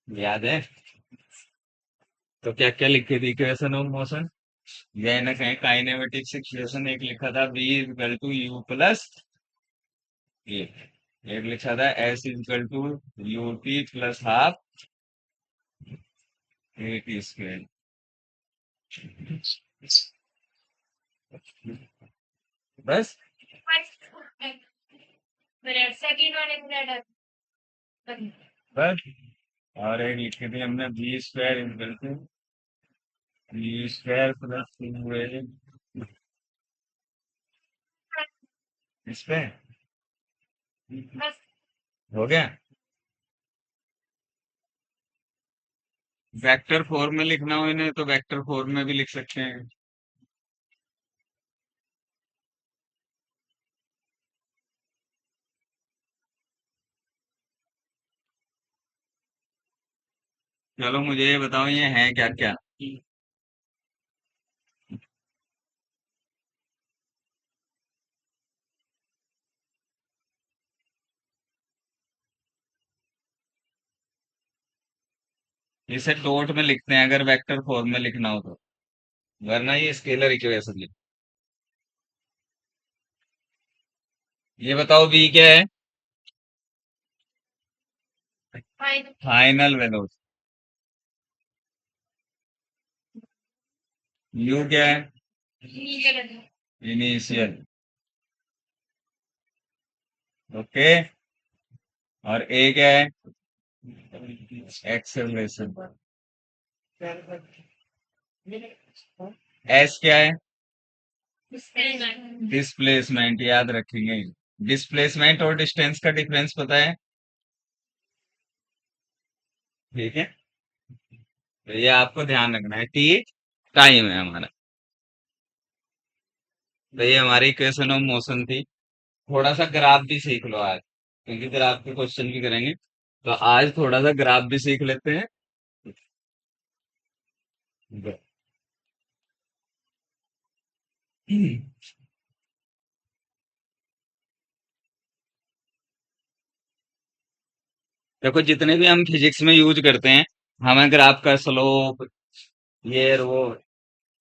याद है? तो क्या क्या लिखी थी इक्वेशन ऑफ मोशन? ये ना कहीं काइनेमेटिक्स इक्वेशन एक लिखा था v equal to u plus a, एक लिखा था s equal to U T plus half A t square. बस। बस। और एक लिखी थी हमने b square equal to b square plus two a. इस पे हो गया। वेक्टर फॉर्म में लिखना हो इन्हें तो वेक्टर फॉर्म में भी लिख सकते हैं। चलो मुझे ये बताओ ये है क्या क्या। इसे डॉट में लिखते हैं अगर वेक्टर फॉर्म में लिखना हो तो, वरना ये स्केलर इक्वेशन है। ये बताओ बी क्या है? Final velocity. यू क्या है? इनिशियल। ओके। और ए क्या है? एक्सेलरेशन। एस क्या है? डिस्प्लेसमेंट। याद रखेंगे। डिस्प्लेसमेंट और डिस्टेंस का डिफरेंस पता है? ठीक है। तो ये आपको ध्यान रखना है। टी टाइम है हमारा। तो ये हमारी इक्वेशन ऑफ मोशन थी। थोड़ा सा ग्राफ भी सीख लो आज, क्योंकि ग्राफ के क्वेश्चन भी करेंगे। तो आज थोड़ा सा ग्राफ भी सीख लेते हैं। देखो जितने भी हम फिजिक्स में यूज करते हैं, हमें ग्राफ का स्लोप, ये और वो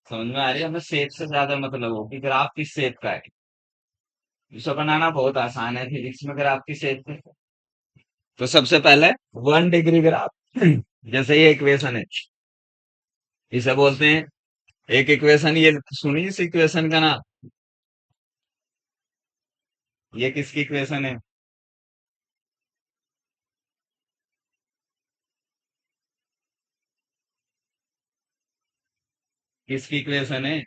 समझ में आ रही है। हमें शेप से ज्यादा मतलब हो कि ग्राफ किस शेप का है। इसे बनाना बहुत आसान है फिजिक्स में ग्राफ की शेप पे। तो सबसे पहले 1 डिग्री ग्राफ। जैसे ये इक्वेशन है, इसे बोलते हैं एक इक्वेशन। ये सुनिए इस इक्वेशन का नाम। ये किसकी इक्वेशन है? किसकी इक्वेशन है?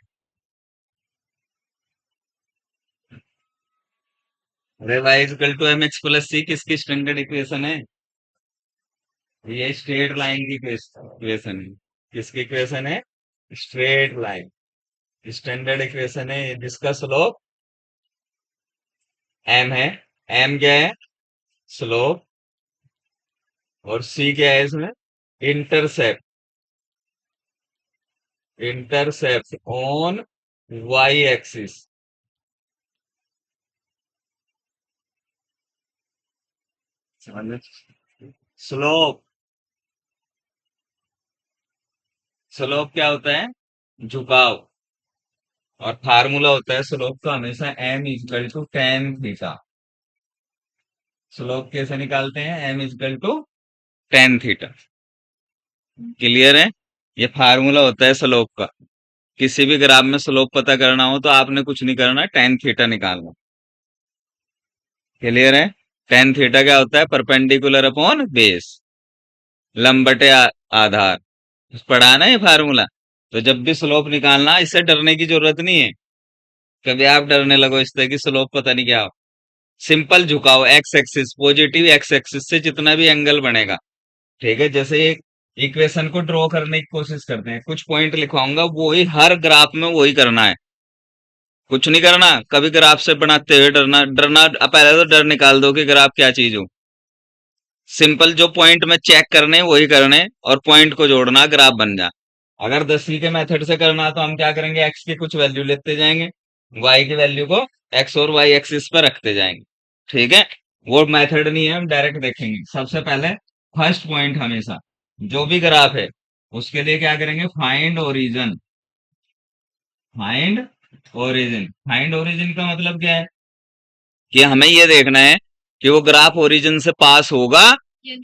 अरे y equal to M x plus c किसकी स्टैंडर्ड इक्वेशन है? ये स्ट्रेट लाइन की इक्वेशन है। किसकी इक्वेशन है? स्ट्रेट लाइन स्टैंडर्ड इक्वेशन है जिसका स्लोप एम है। एम क्या है? स्लोप। और सी क्या है इसमें? Intercept. Intercept on Y axis. Slope. Slope क्या होता है? झुकाव। और फार्मूला होता है स्लोप का हमेशा M equal to tan theta. Slope कैसे निकालते हैं? M equal to tan theta. Clear है? ये फार्मूला होता है स्लोप का। किसी भी ग्राफ में स्लोप पता करना हो तो आपने कुछ नहीं करना, टेन थीटा निकालना। क्लियर है? टेन थीटा क्या होता है? परपेंडिकुलर अपॉन बेस, लंब बटे आधार। पढ़ा ना ये फार्मूला? तो जब भी स्लोप निकालना, इससे डरने की जरूरत नहीं है। कभी आप डरने लगो इससे कि स्लोप पता नहीं क्या हो। सिंपल झुकाओ x axis, positive x axis से जितना भी एंगल बनेगा। ठीक है। जैसे एक इक्वेशन को ड्रॉ करने की कोशिश करते हैं, कुछ पॉइंट लिखवाऊंगा, वो ही हर ग्राफ में वही करना है। कुछ नहीं करना। कभी ग्राफ से बनाते हुए डरना डरना, पहले तो डर निकाल दो कि ग्राफ क्या चीज हो। सिंपल जो पॉइंट में चेक करने वही करने, और पॉइंट को जोड़ना, ग्राफ बन जा। अगर 10वीं के मेथड से करना तो हम क्या करेंगे? एक्स की कुछ वैल्यू लेते जाएंगे, वाई की वैल्यू को एक्स और वाई एक्सिस पर रखते जाएंगे। ठीक है। वो मेथड नहीं है, हम डायरेक्ट देखेंगे। सबसे पहले फर्स्ट पॉइंट हमेशा जो भी ग्राफ है उसके लिए क्या करेंगे, find origin. Find origin, find origin का मतलब क्या है कि हमें ये देखना है कि वो ग्राफ ओरिजिन से पास होगा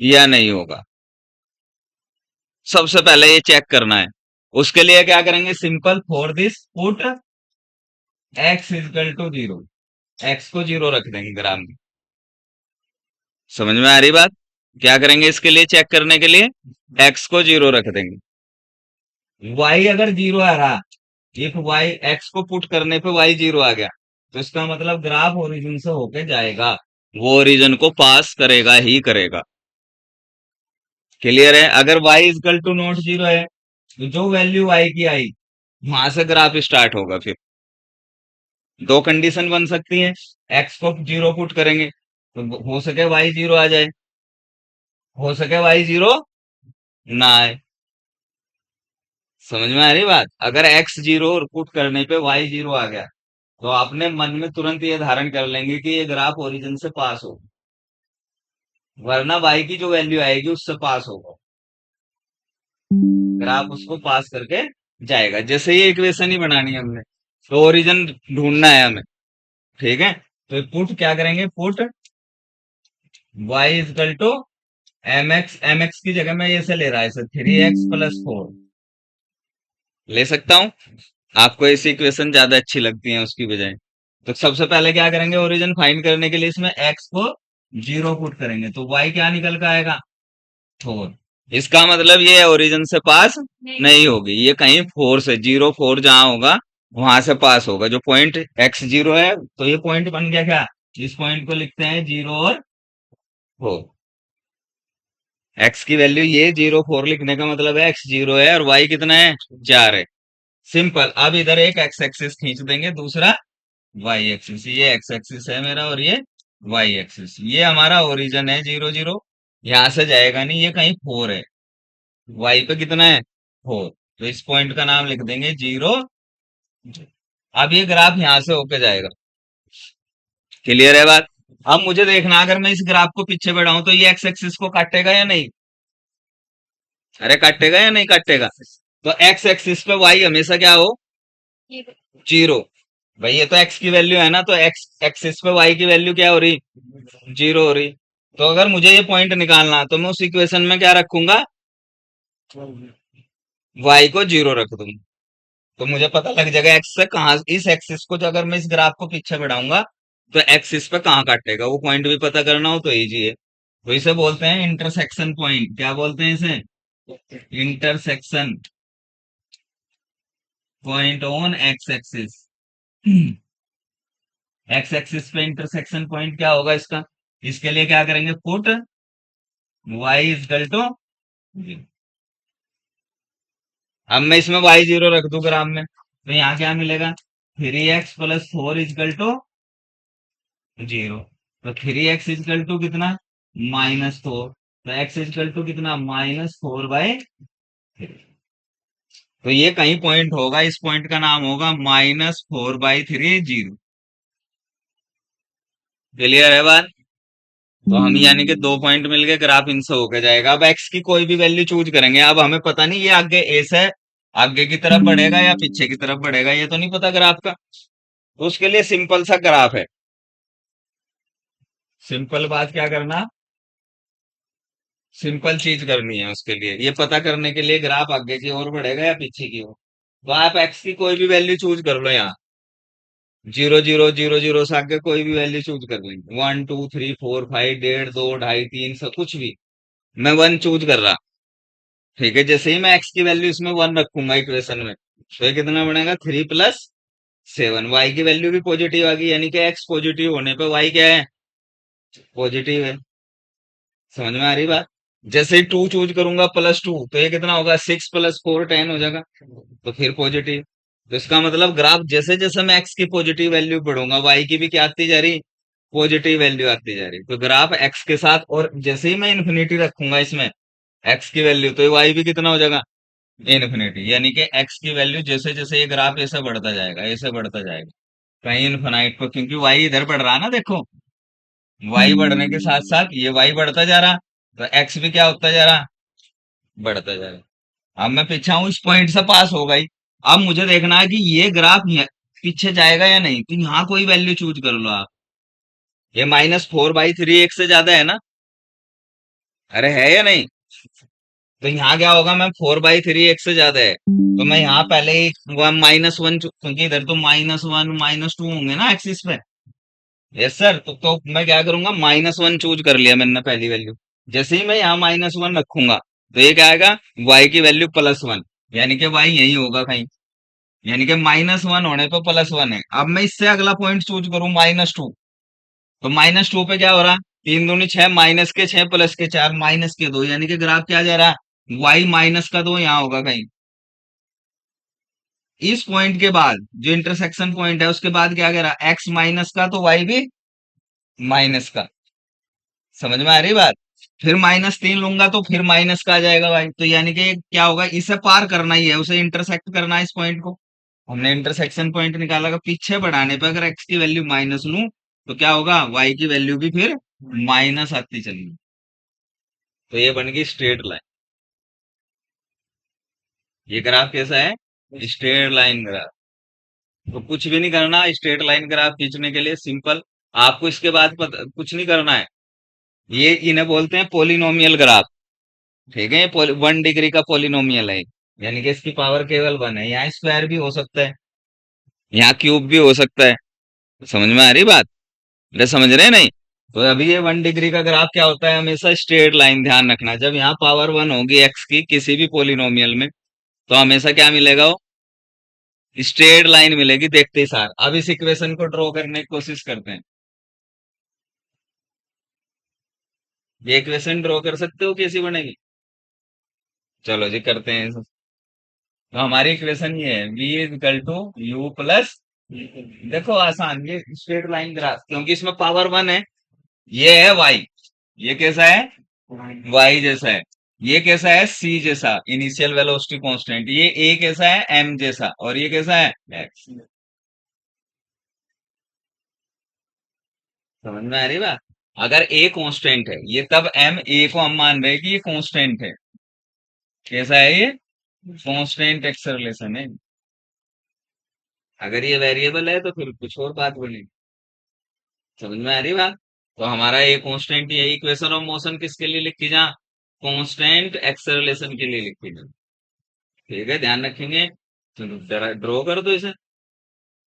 या नहीं होगा। सबसे पहले ये चेक करना है। उसके लिए क्या करेंगे, simple for this put X is equal to zero. X को जीरो रख देंगे ग्राफ में। समझ में आ रही बात? क्या करेंगे इसके लिए, चेक करने के लिए एक्स को जीरो रख देंगे। वाई अगर जीरो आ रहा, इफ वाई, एक्स को पुट करने पे वाई जीरो आ गया, तो इसका मतलब ग्राफ ओरिजिन से होके जाएगा, वो ओरिजिन को पास करेगा ही करेगा। क्लियर है? अगर Y equal to not zero है तो जो वैल्यू वाई की आई वहां से ग्राफ स्टार्ट होगा। फिर दो कंडीशन बन सकती है, एक्स को जीरो पुट करेंगे तो हो सके वाई जीरो आ जाए, हो सके वाई जीरो ना आए। समझ में आ रही बात? अगर एक्स जीरो पुट करने पे वाई जीरो आ गया तो आपने मन में तुरंत ये धारण कर लेंगे कि ये ग्राफ ओरिजिन से पास हो, वरना वाई की जो वैल्यू आएगी उससे पास होगा, ग्राफ उसको पास करके जाएगा। जैसे ये इक्वेशन ही बनानी है हमने, तो ओरिजिन ढूंढना है हमें। ठीक है, तो पुट क्या करेंगे, put Y equal to M X. M X की जगह में ये से ले रहा है, इसे 3x + 4 ले सकता हूं। आपको ऐसी इक्वेशन ज्यादा अच्छी लगती है उसकी बजाय। तो सबसे पहले क्या करेंगे, ओरिजिन फाइंड करने के लिए इसमें x को जीरो पुट करेंगे तो y क्या निकल कर आएगा, 4। इसका मतलब ये ओरिजिन से पास नहीं होगी, ये कहीं 4 से, 0 4 जहां होगा वहां से पास होगा। जो पॉइंट x जीरो है, तो ये पॉइंट बन गया क्या, इस पॉइंट को लिखते हैं 0 और 4। x की वैल्यू ये 0 4 लिखने का मतलब है x जीरो है और y कितना है, 4 है। सिंपल। अब इधर एक x एक्सिस खींच देंगे, दूसरा y एक्सिस। ये x एक्सिस है मेरा और ये y एक्सिस। ये हमारा ओरिजिन है 0 0, यहां से जाएगा नहीं, ये कहीं 4 है। y पे कितना है, 4। तो इस पॉइंट का नाम लिख देंगे 0। अब ये ग्राफ यहां से होके जाएगा। क्लियर है बात? अब मुझे देखना, अगर मैं इस ग्राफ को पीछे बढ़ाऊं तो ये x एक्सिस को काटेगा या नहीं? अरे काटेगा या नहीं काटेगा? तो x एक्सिस पे y हमेशा क्या हो, जीरो। भाई ये तो x की वैल्यू है ना, तो x एक्सिस पे y की वैल्यू क्या हो रही, जीरो हो रही। तो अगर मुझे ये पॉइंट निकालना तो मैं उस इक्वेशन में क्या रखूंगा, y को जीरो रख दूंगा। तो मुझे पता लग जाएगा एक्स से कहाँ, इस एक्सिस को जो अगर मैं इस ग्राफ को पीछे बढ़ाऊंगा तो एक्सिस पे कहाँ काटेगा, वो पॉइंट भी पता करना हो तो इजी है। तो इसे बोलते हैं इंटरसेक्शन पॉइंट। क्या बोलते हैं इसे, intersection point on x axis. X axis पे इंटरसेक्शन पॉइंट क्या होगा इसका, इसके लिए क्या करेंगे, पुट वाई इजकल टू, अब मैं इसमें वाई जीरो रख दूं ग्राम में तो यहाँ क्या मिलेगा, 3x + 4 इजकल टू जीरो। तो 3x इजकल टू कितना, -4। तो x इजकल टू कितना, -4/3। तो ये कहीं पॉइंट होगा, इस पॉइंट का नाम होगा -4/3 जीरो। क्लियर है बात? तो हम यानी कि दो पॉइंट मिल गए, ग्राफ इनसे होके जाएगा। अब x की कोई भी वैल्यू चूज करेंगे। अब हमें पता नहीं ये आगे a से आगे की तरफ बढ़ेगा या पीछे की तरफ बढ़ेगा, ये तो नहीं पता ग्राफ का। तो उसके लिए सिंपल सा ग्राफ है। सिंपल बात क्या करना, सिंपल चीज करनी है उसके लिए, ये पता करने के लिए ग्राफ आगे की ओर बढ़ेगा या पीछे की ओर। तो आप एक्स की कोई भी वैल्यू चूज कर लो यहाँ, 0 0 0 0 से आगे कोई भी वैल्यू चूज कर लेंगे, 1 2 3 4 5, 1.5 2 2.5 3 सब कुछ भी। मैं 1 चूज कर रहा। ठीक है, जैसे ही मैं एक्स की वैल्यू इसमें 1 रखूंगा इक्वेशन में, तो ये कितना बनेगा, 3 + 7। वाई की वैल्यू भी पॉजिटिव आ गई, यानी कि एक्स पॉजिटिव होने पे वाई क्या है, पॉजिटिव है। समझ में आ रही बात? जैसे ही 2 चूज करूंगा +2, तो ये कितना होगा, 6 + 4 10 हो जाएगा, तो फिर पॉजिटिव। तो इसका मतलब ग्राफ जैसे जैसे मैं एक्स की पॉजिटिव वैल्यू बढ़ूंगा, वाई की भी क्या आती जा रही, पॉजिटिव वैल्यू आती जा रही। तो ग्राफ एक्स के साथ, और जैसे ही मैं इन्फिनिटी रखूंगा इसमें एक्स की वैल्यू, तो वाई भी कितना हो जाएगा, इन्फिनिटी। यानी कि एक्स की वैल्यू जैसे जैसे ये ग्राफ ऐसे बढ़ता जाएगा, ऐसे बढ़ता जाएगा कहीं इन्फिनाइट पर, क्योंकि वाई इधर बढ़ रहा है ना, देखो वाई बढ़ने के साथ साथ ये वाई बढ़ता जा रहा, तो एक्स भी क्या होता जा रहा, बढ़ता जाएगा। अब मैं पीछे हूँ, इस पॉइंट से पास हो गई। अब मुझे देखना है कि ये ग्राफ पीछे जाएगा या नहीं, तो यहाँ कोई वैल्यू चूज कर लो आप। ये -4/3 एक से ज्यादा है ना? अरे है या नहीं? तो यहाँ क्या होगा मैम, 4/3 एक से ज्यादा है, तो मैं यहाँ पहले ही -1, क्योंकि इधर तो -1 -2 होंगे ना एक्सिस पे। यस सर, तो मैं क्या करूंगा, -1 चूज कर लिया मैंने पहली वैल्यू। जैसे ही मैं यहाँ -1 रखूंगा, तो ये क्या आएगा, y की वैल्यू +1, यानी कि y यही होगा कहीं, यानी कि -1 होने पे +1 है। अब मैं इससे अगला पॉइंट चूज करूं -2, तो -2 पे क्या हो रहा, 3 दूनी 6, -6 +4 -2, यानी कि ग्राफ क्या जा रहा है, y -2 यहाँ होगा कहीं। इस पॉइंट के बाद जो इंटरसेक्शन पॉइंट है, उसके बाद क्या कह रहा, x -का तो y भी -का। समझ में आ रही बात? फिर -3 लूंगा तो फिर माइनस का आ जाएगा भाई, तो यानी कि क्या होगा, इसे पार करना ही है, उसे इंटरसेक्ट करना है इस पॉइंट को। हमने इंटरसेक्शन पॉइंट निकाला, का पीछे बढ़ाने पर अगर x की वैल्यू माइनस लूं, तो क्या होगा, y की वैल्यू भी फिर माइनस आती चलेगी। तो ये बन गई स्ट्रेट लाइन। ये ग्राफ कैसा है, स्ट्रेट लाइन ग्राफ। तो कुछ भी नहीं करना स्ट्रेट लाइन ग्राफ खींचने के लिए, सिंपल। आपको इसके बाद कुछ नहीं करना है। ये इन्हें बोलते हैं पोलिनोमियल ग्राफ। ठीक है, ये 1 डिग्री का पोलिनोमियल है, यानी कि इसकी पावर केवल 1 है। यहाँ स्क्वायर भी हो सकता है, यहाँ क्यूब भी हो सकता है। समझ में आ रही बात? अरे समझ रहे हैं नहीं? तो अभी ये 1 डिग्री का ग्राफ क्या होता है, हमेशा स्ट्रेट लाइन, ध्यान रखना। जब यहाँ पावर 1 होगी एक्स की किसी भी पोलिनोमियल में, तो हमेशा क्या मिलेगा, वो स्ट्रेट लाइन मिलेगी देखते ही सार। अब इस इक्वेशन को ड्रॉ करने की कोशिश करते हैं। ये इक्वेशन ड्रॉ कर सकते हो, कैसी बनेगी? चलो जी करते हैं। तो हमारी इक्वेशन ये है, v = u प्लस, देखो आसान, ये स्ट्रेट लाइन ग्राफ, क्योंकि इसमें पावर 1 है। ये है y, ये कैसा है, y जैसा है। ये कैसा है, c जैसा, इनिशियल वेलोसिटी कांस्टेंट। ये a कैसा है, m जैसा, और ये कैसा है, x। समझ में आ रही बात? अगर a कांस्टेंट है, ये तब m, a को हम मान रहे हैं कि ये कांस्टेंट है। कैसा है ये, कांस्टेंट एक्सेलरेशन है। अगर ये वेरिएबल है तो फिर कुछ और बात बनेगी। समझ में आ रही बात? तो हमारा ये कांस्टेंट, ये इक्वेशन ऑफ मोशन किसके लिए लिखी जा, कांस्टेंट एक्सेलरेशन के लिए लिखी जा। ठीक है, ध्यान रखेंगे। चलो जरा ड्रॉ कर दो इसे।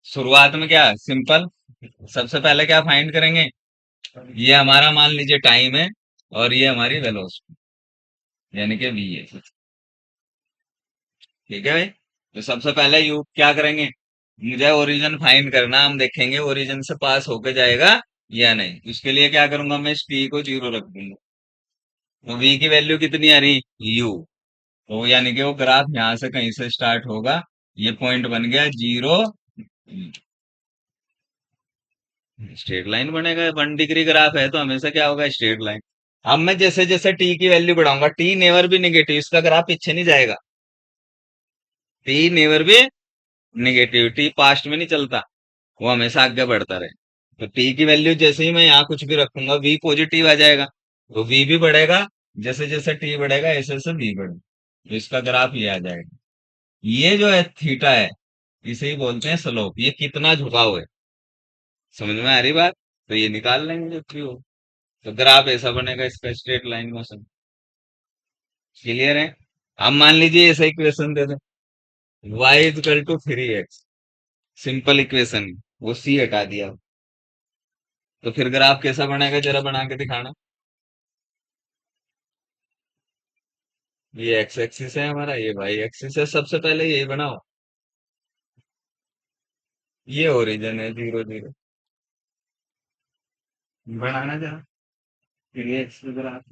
शुरुआत में क्या सिंपल, सबसे पहले क्या फाइंड करेंगे, ये हमारा मान लीजिए टाइम है, और ये हमारी वेलोसिटी, यानी कि v है। ठीक है भाई, तो सबसे पहले यू क्या करेंगे, मुझे ओरिजिन फाइंड करना, हम देखेंगे ओरिजिन से पास होके जाएगा या नहीं। उसके लिए क्या करूंगा, मैं इस t को 0 रख दूंगा। तो v की वैल्यू कितनी आ रही, u। तो यानी कि वो ग्राफ यहां से कहीं से स्टार्ट होगा, ये पॉइंट बन गया 0, स्ट्रेट लाइन बनेगा। 1 डिग्री ग्राफ है तो हमेशा क्या होगा, स्ट्रेट लाइन। अब मैं जैसे जैसे टी की वैल्यू बढ़ाऊंगा, टी नेवर भी निगेटिव, इसका ग्राफ पीछे नहीं जाएगा। टी नेवर भी निगेटिव, टी पास्ट में नहीं चलता, वो हमेशा आगे बढ़ता रहे। तो टी की वैल्यू जैसे ही मैं यहाँ कुछ भी रखूंगा, वी पॉजिटिव आ जाएगा, तो वी भी बढ़ेगा। जैसे जैसे टी बढ़ेगा ऐसे ऐसे वी बढ़ेगा, तो इसका ग्राफ ये आ जाएगा। ये जो है थीटा है, इसे ही बोलते हैं स्लोप। ये कितना झुकाव है, समझ में आ रही बात? तो ये निकाल लेंगे जो भी हो। तो ग्राफ ऐसा बनेगा इसका, स्ट्रेट लाइन मोशन। क्लियर है? अब मान लीजिए ऐसा इक्वेशन दे दें, y = 3x, सिंपल इक्वेशन, वो c हटा दिया, तो फिर ग्राफ कैसा बनेगा, जरा बना के दिखाना। ये एक्स एक्सिस है हमारा, ये वाई एक्सिस है, सबसे पहले यही बनाओ। ये ओरिजिन है 0 0, बनाना जरा, फिर ये एक्स ग्राफ।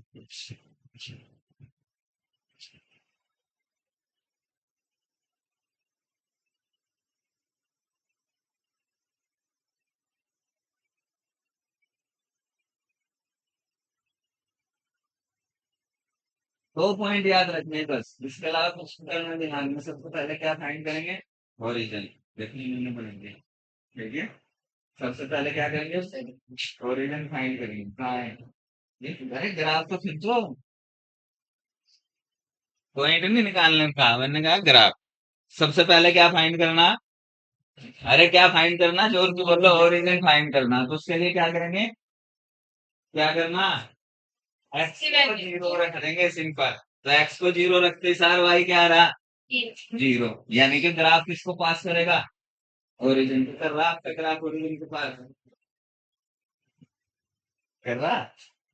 2 पॉइंट याद रखने हैं बस, इसके अलावा कुछ करना ध्यान में। सबसे पहले क्या फाइंड करेंगे, ओरिजिन, देखने में बनेंगे। ठीक है, सबसे पहले क्या करेंगे, ओरिजिन फाइंड करेंगे, कहाँ है ये, अरे ग्राफ तो खींचो। पॉइंट नहीं निकालने का, मैंने कहा ग्राफ। सबसे पहले क्या फाइंड करना? अरे क्या फाइंड करना, जोर की बोलो, ओरिजिन फाइंड करना। तो उसके लिए क्या करेंगे, क्या करना, एक्स को जीरो रख देंगे, सिंपल। तो एक्स को जीरो रखते सार वाई क्या रहा, जीरो। यानी कि ग्राफ किसको पास करेगा, ओरिजिन को। कर रहा आपका ग्राफ ओरिजिन के पास, कर रहा,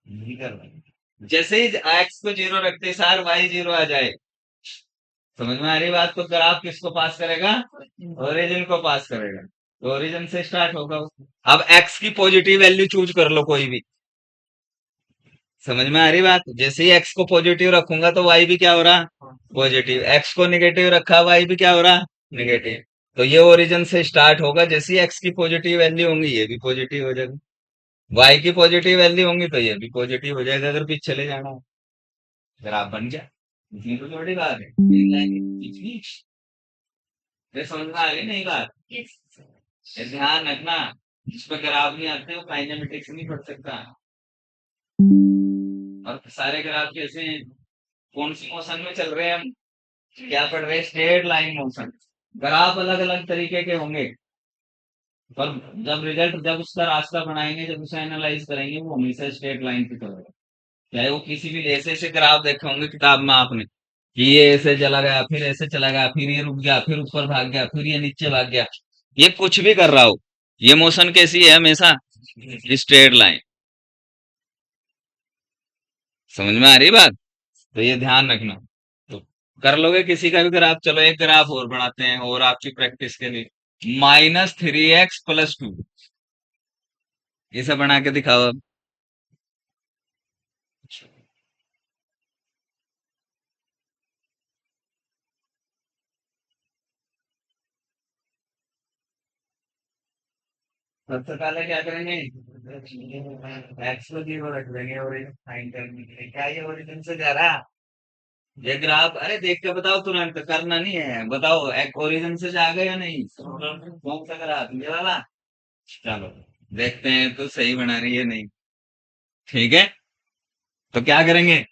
नहीं कर रहा। जैसे ही एक्स को जीरो रखते सार वाई जीरो आ जाए, समझ में आ रही बात? तो ग्राफ किसको पास करेगा, ओरिजिन को पास करेगा। तो ओरिजिन से स्टार्ट होगा। अब एक्स की पॉजिटिव वैल्यू चूज कर लो कोई भी। समझ में आ रही बात? जैसे ही एक्स को पॉजिटिव रखूंगा तो वाई भी क्या हो रहा, पॉजिटिव। एक्स को निगेटिव रखा, वाई भी क्या हो रहा, निगेटिव। तो ये ओरिजिन से स्टार्ट होगा। जैसे ही एक्स की पॉजिटिव वैल्यू होंगी ये भी पॉजिटिव हो जाएगा, वाई की पॉजिटिव वैल्यू होंगी तो ये भी पॉजिटिव हो जाएगा, अगर पीछे चले जाना हो। ग्राफ बन गया। इतनी तो थोड़ी बात है, एक लाइन इतनी। ये समझ में आ गई नहीं बात? ये ध्यान रखना, जिस पर ग्राफ नहीं आते वो काइनेमेटिक्स नहीं पढ़ सकता। और सारे ग्राफ कैसे हैं, कौन सी मोशन में चल रहे हैं हम, क्या पढ़ रहे हैं, स्ट्रेट लाइन मोशन। ग्राफ अलग अलग तरीके के होंगे, पर जब रिजल्ट, जब उसका रास्ता बनाएंगे, जब उसे एनालाइज करेंगे, वो हमेशा स्ट्रेट लाइन की तरह होगा। चाहे वो किसी भी ऐसे ऐसे ग्राफ देखे होंगे किताब में आपने, कि ये ऐसे चला गया, फिर ऐसे चला गया, फिर ये रुक गया, फिर ऊपर भाग गया, फिर ये नीचे भाग गया, ये कुछ भी कर रहा हो, ये मोशन कैसी है, हमेशा स्ट्रेट लाइन। समझ में आ रही बात? तो ये ध्यान रखना। तो कर लोगे किसी का भी ग्राफ। चलो एक ग्राफ और बनाते हैं, और आपकी प्रैक्टिस के लिए। -3x + 2, इसे बना के दिखाओ अब। सबसे पहले क्या करेंगे, एक्स को जीरो रख देंगे ओरिजिन फाइंड करने के लिए। क्या ये ओरिजिन से जा रहा, ये ग्राफ? अरे देख के बताओ, तुरंत करना नहीं है, बताओ एक ओरिजिन से जा गए या नहीं, कौन सा ग्राफ, ये वाला? चलो देखते हैं तो सही बना रही है नहीं। ठीक है, तो क्या करेंगे,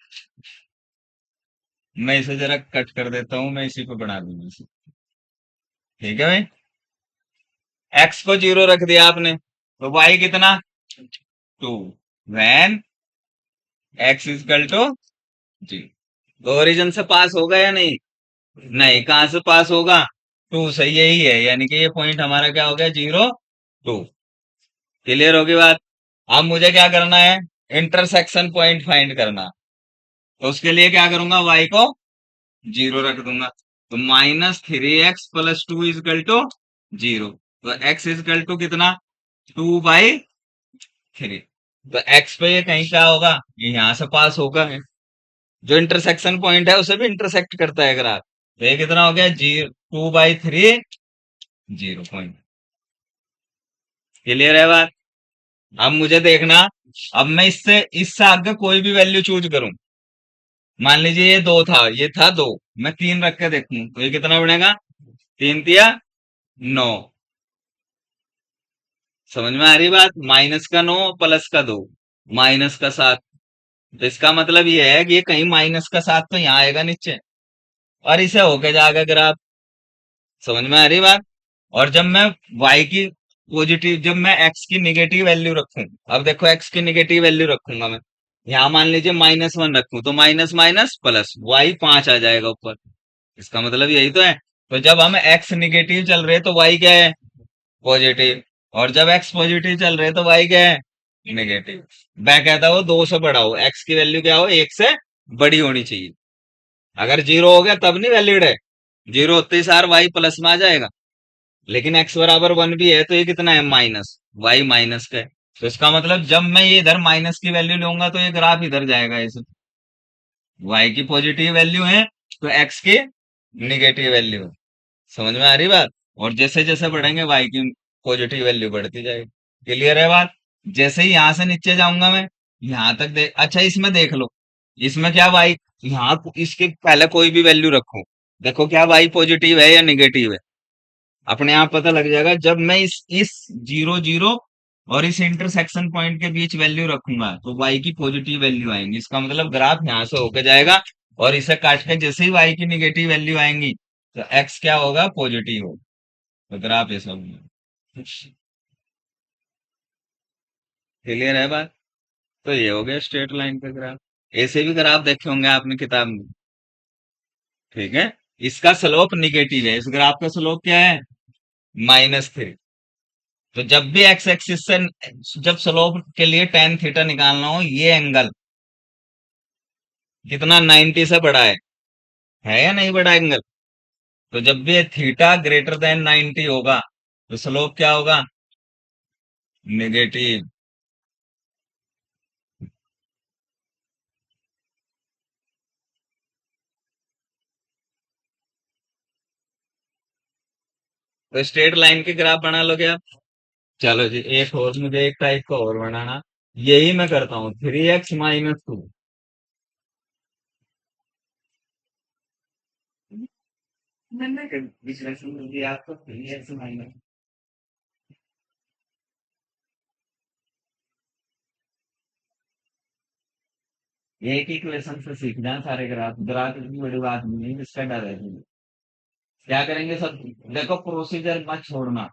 मैं इसे जरा कट कर देता हूँ, मैं इसी को बना दूंगा इसे। ठीक है भाई, एक्स को जीरो रख दिया आपने, तो वाई कितना, 2, वैन एक्स इजकल टू जी। तो ओरिजिन से पास होगा या नहीं, नहीं। कहां से पास होगा, 2 से, यही है। यानी कि ये पॉइंट हमारा क्या हो गया, 0, 2। क्लियर होगी बात? अब मुझे क्या करना है, इंटरसेक्शन पॉइंट फाइंड करना। तो उसके लिए क्या करूंगा, वाई को जीरो रख दूंगा। तो -3x + 2 इजकल टू 0। तो x इजकल टू कितना, 2/3। तो x पे ये कहीं क्या होगा, ये यहां से पास होगा है। जो इंटरसेक्शन पॉइंट है उसे भी इंटरसेक्ट करता है ग्राफ। तो ये कितना हो गया, 2/3, 0 पॉइंट। क्लियर है बात? अब मुझे देखना, अब मैं इससे आगे कोई भी वैल्यू चूज करूं। मान लीजिए ये 2 था, ये था 2, मैं 3 रख के देखूं तो ये कितना बनेगा, 3 × 3 = 9। समझ में आ रही बात? -9 +2, -7। तो इसका मतलब ये है कि ये कहीं -7 तो यहाँ आएगा नीचे, और इसे होके जाएगा ग्राफ। समझ में आ रही बात? और जब मैं y की पॉजिटिव, जब मैं x की निगेटिव वैल्यू रखूं, अब देखो x की निगेटिव वैल्यू रखूंगा मैं, यहाँ मान लीजिए -1 रखूं, तो माइनस माइनस प्लस y 5 आ जाएगा ऊपर। इसका मतलब यही तो है। तो जब हम x निगेटिव चल रहे हैं तो y क्या है, पॉजिटिव। और जब x पॉजिटिव चल रहे हैं तो y क्या है, नेगेटिव। मैं कहता हूँ 2 से बड़ा हो, x की वैल्यू क्या हो, 1 से बड़ी होनी चाहिए। अगर 0 हो गया तब नहीं वैलिड है, 0 होते ही सार y प्लस में आ जाएगा। लेकिन x बराबर 1 भी है तो ये कितना है, माइनस, y माइनस का है। तो इसका मतलब जब मैं ये इधर माइनस की वैल्यू लूंगा तो ये ग्राफ इधर जाएगा ऐसे। y की पॉजिटिव वैल्यू है तो x की निगेटिव वैल्यू है। समझ में आ रही बात? और जैसे जैसे बढ़ेंगे y की पॉजिटिव वैल्यू बढ़ती जाएगी। क्लियर है बात? जैसे ही यहां से नीचे जाऊंगा मैं, यहां तक देख, अच्छा इसमें देख लो, इसमें क्या y, यहाँ इसके पहले कोई भी वैल्यू रखो, देखो क्या y पॉजिटिव है या निगेटिव है, अपने आप पता लग जाएगा। जब मैं इस 0, 0 और इस इंटरसेक्शन पॉइंट के बीच वैल्यू रखूंगा तो y की पॉजिटिव वैल्यू आएंगी। इसका मतलब ग्राफ यहाँ से होके जाएगा और इसे काट के जैसे ही y की निगेटिव वैल्यू आएंगी तो x क्या होगा, पॉजिटिव होगा। तो ग्राफ ये सब क्लियर है बात। तो ये हो गया स्ट्रेट लाइन का ग्राफ। ऐसे भी ग्राफ देखे होंगे आपने किताब में। ठीक है। इसका स्लोप निगेटिव है, इस ग्राफ का स्लोप क्या है, -3। तो जब भी एक्स एक्सिस से, जब स्लोप के लिए टेन थीटा निकालना हो, ये एंगल कितना, 90 से बड़ा है या नहीं बड़ा एंगल। तो जब भी थीटा ग्रेटर देन 90 होगा तो स्लोप क्या होगा, नेगेटिव। तो स्ट्रेट लाइन के ग्राफ बना लोगे आप। चलो जी, एक और मुझे एक टाइप का और बनाना। यही मैं करता हूँ, 3x - 2। मैंने विश्लेषण दिया आपको, 3x - एक ही क्वेश्चन से सीखना सारे ग्राफ। ग्राफ इतनी बड़ी बात नहीं है, इसका डर है मुझे। क्या करेंगे सब, देखो प्रोसीजर मत छोड़ना।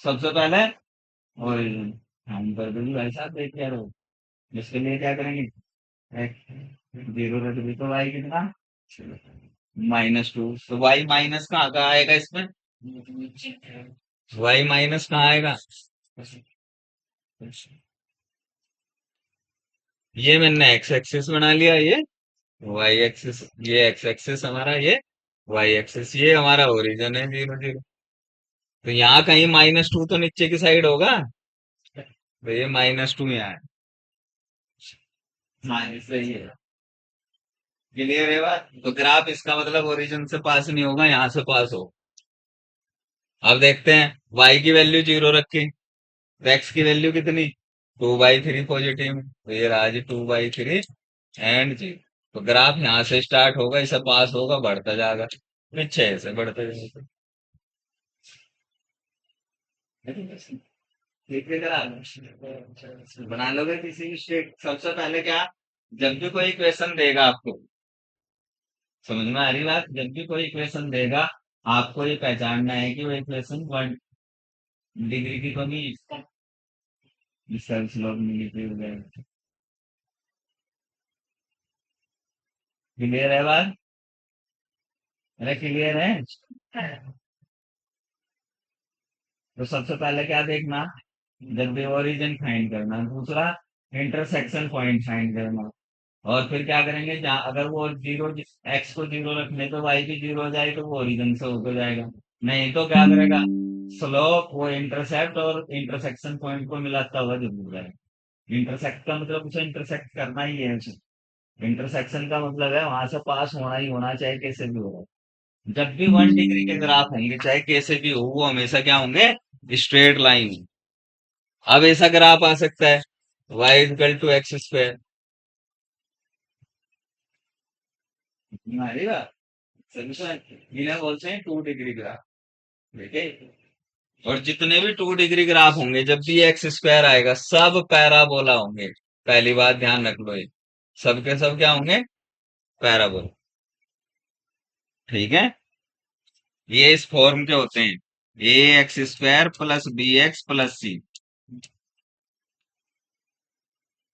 सबसे पहले ओरिजिन, हम कर देंगे भाई साहब, देख क्या रहो। इसके लिए क्या करेंगे, जीरो रख दी तो वाई कितना, -2। तो वाई माइनस कहाँ का आएगा इसमें, वाई माइनस कहाँ आएगा, ये मैंने एक्स एक्सिस बना लिया, ये वाई एक्सिस, ये एक्स एक्सिस हमारा, ये वाई एक्सिस, ये हमारा ओरिजिन है 0 0। तो यहाँ कहीं -2 तो नीचे की साइड होगा। तो ये -2 यहाँ है। हाँ सही है। क्लियर है बात। तो ग्राफ इसका मतलब ओरिजिन से पास नहीं होगा, यहाँ से पास हो। अब देखते हैं, y की वैल्यू 0 रखी, तो x की वैल्यू कितनी, 2/3 पॉजिटिव। तो ये रहा जी 2/3 एंड जी। तो ग्राफ यहाँ से स्टार्ट होगा, इसे पास होगा, बढ़ता जाएगा पीछे से, बढ़ते जाएगा। ठीक है ग्राफ बना लोगे किसी भी स्टेट। सबसे पहले क्या, जब भी कोई क्वेश्चन देगा आपको, समझ में आ रही बात, जब भी कोई इक्वेशन देगा आपको ये पहचानना है कि वो इक्वेशन 1 डिग्री की तो नहीं, इसका स्लोप निगेटिव हो जाएगा। क्लियर है बात, अरे क्लियर है। तो सबसे पहले क्या देखना, जब भी ओरिजिन फाइंड करना, दूसरा इंटरसेक्शन पॉइंट फाइंड करना। और फिर क्या करेंगे, जहाँ अगर वो जीरो, एक्स को 0 रखने तो वाई भी 0 हो जाए तो वो ओरिजिन से होकर जाएगा। नहीं तो क्या करेगा, स्लोप वो इंटरसेप्ट और इंटरसेक्शन पॉइंट को मिलाता हुआ जरूर जाएगा। इंटरसेक्ट का मतलब उसे इंटरसेक्ट करना ही है उसे। इंटरसेक्शन का मतलब है वहां से पास होना ही होना, चाहे कैसे भी हो। जब भी 1 डिग्री के ग्राफ होंगे, चाहे कैसे भी हो, वो हमेशा क्या होंगे, स्ट्रेट लाइन। अब ऐसा ग्राफ आ सकता है, y = x²। मारेगा सॉल्यूशन, इन्हें बोलते हैं 2 डिग्री ग्राफ। ठीक है। और जितने भी 2 डिग्री ग्राफ होंगे, जब भी x² आएगा, सब पैराबोला होंगे। पहली बात ध्यान रख लो, ये सबके सब क्या होंगे, पैराबोला। ठीक है। ये इस फॉर्म के होते हैं, ax² + bx + c।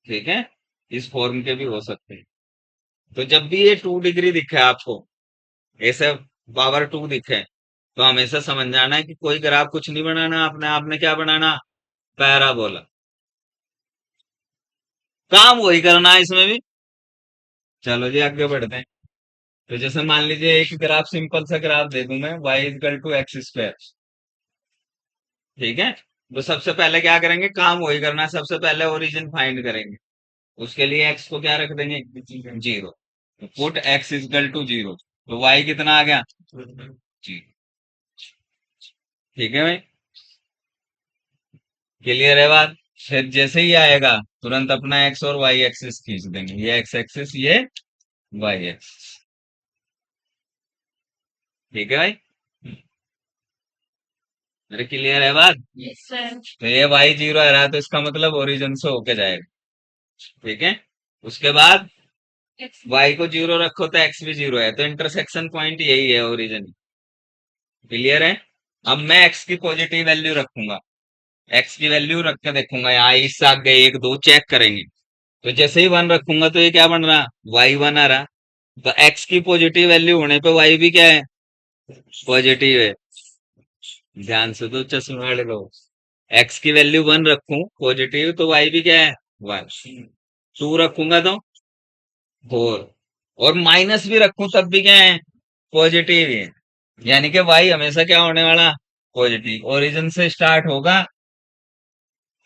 ठीक है। इस फॉर्म के भी हो सकते हैं। तो जब भी ये 2 डिग्री दिखे आपको, ऐसे पावर 2 दिखे, तो हमेशा समझ जाना है कि कोई ग्राफ कुछ नहीं बनाना, आपने आपने क्या बनाना, पैराबोला। काम वही करना है इसमें भी। चलो जी आगे बढ़ते हैं। तो जैसे मान लीजिए एक ग्राफ, सिंपल सा ग्राफ दे दूं मैं, y = x²। ठीक है। तो सबसे पहले क्या करेंगे, काम वही करना है, सबसे पहले ओरिजिन फाइंड करेंगे। उसके लिए x को क्या रख देंगे, 0। Put x = 0। तो y कितना आ गया, जी। ठीक है भाई, क्लियर है बात। फिर जैसे ही आएगा, तुरंत अपना x और y एक्सिस खींच देंगे, ये x एक्सिस, ये y एक्सिस। ठीक है भाई, मेरे क्लियर है बात। तो ये y 0 आ रहा है, तो इसका मतलब ओरिजिन से होके जाएगा। ठीक है। उसके बाद वाई को जीरो रखो तो एक्स भी जीरो है, तो इंटरसेक्शन पॉइंट यही है, ओरिजिन। क्लियर है? अब मैं एक्स की पॉजिटिव वैल्यू रखूंगा, एक्स की वैल्यू रख के देखूंगा, यहाँ इससे आगे एक दो चेक करेंगे, तो जैसे ही वन रखूंगा तो ये क्या बन रहा, वाई वन आ रहा। तो एक्स की पॉजिटिव वैल्यू होने पे वाई भी क्या है, पॉजिटिव है। ध्यान से तो चश्मे वाले लोग, एक्स की वैल्यू वन रखूं पॉजिटिव तो वाई भी क्या है, वन। टू रखूंगा तो फोर, और माइनस भी रखूं तब भी क्या है, पॉजिटिव ही है। यानी कि वाई हमेशा क्या होने वाला, पॉजिटिव। ओरिजिन से स्टार्ट होगा,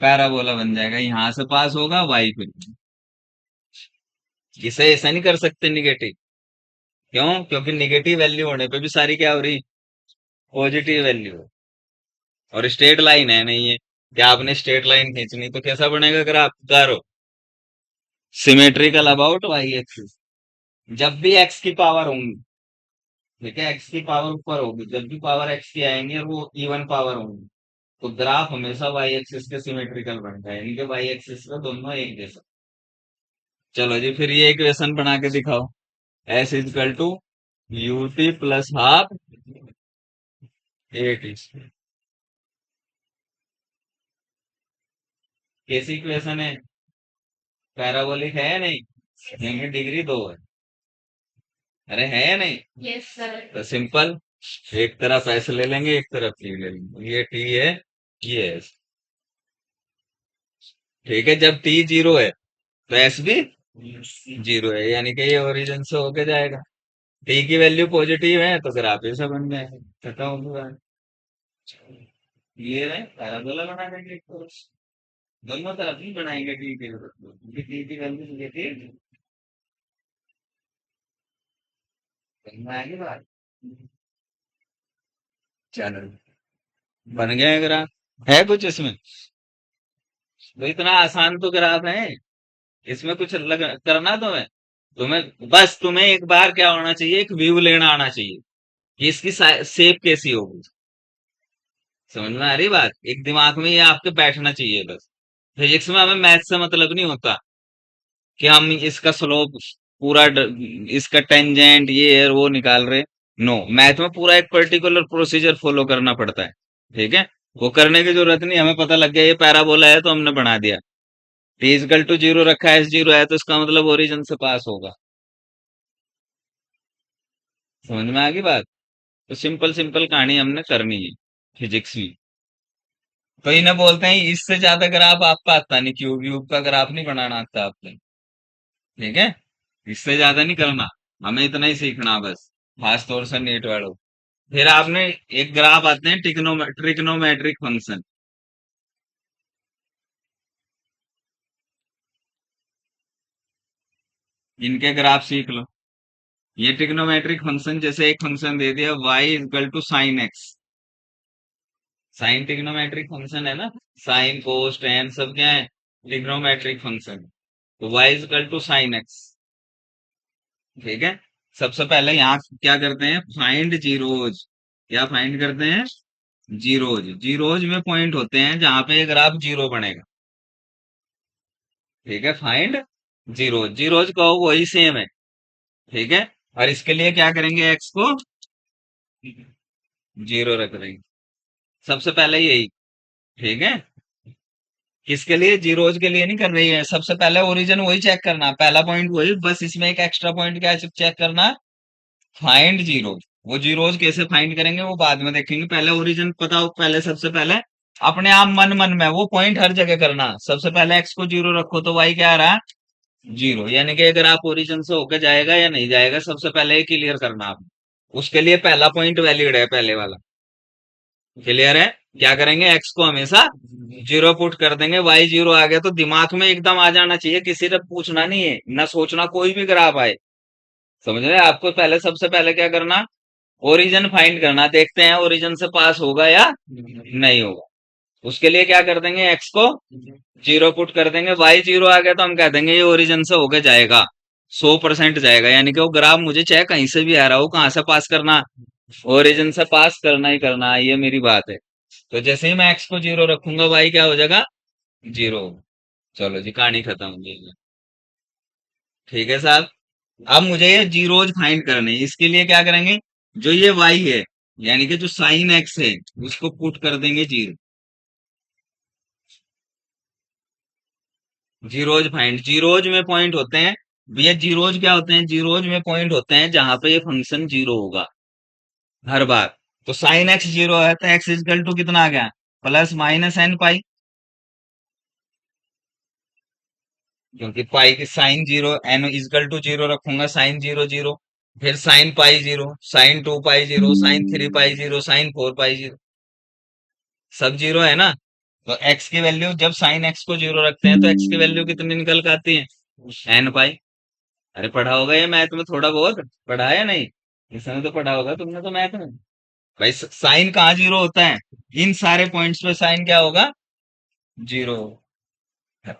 पैराबोला बन जाएगा, यहां से पास होगा वाई पे। इसे ऐसा नहीं कर सकते निगेटिव, क्यों? क्योंकि निगेटिव वैल्यू होने पे भी सारी क्या हो रही, पॉजिटिव वैल्यू। और स्ट्रेट लाइन है नहीं है, क्या आपने स्ट्रेट लाइन खींचनी तो कैसा बनेगा ग्राफ, गारो सिमेट्रिकल अबाउट वाई एक्सिस। जब भी एक्स की पावर होंगी, ठीक है, एक्स की पावर ऊपर होगी, जब भी पावर एक्स की आएंगी और वो इवन पावर होंगी, तो ग्राफ हमेशा वाई एक्सिस के सिमेट्रिकल बनता है, यानी कि वाई एक्सिस पे दोनों एक जैसा। चलो जी, फिर ये इक्वेशन बना के दिखाओ। S equal to U T plus half A T. कैसी इक्वेशन है, पैराबोलिक है या नहीं, इनकी डिग्री दो है, अरे है या नहीं, यस सर। तो सिंपल, एक तरफ एस ले लेंगे, एक तरफ टी ले लेंगे, ये टी है, ये एस। ठीक है, जब टी जीरो है तो एस भी जीरो है, यानी कि ये ओरिजिन से होके जाएगा। टी की वैल्यू पॉजिटिव है तो ग्राफ ऐसा बन जाएगा, खत्म हो गया। ये है पैराबोला बना देंगे इसको। दोनों तरफ ही बनाएंगे टी की, क्योंकि टी की वैल्यू निगेटिव। समझ में आएगी बात? चलो, बन गया ग्राफ, है कुछ इसमें? तो इतना आसान तो ग्राफ है, इसमें कुछ करना तो है तुम्हें, बस तुम्हें एक बार क्या होना चाहिए, एक व्यू लेना आना चाहिए कि इसकी शेप कैसी होगी। समझ में आ रही बात? एक दिमाग में ये आपके बैठना चाहिए बस। फिजिक्स में हमें मैथ से मतलब नहीं होता कि हम इसका स्लोप पूरा इसका टेंजेंट ये है वो निकाल रहे। नो, मैथ में पूरा एक पर्टिकुलर प्रोसीजर फॉलो करना पड़ता है। ठीक है, वो करने की जरूरत नहीं, हमें पता लग गया ये पैराबोला है तो हमने बना दिया। टी इजकल टू जीरो रखा है, एस जीरो है, तो इसका मतलब ओरिजिन से पास होगा। समझ में आ गई बात? तो सिंपल सिंपल कहानी हमने करनी है फिजिक्स में। तो इन्हें बोलते हैं, इससे ज्यादा ग्राफ आपका आता नहीं, क्यूब व्यूब का ग्राफ नहीं बनाना आता आपको। ठीक है, इससे ज्यादा नहीं करना, हमें इतना ही सीखना बस, खास तौर से नेट वालों। फिर आपने एक ग्राफ आते हैं ट्रिग्नोमेट्रिक फंक्शन, इनके ग्राफ सीख लो। ये ट्रिग्नोमेट्रिक फंक्शन, जैसे एक फंक्शन दे दिया y equal to sine X, sine trigonometric function है ना, साइन कोस टेन सब क्या है, ट्रिग्नोमेट्रिक फंक्शन। तो y equal to sine X. ठीक है, सबसे पहले यहाँ क्या करते हैं, फाइंड जीरोज। क्या फाइंड करते हैं, जीरोज। जीरोज में पॉइंट होते हैं जहां पे ग्राफ जीरो बनेगा। ठीक है, फाइंड जीरोज, जीरोज का वही सेम है। ठीक है, और इसके लिए क्या करेंगे, एक्स को जीरो रख देंगे, सबसे पहले यही। ठीक है, किसके लिए, जीरोज के लिए नहीं कर रही है, सबसे पहले ओरिजिन वही चेक करना, पहला पॉइंट वही, बस इसमें एक एक्स्ट्रा पॉइंट क्या चेक करना, फाइंड जीरोज। वो जीरोज कैसे फाइंड करेंगे वो बाद में देखेंगे, पहले ओरिजिन पता हो, पहले सबसे पहले अपने आप मन मन में वो पॉइंट हर जगह करना, सबसे पहले एक्स को जीरो रखो तो वाई क्या आ रहा, जीरो। यानी कि अगर आप ओरिजिन से होकर जाएगा या नहीं जाएगा, सबसे पहले ही क्लियर करना आप। उसके लिए पहला पॉइंट वैलिड है, पहले वाला। क्लियर है? क्या करेंगे, एक्स को हमेशा जीरो पुट कर देंगे, वाई जीरो आ गया तो दिमाग में एकदम आ जाना चाहिए, किसी से पूछना नहीं है ना सोचना, कोई भी ग्राफ आए। समझ रहे हैं? आपको पहले सबसे पहले क्या करना, ओरिजिन फाइंड करना, देखते हैं ओरिजिन से पास होगा या नहीं होगा। उसके लिए क्या कर देंगे, एक्स को जीरो पुट कर देंगे, वाई जीरो आ गया तो हम कह देंगे ये ओरिजिन से होकर जाएगा, 100% जाएगा, यानी कि वो ग्राफ मुझे चाहे कहीं से भी आ रहा हो, कहां से पास करना, ओरिजिन से पास करना ही करना, ये मेरी बात है। तो जैसे ही मैं एक्स को जीरो रखूंगा, वाई क्या हो जाएगा, जीरो। चलो जी, कहानी खत्म हो गई। ठीक है साहब? अब मुझे ये जीरोज फाइंड करने हैं। इसके लिए क्या करेंगे, जो ये वाई है यानी कि जो साइन एक्स है उसको पुट कर देंगे जीरो। जीरोज फाइंड, जीरोज में पॉइंट होते हैं भैया, जीरोज क्या होते हैं, जीरोज में पॉइंट होते हैं जहां पे ये फंक्शन जीरो होगा हर बार। तो साइन एक्स जीरो है तो एक्स इजकल टू कितना आ गया, प्लस माइनस एन पाई, क्योंकि पाई की sine zero, N equal to zero रखूंगा, साइन जीरो जीरो, फिर sine pi zero, sine two pi zero, sine three pi zero, sine four pi zero, सब zero है ना। तो एक्स की वैल्यू जब साइन एक्स को जीरो रखते हैं तो एक्स की वैल्यू कितनी निकल के आती है, एन पाई। अरे पढ़ा होगा ये मैथ में, थोड़ा बहुत पढ़ा है नहीं, इसमें तो पढ़ा होगा तुमने तो मैथ में। भाई साइन कहाँ जीरो होता है, इन सारे पॉइंट्स पे साइन क्या होगा, जीरो।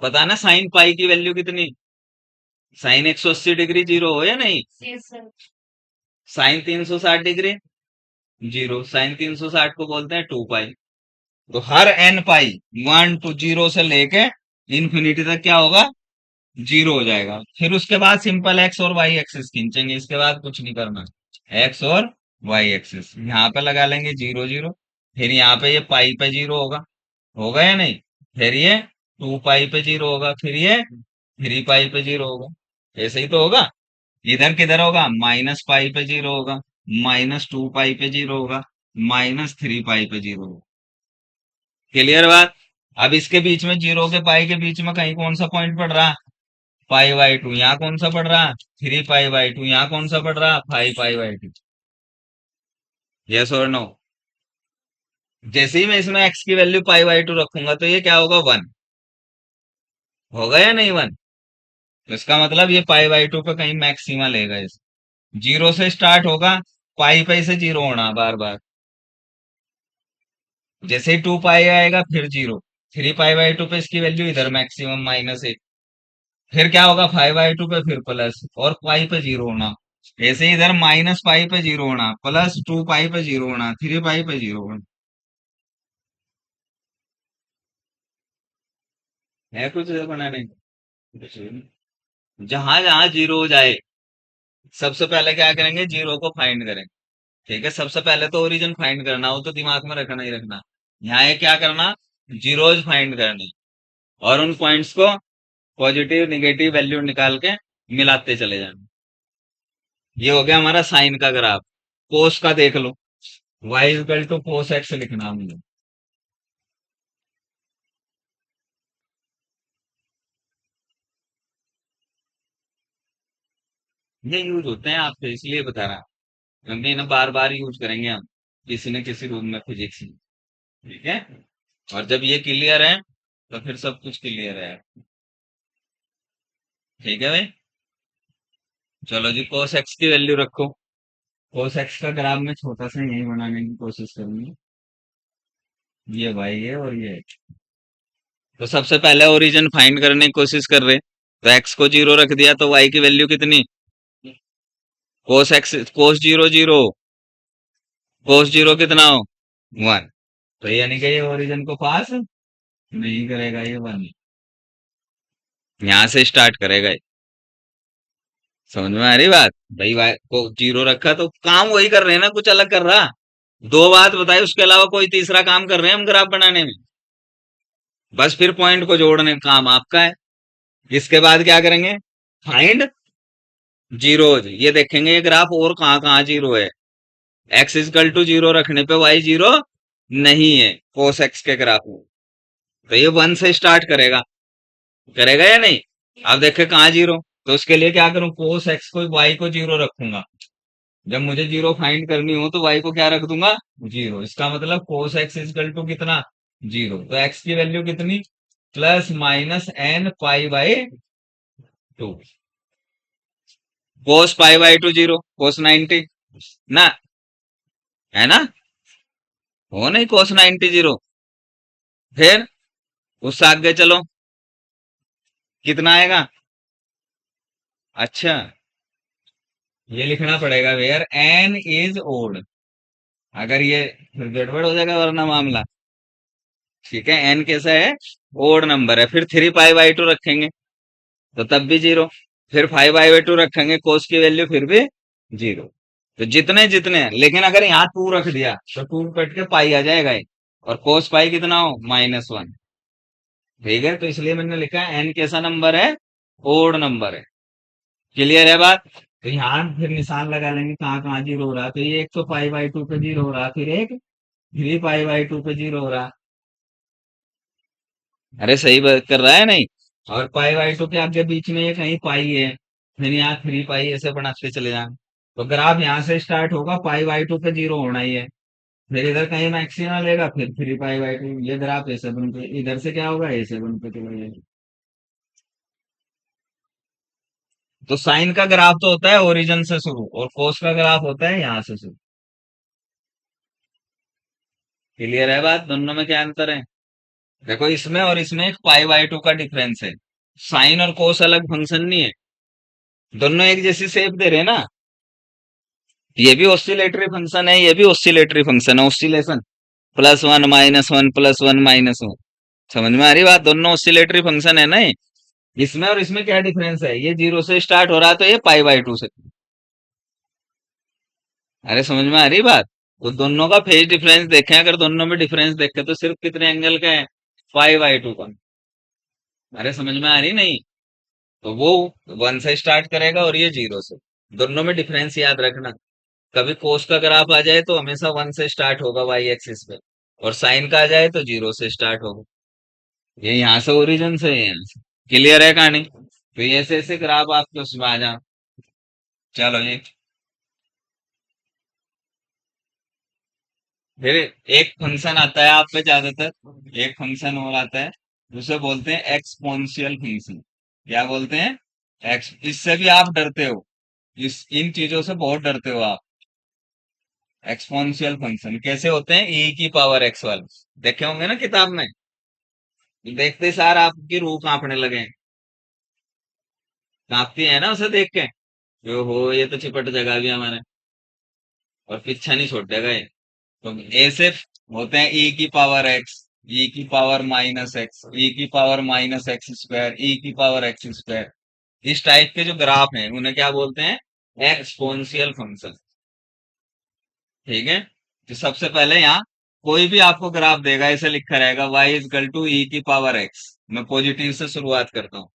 पता ना साइन पाई की वैल्यू कितनी, साइन 180 डिग्री जीरो हो या नहीं, साइन 360 डिग्री जीरो, साइन 360 को बोलते हैं टू पाई। तो हर एन पाई वन टू जीरो से लेके इन्फिनिटी तक क्या होगा, जीरो हो जाएगा। फिर उसके बाद सिंपल एक्स और वाई एक्सिस खींचेंगे, इसके बाद कुछ नहीं करना। एक्स और वाई एक्सिस यहाँ पे लगा लेंगे जीरो जीरो, फिर यहाँ पे ये पाई पे जीरो होगा, होगा या नहीं, फिर ये टू पाई पे जीरो होगा, फिर ये थ्री पाई पे जीरो होगा, ऐसे ही तो होगा। इधर किधर होगा, माइनस पाई पे जीरो होगा, माइनस टू पाई पे जीरो होगा, माइनस थ्री पाई पे जीरो होगा। क्लियर बात। अब इसके बीच में जीरो के पाई के बीच में कहीं कौन सा पॉइंट पड़ रहा, पाई बाई टू, यहाँ कौन सा पड़ रहा, थ्री पाई बाई टू, यहाँ कौन सा पड़ रहा, five pi by to. Yes और नो। जैसे ही मैं इसमें एक्स की वैल्यू पाई बाई टू रखूंगा तो ये क्या होगा, वन होगा या नहीं, वन। तो इसका मतलब ये पाई बाई टू पे कहीं मैक्सिमा लेगा इस, जीरो से स्टार्ट होगा, पाई पे से जीरो होना बार बार, जैसे ही टू पाई आएगा फिर zero, three pi by to पे इसकी वैल्यू इधर मैक्सिमम माइनस एक, फिर क्या होगा फाइव बाई टू पे फिर प्लस, और पाई पे जीरो होना, ऐसे ही इधर माइनस पाई पे जीरो होना, प्लस टू पाई पे जीरो होना, थ्री पाई पे जीरो होना। है कुछ बनाने को? जहां जहां जीरो हो जाए सबसे पहले क्या करेंगे, जीरो को फाइंड करेंगे। ठीक है, सबसे पहले तो ओरिजिन फाइंड करना, हो तो दिमाग में रखना ही रखना। यहाँ ये क्या करना, जीरोज फाइंड करने, और उन पॉइंट्स को पॉजिटिव निगेटिव वैल्यू निकाल के मिलाते चले जाना। ये हो गया हमारा साइन का ग्राफ। कोस का देख लो, y equal to cos x लिखना हमने। ये यूज होते हैं आपसे इसलिए बता रहा हूं, क्योंकि इन्हें बार बार यूज करेंगे हम किसी न किसी रूम में फिजिक्स में। ठीक है, और जब ये क्लियर है तो फिर सब कुछ क्लियर है। ठीक है भाई, चलो जी कोस एक्स की वैल्यू रखो। कोस एक्स का ग्राफ में छोटा सा यही बनाने की कोशिश करूंगी, ये भाई है और ये। तो सबसे पहले ओरिजिन फाइंड करने की कोशिश कर रहे, तो एक्स को जीरो रख दिया तो वाई की वैल्यू कितनी, cos x cos zero zero, cos zero कितना हो, वन। तो यानी कि ये ओरिजिन को पास नहीं करेगा, ये वन यहाँ से स्टार्ट करेगा ये। समझ में आ रही बात, भाई वाई को जीरो रखा तो काम वही कर रहे हैं ना, कुछ अलग कर रहा, दो बात बताई उसके अलावा कोई तीसरा काम कर रहे हैं हम ग्राफ बनाने में, बस फिर पॉइंट को जोड़ने का काम आपका है। इसके बाद क्या करेंगे, फाइंड जीरोज, ये देखेंगे ये ग्राफ और कहाँ कहाँ जीरो है। एक्स इजकल टू जीरो रखने पे वाई जीरो नहीं है कोस एक्स के ग्राफ में, तो ये वन से स्टार्ट करेगा, करेगा या नहीं। अब देखे कहाँ जीरो, तो उसके लिए क्या करूं, कोस एक्स को वाई को जीरो रखूंगा, जब मुझे जीरो फाइंड करनी हो तो वाई को क्या रख दूंगा, जीरो। इसका मतलब कोस एक्स इजकल टू कितना, जीरो। तो एक्स की वैल्यू कितनी, plus minus n pi by two, cos pi by two zero, cos 90 ना, है ना, हो नहीं, कोस 90 जीरो। फिर उससे आगे चलो, कितना आएगा, अच्छा ये लिखना पड़ेगा वेयर एन इज ओड, अगर ये फिर गड़बड़ हो जाएगा वरना मामला। ठीक है, एन कैसा है, ओड नंबर है, फिर थ्री पाई बाई टू रखेंगे तो तब भी जीरो। फिर 5/2 रखेंगे, कोस की वैल्यू फिर भी 0। तो जितने जितने, लेकिन अगर यहाँ 2 रख दिया तो 2 कट के पाई आ जाएगा ये। और कोस पाई कितना हो, -1। ठीक है, तो इसलिए मैंने लिखा है एन कैसा नंबर है, ओड नंबर है। क्लियर है बात। तो यहाँ फिर निशान लगा लेंगे कहाँ कहाँ जीरो हो रहा है। तो ये एक तो पाई/2 पे जीरो हो रहा, फिर एक 3 पाई/2 पे जीरो हो रहा। अरे सही बात कर रहा है नहीं। और पाई/2 के आगे बीच में ये कहीं पाई है, फिर यहाँ 3 पाई, ऐसे बढ़ाते चले जाएं। तो ग्राफ यहाँ से स्टार्ट होगा, पाई/2 पे जीरो होना ही है। फिर इधर कहीं मैक्सिमम लेगा, फिर 3 पाई/2, ये ग्राफ A7 पे, इधर से क्या होगा, A7 पे चला जाएगा। तो साइन का ग्राफ तो होता है ओरिजिन से शुरू, और कोस का ग्राफ होता है यहाँ से शुरू। क्लियर है बात, दोनों में क्या अंतर है। देखो इसमें और इसमें एक पाई/2 का डिफरेंस है। साइन और कोस अलग फंक्शन नहीं है, दोनों एक जैसी शेप दे रहे हैं ना। ये भी ऑसिलेटरी फंक्शन है, ये भी ऑसिलेटरी फंक्शन है, ऑसिलेशन, +1 -1 +1 -1। समझ में आ रही बात, दोनों ऑसिलेटरी फंक्शन है ना ये। इसमें और इसमें क्या डिफरेंस है, ये 0 से स्टार्ट हो रहा है तो ये पाई/2 से। अरे समझ में आ रही बात। तो दोनों का फेज डिफरेंस देखें, अगर दोनों में डिफरेंस देखें तो सिर्फ कितने एंगल का है, पाई/2 का। अरे समझ में आ रही नहीं। तो वो 1 से स्टार्ट करेगा और ये 0 से। दोनों में डिफरेंस याद रखना। कभी कोस का ग्राफ आ जाए तो हमेशा 1 से स्टार्ट होगा वाई एक्सिस पे, और साइन का आ जाए तो 0 से स्टार्ट होगा। ये यहाँ से ओरिजिन से है, यहाँ से। क्लियर है कहानी। तो ये ऐसे ऐसे ग्राफ आपके उसमें आ जा। चलो ये, फिर एक फंक्शन आता है आप पे ज्यादातर, एक फंक्शन और आता है, उसे बोलते हैं एक्सपोनेंशियल फंक्शन। क्या बोलते हैं, एक्स। इससे भी आप डरते हो, इस इन चीजों से बहुत डरते हो आप। एक्सपोनेंशियल फंक्शन कैसे होते हैं, e की पावर x वाले देखे होंगे ना किताब में। देखते सार आपकी रूह कांपने लगे, कांपती है ना उसे देख के। जो हो, ये तो चिपट जगह भी हमारे, और पीछा नहीं छोड़ देगा ये। तो ऐसे होते हैं e की पावर x, e की पावर -x, e की पावर -x², e की पावर x²। इस टाइप के जो ग्राफ हैं उन्हें क्या बोलते हैं, एक्सपोनेंशियल फंक्शन। ठीक है। तो सबसे पहले यहाँ कोई भी आपको ग्राफ देगा, ऐसे लिखा रहेगा y = e की पावर x। मैं पॉजिटिव से शुरुआत करता हूँ।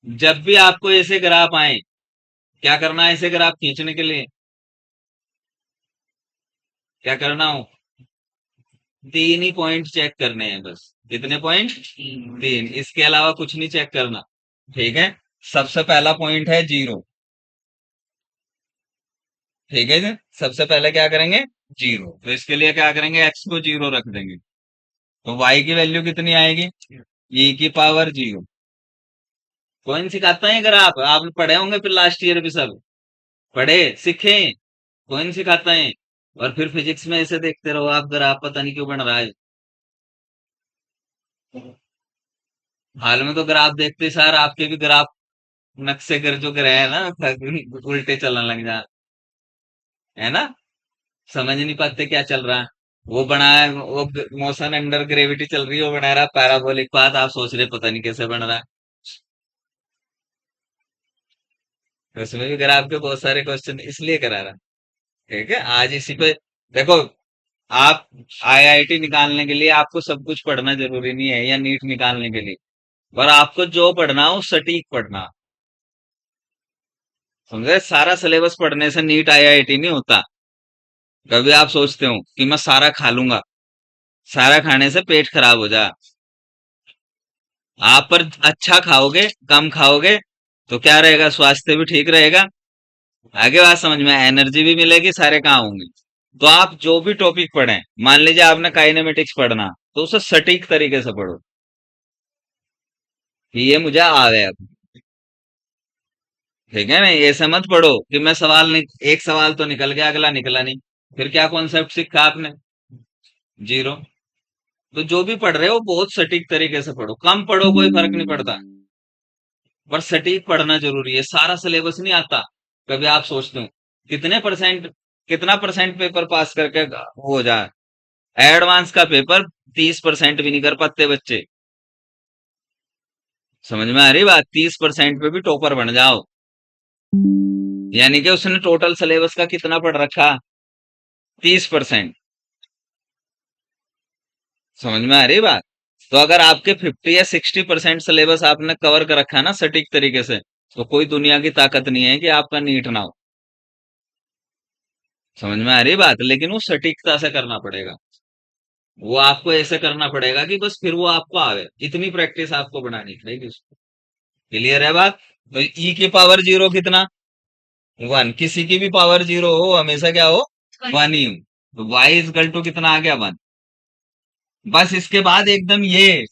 जब भी आपको ऐसे ग्राफ आए, क्या करना है, ऐसे ग्राफ खींचने के लिए क्या करना हो, 3 ही पॉइंट चेक करने हैं बस। कितने पॉइंट, 3, इसके अलावा कुछ नहीं चेक करना। ठीक है। सबसे पहला पॉइंट है 0। ठीक है जी। सबसे पहले क्या करेंगे, 0। तो इसके लिए क्या करेंगे, x को 0 रख देंगे। तो y की वैल्यू कितनी आएगी, e की पावर 0। कौन सिखाता है अगर आप पढ़े होंगे फिर लास्ट ईयर भी सब पढ़े सीखे। कौन सिखाता है। और फिर फिजिक्स में ऐसे देखते रहो आप, ग्राफ पता नहीं क्यों बन रहा है। हाल में तो ग्राफ देखते सर आपके भी ग्राफ नक्शे कर जो ग्रह है ना, उल्टे चलने लग जा, है ना। समझ नहीं पाते क्या चल रहा है। वो बना है, वो मोशन अंडर ग्रेविटी चल रही है, वो बना रहा पैराबोलिक पाथ, आप सोच रहे पता नहीं कैसे बन रहा है। तो उसमें भी ग्राफ के बहुत सारे क्वेश्चन इसलिए करा रहा। ठीक है, आज इसी पे देखो। आप आईआईटी निकालने के लिए आपको सब कुछ पढ़ना जरूरी नहीं है, या नीट निकालने के लिए। पर आपको जो पढ़ना हो सटीक पढ़ना। समझे, सारा सिलेबस पढ़ने से नीट आईआईटी नहीं होता। कभी आप सोचते हो कि मैं सारा खा लूंगा, सारा खाने से पेट खराब हो जा। आप पर अच्छा खाओगे, कम खाओगे, तो क्या रहेगा, स्वास्थ्य भी ठीक रहेगा। आगे बात समझ में, एनर्जी भी मिलेगी, सारे काम होंगे। तो आप जो भी टॉपिक पढ़ें, मान लीजिए आपने काइनेमेटिक्स पढ़ना, तो उसे सटीक तरीके से पढ़ो कि ये मुझे आवे अब। ठीक है ना, ऐसे मत पढ़ो कि मैं एक सवाल तो निकल गया, अगला निकला नहीं। फिर क्या कॉन्सेप्ट सीखा आपने, 0। तो जो भी पढ़ रहे हो बहुत सटीक तरीके से पढ़ो, कम पढ़ो कोई फर्क नहीं पड़ता, पर सटीक पढ़ना जरूरी है। सारा सिलेबस नहीं आता। कभी आप सोचते हो कितने परसेंट, कितना परसेंट पेपर पास करके वो हो जाए। एडवांस का पेपर 30% भी नहीं कर पाते बच्चे। समझ में आ रही बात? 30% पे भी टॉपर बन जाओ, यानी कि उसने टोटल सिलेबस का कितना पढ़ रखा? 30%। समझ में आ रही बात? तो अगर आपके 50 या 60% सिलेबस आपने कवर कर रखा है ना सटीक तरीके से, तो कोई दुनिया की ताकत नहीं है कि आपका नीट ना हो। समझ में आ रही बात? लेकिन वो सटीकता से करना पड़ेगा, वो आपको ऐसे करना पड़ेगा कि बस फिर वो आपको आवे, इतनी प्रैक्टिस आपको बनानी पड़ेगी उसको। क्लियर है बात? तो ई की पावर जीरो कितना? 1। किसी की भी पावर जीरो हो हमेशा क्या हो? 1 ही हो। तो वाई इजकल टू कितना आ गया? 1। बस इसके बाद एकदम ये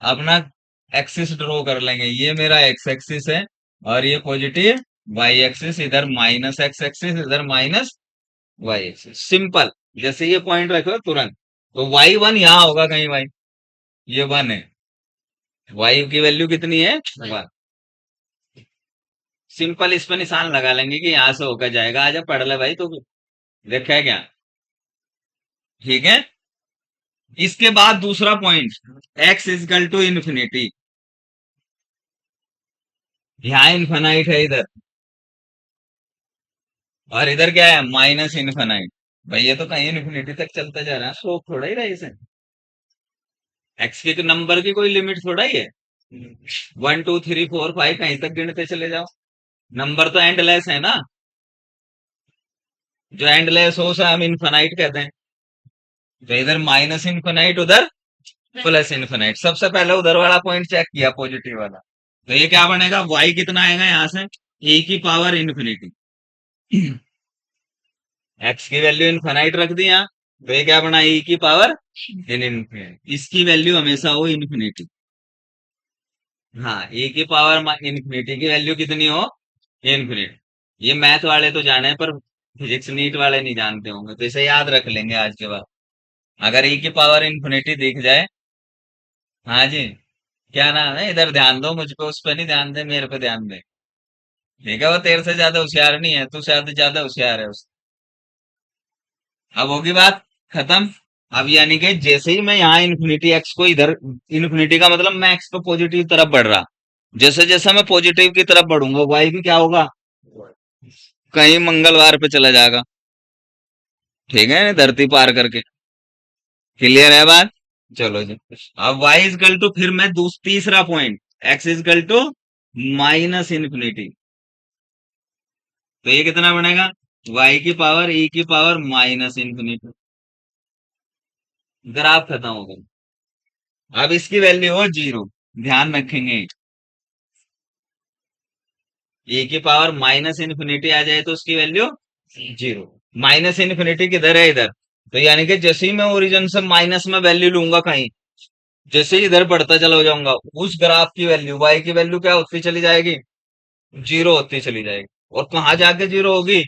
अपना एक्सिस ड्रॉ कर लेंगे, ये मेरा एक्स एक्सिस है और ये पॉजिटिव वाई एक्सिस, इधर माइनस एक्स एक्सिस, इधर माइनस वाई एक्सिस। सिंपल। जैसे ये पॉइंट रखो तुरंत, तो वाई 1 यहाँ होगा कहीं, वाई ये 1 है, वाई की वैल्यू कितनी है? 1। सिंपल इस पर निशान लगा लेंगे कि यहां से होकर जाएगा। आजा पढ़ ले भाई, तो देखा है क्या? ठीक है। इसके बाद दूसरा point, X is equal to infinity. यहाँ इन्फिनाइट है इधर, और इधर क्या है? Minus infinite. भाई ये तो कहीं इन्फिनिटी तक चलता जा रहा है, स्लोप थोड़ा ही रहा है इसे। एक्स के नंबर की कोई लिमिट थोड़ा ही है। 1 2 3 4 5 कहीं तक गिनते चले जाओ, नंबर तो एंडलेस है ना। जो एंडलेस हो उसे हम इन्फिनाइट कहते हैं। तो इधर माइनस इन्फिनाइट, उधर प्लस इन्फिनाइट। सबसे पहले उधर वाला पॉइंट चेक किया, पॉजिटिव वाला। तो ये क्या बनेगा? वाई कितना आएगा यहाँ से? ए की पावर इन्फिनिटी। एक्स की वैल्यू इन्फिनाइट रख दी यहाँ, तो ये क्या बना? ई की पावर इन्फिनिटी। इसकी वैल्यू हमेशा हो इन्फिनिटी। हाँ, ए की पावर इन्फिनिटी की वैल्यू कितनी हो? इन्फिनिटी। ये मैथ वाले तो जाने हैं, पर फिजिक्स नीट वाले नहीं जानते होंगे, तो इसे याद रख लेंगे आज के बाद। अगर ई की पावर इन्फिनिटी दिख जाए। हाँ जी। क्या नाम है? इधर ध्यान दो, मुझ पे उस पर नहीं ध्यान दे, मेरे पे ध्यान दे। ठीक है, वो तेरे से ज्यादा होशियार नहीं है, तू शायद ज्यादा होशियार है उस। अब होगी बात खत्म। अब यानी कि जैसे ही मैं यहाँ इन्फिनिटी एक्स को इधर, इन्फिनिटी का मतलब मैं एक्स पे पॉजिटिव तरफ बढ़ रहा, जैसे जैसे मैं पॉजिटिव की तरफ बढ़ूंगा वाई भी क्या होगा? कहीं मंगलवार पे चला जाएगा। ठीक है, धरती पार करके। क्लियर है बात? चलो जी। अब वाई इजकल टू, फिर मैं तीसरा point, X is equal to minus infinity. तो ये कितना बनेगा? वाई की पावर ई की पावर माइनस इन्फिनिटी। ग्राफ खत्म हो गया। अब इसकी वैल्यू हो 0। ध्यान रखेंगे, ए की पावर माइनस इन्फिनिटी आ जाए तो उसकी वैल्यू 0। माइनस इन्फिनिटी किधर है? इधर। तो यानी कि जैसे ही मैं ओरिजिन से माइनस में वैल्यू लूंगा कहीं, जैसे ही इधर बढ़ता चला जाऊंगा, उस ग्राफ की वैल्यू, वाई की वैल्यू क्या होती चली जाएगी? 0 होती चली जाएगी। और कहाँ जाके 0 होगी?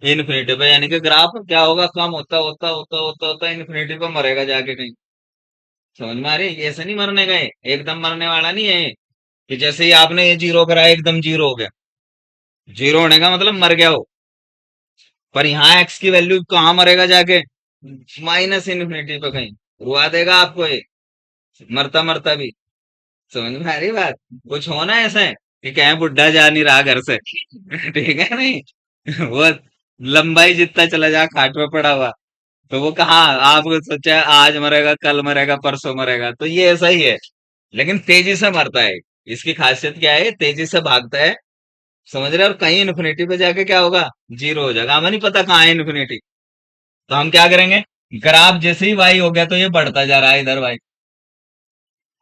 इन्फिनिटी पे। यानी कि ग्राफ क्या होगा? कम होता होता होता होता होता इन्फिनिटी पे मरेगा जाके कहीं। समझ में आ रही है? ऐसे नहीं मरने गए, एकदम मरने वाला नहीं है ये, कि जैसे ही आपने ये 0 कराया एकदम 0 हो गया। 0 होने का मतलब मर गया हो। पर यहाँ एक्स की वैल्यू कहाँ मरेगा जाके? माइनस इन्फिनिटी पे कहीं। रुआ देगा आपको ये, मरता मरता भी। समझ में आ रही बात? कुछ होना ऐसा है कि कहीं बुढ़ा जा नहीं रहा घर से। ठीक है नहीं? वो लंबाई जितना चला जा खाट में पड़ा हुआ, तो वो कहाँ आपको सोचा आज मरेगा, कल मरेगा, परसों मरेगा, तो ये ऐसा ही है। लेकिन तेजी से मरता है। इसकी खासियत क्या है? तेजी से भागता है। समझ रहे? और कहीं इन्फिनिटी पे जाके क्या होगा? 0 हो जाएगा। हमें नहीं पता कहाँ है इन्फिनिटी। तो हम क्या करेंगे? ग्राफ जैसे ही वाई हो गया तो ये बढ़ता जा रहा है इधर वाई,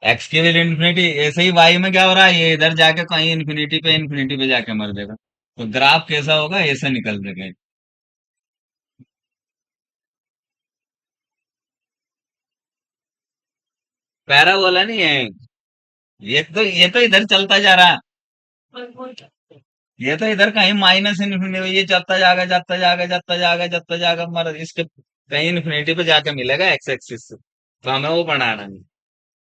एक्स की वैल्यू इन्फिनिटी। ऐसे ही वाई में क्या हो रहा है? ये इधर जाके कहीं इन्फिनिटी पे जाके मर देगा। तो ग्राफ कैसा होगा? ऐसे निकल देगा। पैराबोला नहीं है, ये तो इधर चलता जा रहा है। ये तो इधर कहीं माइनस इन्फिनिटी, ये चलता जाएगा, चलता जाएगा, चलता जाएगा, चलता जाएगा, मर इसके कहीं इन्फिनिटी पे जाके मिलेगा एक्स एक्सिस से। तो हमें वो बनाना है।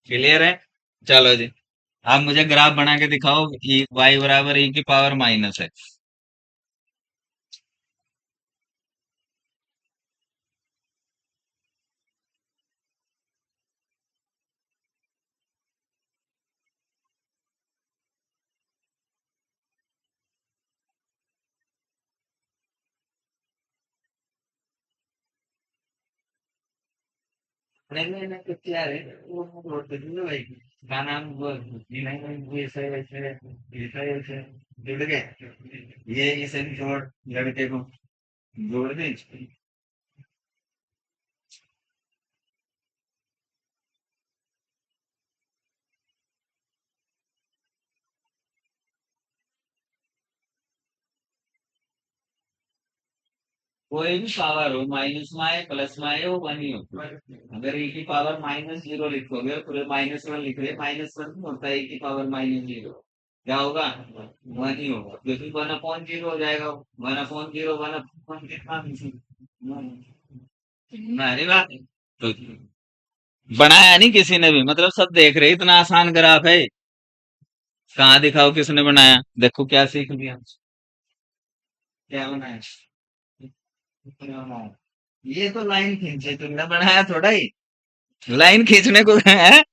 क्लियर है? चलो जी। आप मुझे ग्राफ बना के दिखाओ, ई वाई बराबर ई की पावर माइनस है। नहीं नहीं नहीं कुछ यार है वो रोड पे जुड़ भाई का नाम वो नहीं नहीं वो ऐसे वैसे ऐसे ऐसे जुड़ गए ये इसे भी जोड़ लड़के को जोड़ दे कोई भी पावर हो माइनस में आए प्लस में आए वो वन ही होता है अगर ए की पावर -0 लिखोगे और पूरे -1 लिख रहे -1 नहीं होता है ए की पावर -0 क्या होगा वन ही होगा क्योंकि 1/0 हो जाएगा 1/0 1/1 कितना अरे बात तो बनाया नहीं किसी ने भी मतलब सब देख रहे इतना आसान ग्राफ है कहाँ दिखाओ किसने बनाया देखो क्या सीख लिया क्या बनाया किसने बनाया ये तो लाइन खींचे तुमने बनाया थोड़ा ही लाइन खींचने को है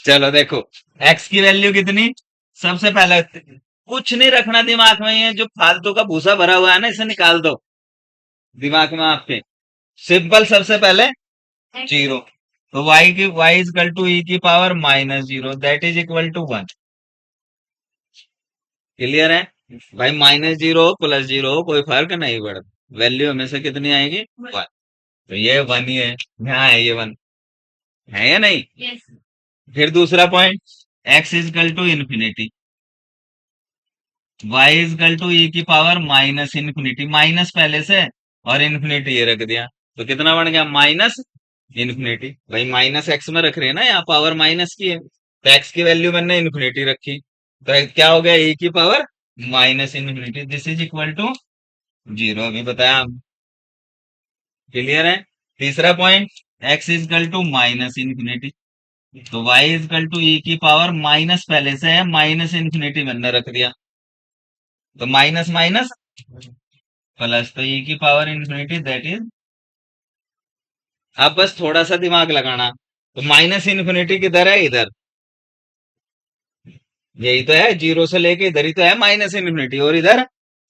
चलो देखो एक्स की वैल्यू कितनी सबसे पहले कुछ नहीं रखना दिमाग में ये जो फालतू का भूसा भरा हुआ है ना इसे निकाल दो दिमाग में आपके सिंपल सबसे पहले जीरो तो y इज इक्वल टू ई की power -0 that is equal to 1 clear है भाई -0 +0 कोई फर्क नहीं पड़ता वैल्यू हमेशा कितनी आएगी 1 तो ये 1 ही है यहाँ है ये 1 है या नहीं फिर दूसरा point x is equal to infinity y is equal to ई की पावर माइनस इन्फिनिटी माइनस पहले से और इन्फिनिटी ये रख दिया तो कितना बन गया माइनस इन्फिनिटी भाई माइनस एक्स में रख रहे हैं ना यहाँ पावर माइनस की है तो एक्स की वैल्यू मैंने इन्फिनिटी रखी तो क्या हो गया e की power minus infinity this is equal to 0 अभी बताया क्लियर है तीसरा point x is equal to minus infinity तो y इज इक्वल टू ई की पावर माइनस पहले से है माइनस इन्फिनिटी मैंने रख दिया तो माइनस माइनस प्लस तो ई की पावर इन्फिनिटी दैट इज अब बस थोड़ा सा दिमाग लगाना तो माइनस इन्फिनिटी किधर है इधर यही तो है जीरो से लेके इधर ही तो है माइनस इन्फिनिटी और इधर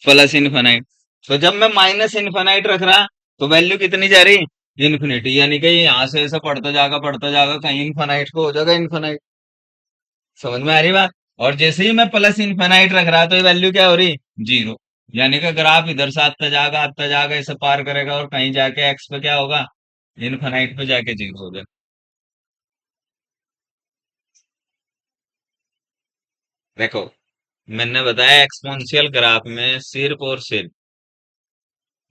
प्लस इन्फिनाइट तो जब मैं माइनस इन्फिनाइट रख रहा तो वैल्यू कितनी जा रही इन्फिनिटी यानी कि यहाँ से ऐसा पढ़ता जाएगा कहीं इन्फिनाइट को हो जाएगा इन्फिनाइट समझ में आ रही बात और जैसे ही मैं प्लस इन्फिनाइट रख रहा तो ये वैल्यू क्या हो रही जीरो यानी कि ग्राफ इधर से आता जाएगा इसे पार करेगा और कहीं जाके एक्स पे क्या होगा इन्फिनाइट पे जाके जीरो हो जाएगा देखो मैंने बताया एक्सपोनेंशियल ग्राफ में सिर्फ और सिर्फ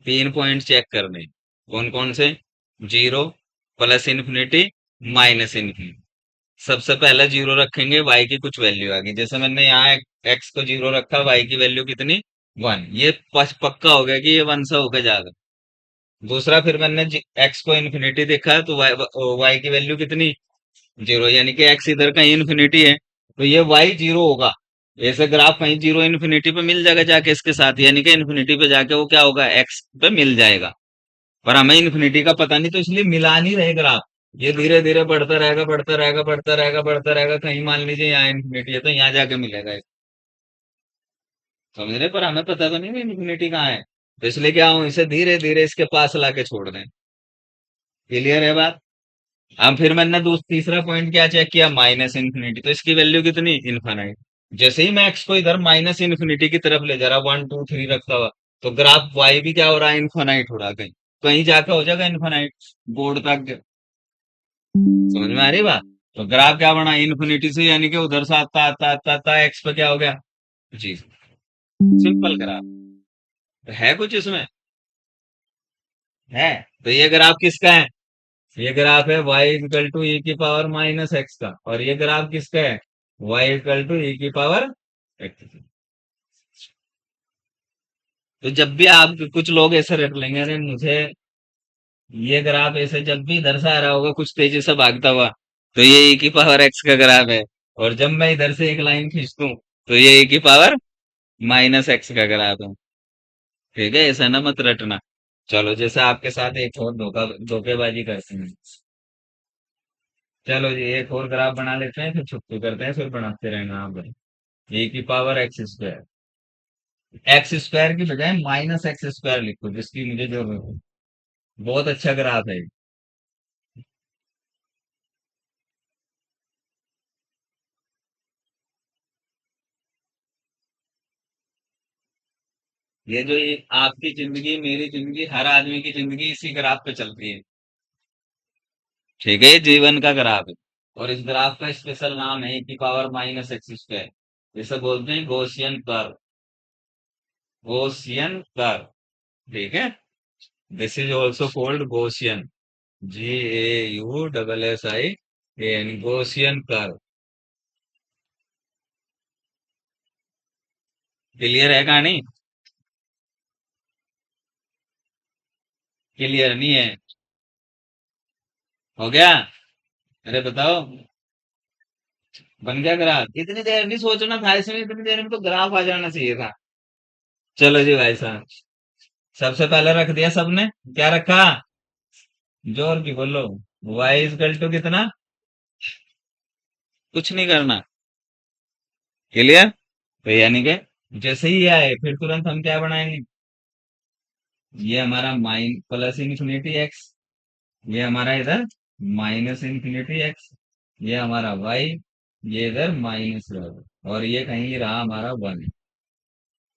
3 पॉइंट चेक करने कौन कौन से zero plus infinity minus infinity सबसे पहले जीरो रखेंगे वाई की कुछ वैल्यू आ गई जैसे मैंने यहाँ एक्स को जीरो रखा वाई की वैल्यू कितनी 1 ये पक्का हो गया कि ये 1 से होकर जाएगा दूसरा फिर मैंने एक्स को इन्फिनिटी देखा तो वाई की वैल्यू कितनी जीरो यानी कि एक्स इधर का इन्फिनिटी है तो ये वाई जीरो होगा ऐसे ग्राफ कहीं जीरो इन्फिनिटी पे मिल जाएगा जाके इसके साथ यानी कि इन्फिनिटी पे जाके वो क्या होगा एक्स पे मिल जाएगा पर हमें इन्फिनिटी का पता नहीं तो इसलिए मिला नहीं रहे ग्राफ ये धीरे धीरे बढ़ता रहेगा कहीं मान लीजिए यहाँ इन्फिनिटी है तो यहाँ जाके मिलेगा समझ रहे पर हमें पता तो नहीं इन्फिनिटी कहाँ है तो इसलिए क्या हूँ इसे धीरे धीरे इसके पास लाके छोड़ दें क्लियर है बात अब फिर मैंने तीसरा पॉइंट क्या चेक किया माइनस इन्फिनिटी तो इसकी वैल्यू कितनी इन्फानाइट जैसे ही मैं एक्स को इधर माइनस इन्फिनिटी की तरफ ले जा रहा 1 2 3 रखता हुआ तो ग्राफ वाई भी क्या हो रहा है इन्फानाइट हो रहा है कहीं कहीं जाकर हो जाएगा इन्फानाइट बोर्ड तक समझ में आ रही बात तो ग्राफ क्या बना इन्फिनिटी से यानी कि उधर से आता एक्स पे क्या हो गया जी सिंपल ग्राफ तो है कुछ इसमें है तो ये ग्राफ किसका है ये ग्राफ है y इक्वल टू ई की पावर माइनस एक्स का और ये ग्राफ किसका है y इक्वल टू ई की पावर एक्स तो जब भी आप कुछ लोग ऐसे रख लेंगे अरे मुझे ये ग्राफ ऐसे जब भी इधर से आ रहा होगा कुछ तेजी से भागता हुआ तो ये ई की पावर एक्स का ग्राफ है और जब मैं इधर से एक लाइन खींच दूं तो ये ई की पावर माइनस एक्स का ग्राफ है ठीक है ऐसा ना मत रटना चलो जैसे आपके साथ एक और धोखेबाजी करते हैं चलो जी एक और ग्राफ बना लेते हैं फिर छुट्टी करते हैं फिर बनाते रहेंगे आप ए की पावर एक्स स्क्वायर की बजाय माइनस एक्स स्क्वायर लिखो जिसकी मुझे जरूरत है बहुत अच्छा ग्राफ है ये आपकी जिंदगी, मेरी जिंदगी, हर आदमी की जिंदगी इसी ग्राफ पे चलती है। ठीक है, ये जीवन का ग्राफ है। और इस ग्राफ का स्पेशल नाम है e⁻⁻x²। इसे बोलते हैं गॉसियन कर्व। Gaussian curve. ठीक है। This is also called Gaussian. GAUSSIAN, Gaussian curve. Clear है कहानी? क्लियर नहीं है? हो गया? अरे बताओ। बन गया ग्राफ? इतनी देर नहीं सोचना था इसमें, इतनी देर में तो ग्राफ आ जाना चाहिए था। चलो जी भाई साहब, सबसे पहले रख दिया सबने। क्या रखा? जोर की बोलो। y = कितना? कुछ नहीं करना। क्लियर? तो यानी कि जैसे ही ये आए फिर तुरंत हम क्या बनाएंगे? ये हमारा माइन प्लस इन्फिनिटी एक्स, ये हमारा इधर -∞x, ये हमारा y, ये इधर -1, और ये कहीं रहा हमारा 1।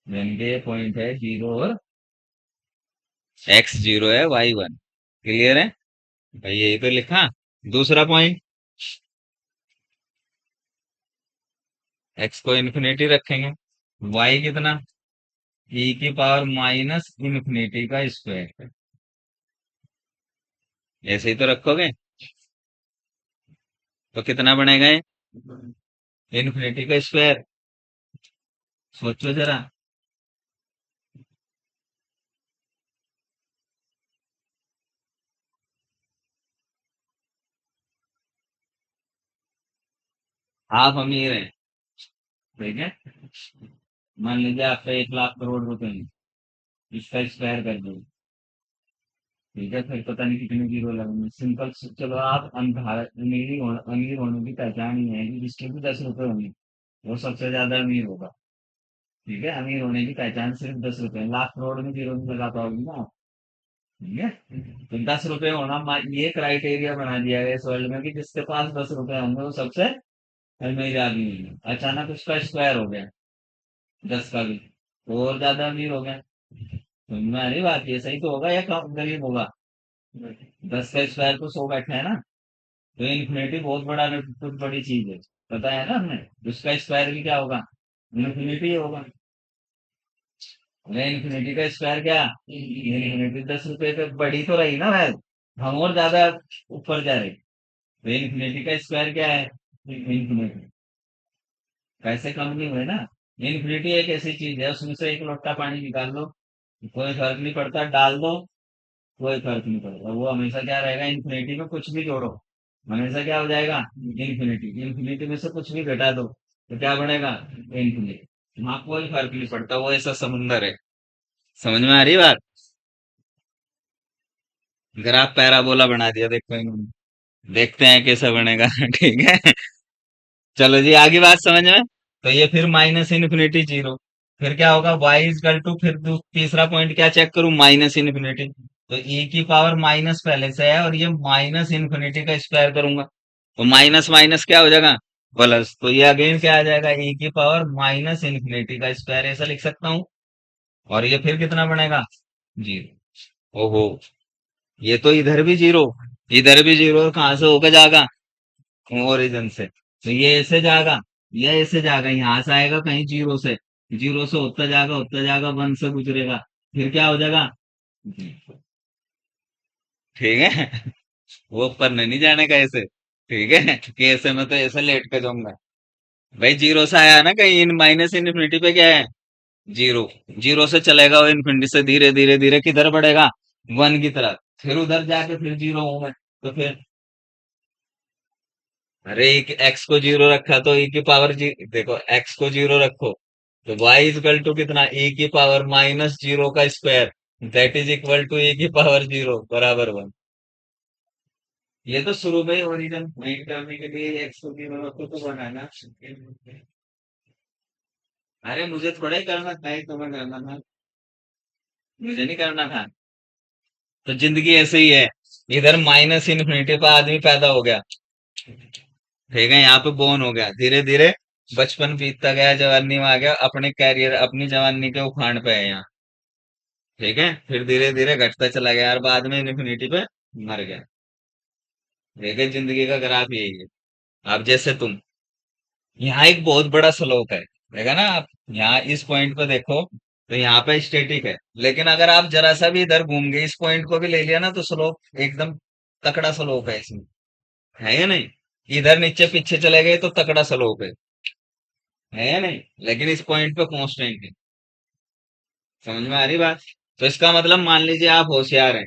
यानी कि ये पॉइंट है 0 और x 0 है, y 1। क्लियर है भाई? यही तो लिखा। दूसरा पॉइंट, x को इन्फिनिटी रखेंगे। y कितना? e⁻⁻∞ ऐसे ही तो रखोगे। तो कितना बनेगा ये? इन्फिनिटी का स्क्वायर। सोचो जरा। आप अमीर हैं, ठीक है। मान लीजिए आपका 1 लाख करोड़ रुपए है, इसका स्क्वायर कर दो। ठीक है, फिर पता नहीं कितने जीरो लगेंगे। सिंपल। चलो आप अमीर होने की पहचान ही है कि जिसके भी 10 रुपए होंगे वो सबसे ज्यादा अमीर होगा। ठीक है, अमीर होने की पहचान सिर्फ 10 रुपए। लाख करोड़ में जीरो नहीं लगा पाओगे ना आप। ठीक है। तो 10 रुपए होना ये क्राइटेरिया बना दिया है इस वर्ल्ड में कि जिसके पास 10 रुपए होंगे वो सबसे अमीर आदमी है। अचानक उसका स्क्वायर हो गया 10 का भी, तो और ज्यादा अमीर हो गया। समझ आ रही बात? ये सही तो होगा या कम गरीब होगा? 10 का स्क्वायर तो 100 बैठा है ना। तो इन्फिनिटी बहुत बड़ी चीज है। पता है ना हमने? उसका स्क्वायर भी क्या होगा? इन्फिनिटी होगा। अरे इन्फिनिटी का स्क्वायर क्या? इन्फिनिटी 10 रुपए पे बड़ी तो रही ना भाई। हम और ज्यादा ऊपर जा रहे। तो इन्फिनिटी का स्क्वायर क्या है? इन्फिनिटी। पैसे कम नहीं हुए ना। इन्फिनिटी एक ऐसी चीज है, उसमें से एक लोटा पानी निकाल लो, कोई फर्क नहीं पड़ता। डाल दो, कोई फर्क नहीं पड़ता। वो हमेशा क्या रहेगा? इन्फिनिटी में कुछ भी जोड़ो, हमेशा क्या हो जाएगा? इन्फिनिटी। इन्फिनिटी में से कुछ भी घटा दो तो क्या बनेगा? इन्फिनिटी। वहां कोई फर्क नहीं पड़ता, वो ऐसा समुंदर है। समझ में आ रही बात? ग्राफ पैराबोला बना दिया, देखो इन्होंने। देखते हैं कैसा बनेगा। ठीक है। चलो जी, आगे बात समझ में। तो ये फिर -∞ 0। फिर क्या होगा? y = फिर तीसरा पॉइंट क्या चेक करूं? -∞। तो e की पावर माइनस पहले से है और ये -∞ का स्क्वायर करूंगा तो माइनस माइनस क्या हो जाएगा? प्लस। तो ये अगेन क्या आ जाएगा? e की पावर -∞ का स्क्वायर, ऐसा लिख सकता हूँ। और ये फिर कितना बनेगा? 0। ओहो, ये तो इधर भी जीरो, इधर भी जीरो, कहाँ से होकर जाएगा? ओरिजिन से। तो ये ऐसे जाएगा, ये ऐसे जाएगा, यहाँ से आएगा कहीं जीरो से। जीरो से होता जाएगा 1 से गुजरेगा, फिर क्या हो जाएगा? ठीक है। वो ऊपर नहीं जाने का ऐसे। ठीक है, कि ऐसे में तो ऐसे लेट के जाऊंगा। भाई जीरो से आया ना कहीं, इन -∞ पे क्या है? जीरो। जीरो से चलेगा वो इन्फिनिटी से धीरे धीरे धीरे किधर बढ़ेगा? 1 की तरफ। फिर उधर जाके फिर जीरो होंगे। तो फिर अरे एक्स को जीरो रखा तो e की पावर देखो, एक्स को जीरो रखो तो y = कितना? e की पावर -0 का square, that is equal to e की पावर 0 बराबर 1। ये तो शुरू में ही ओरिजिन फाइंड करने के लिए एक्स को जीरो रखो तो बनाना। अरे मुझे थोड़ा ही करना था, ही तुम्हें करना था, मुझे नहीं करना था। तो जिंदगी ऐसे ही है। इधर -∞ पर आदमी पैदा हो गया, ठीक है, यहाँ पे बोर्न हो गया। धीरे धीरे बचपन बीतता गया, जवानी में आ गया, अपने कैरियर अपनी जवानी के उखाड़ पे है यहाँ। ठीक है, फिर धीरे धीरे घटता चला गया यार, बाद में इन्फिनिटी पे मर गया। ठीक है, जिंदगी का ग्राफ यही है। अब जैसे तुम, यहाँ एक बहुत बड़ा स्लोप है, देखा ना आप, यहाँ इस पॉइंट पे देखो, तो यहाँ पे स्टेटिक है, लेकिन अगर आप जरा सा भी इधर घूम गए, इस पॉइंट को भी ले लिया ना, तो स्लोप एकदम तकड़ा स्लोप है इसमें, है या नहीं? इधर नीचे पीछे चले गए तो तकड़ा स्लोप है या नहीं? लेकिन इस पॉइंट पे कांस्टेंट है। समझ में आ रही बात? तो इसका मतलब मान लीजिए आप होशियार हैं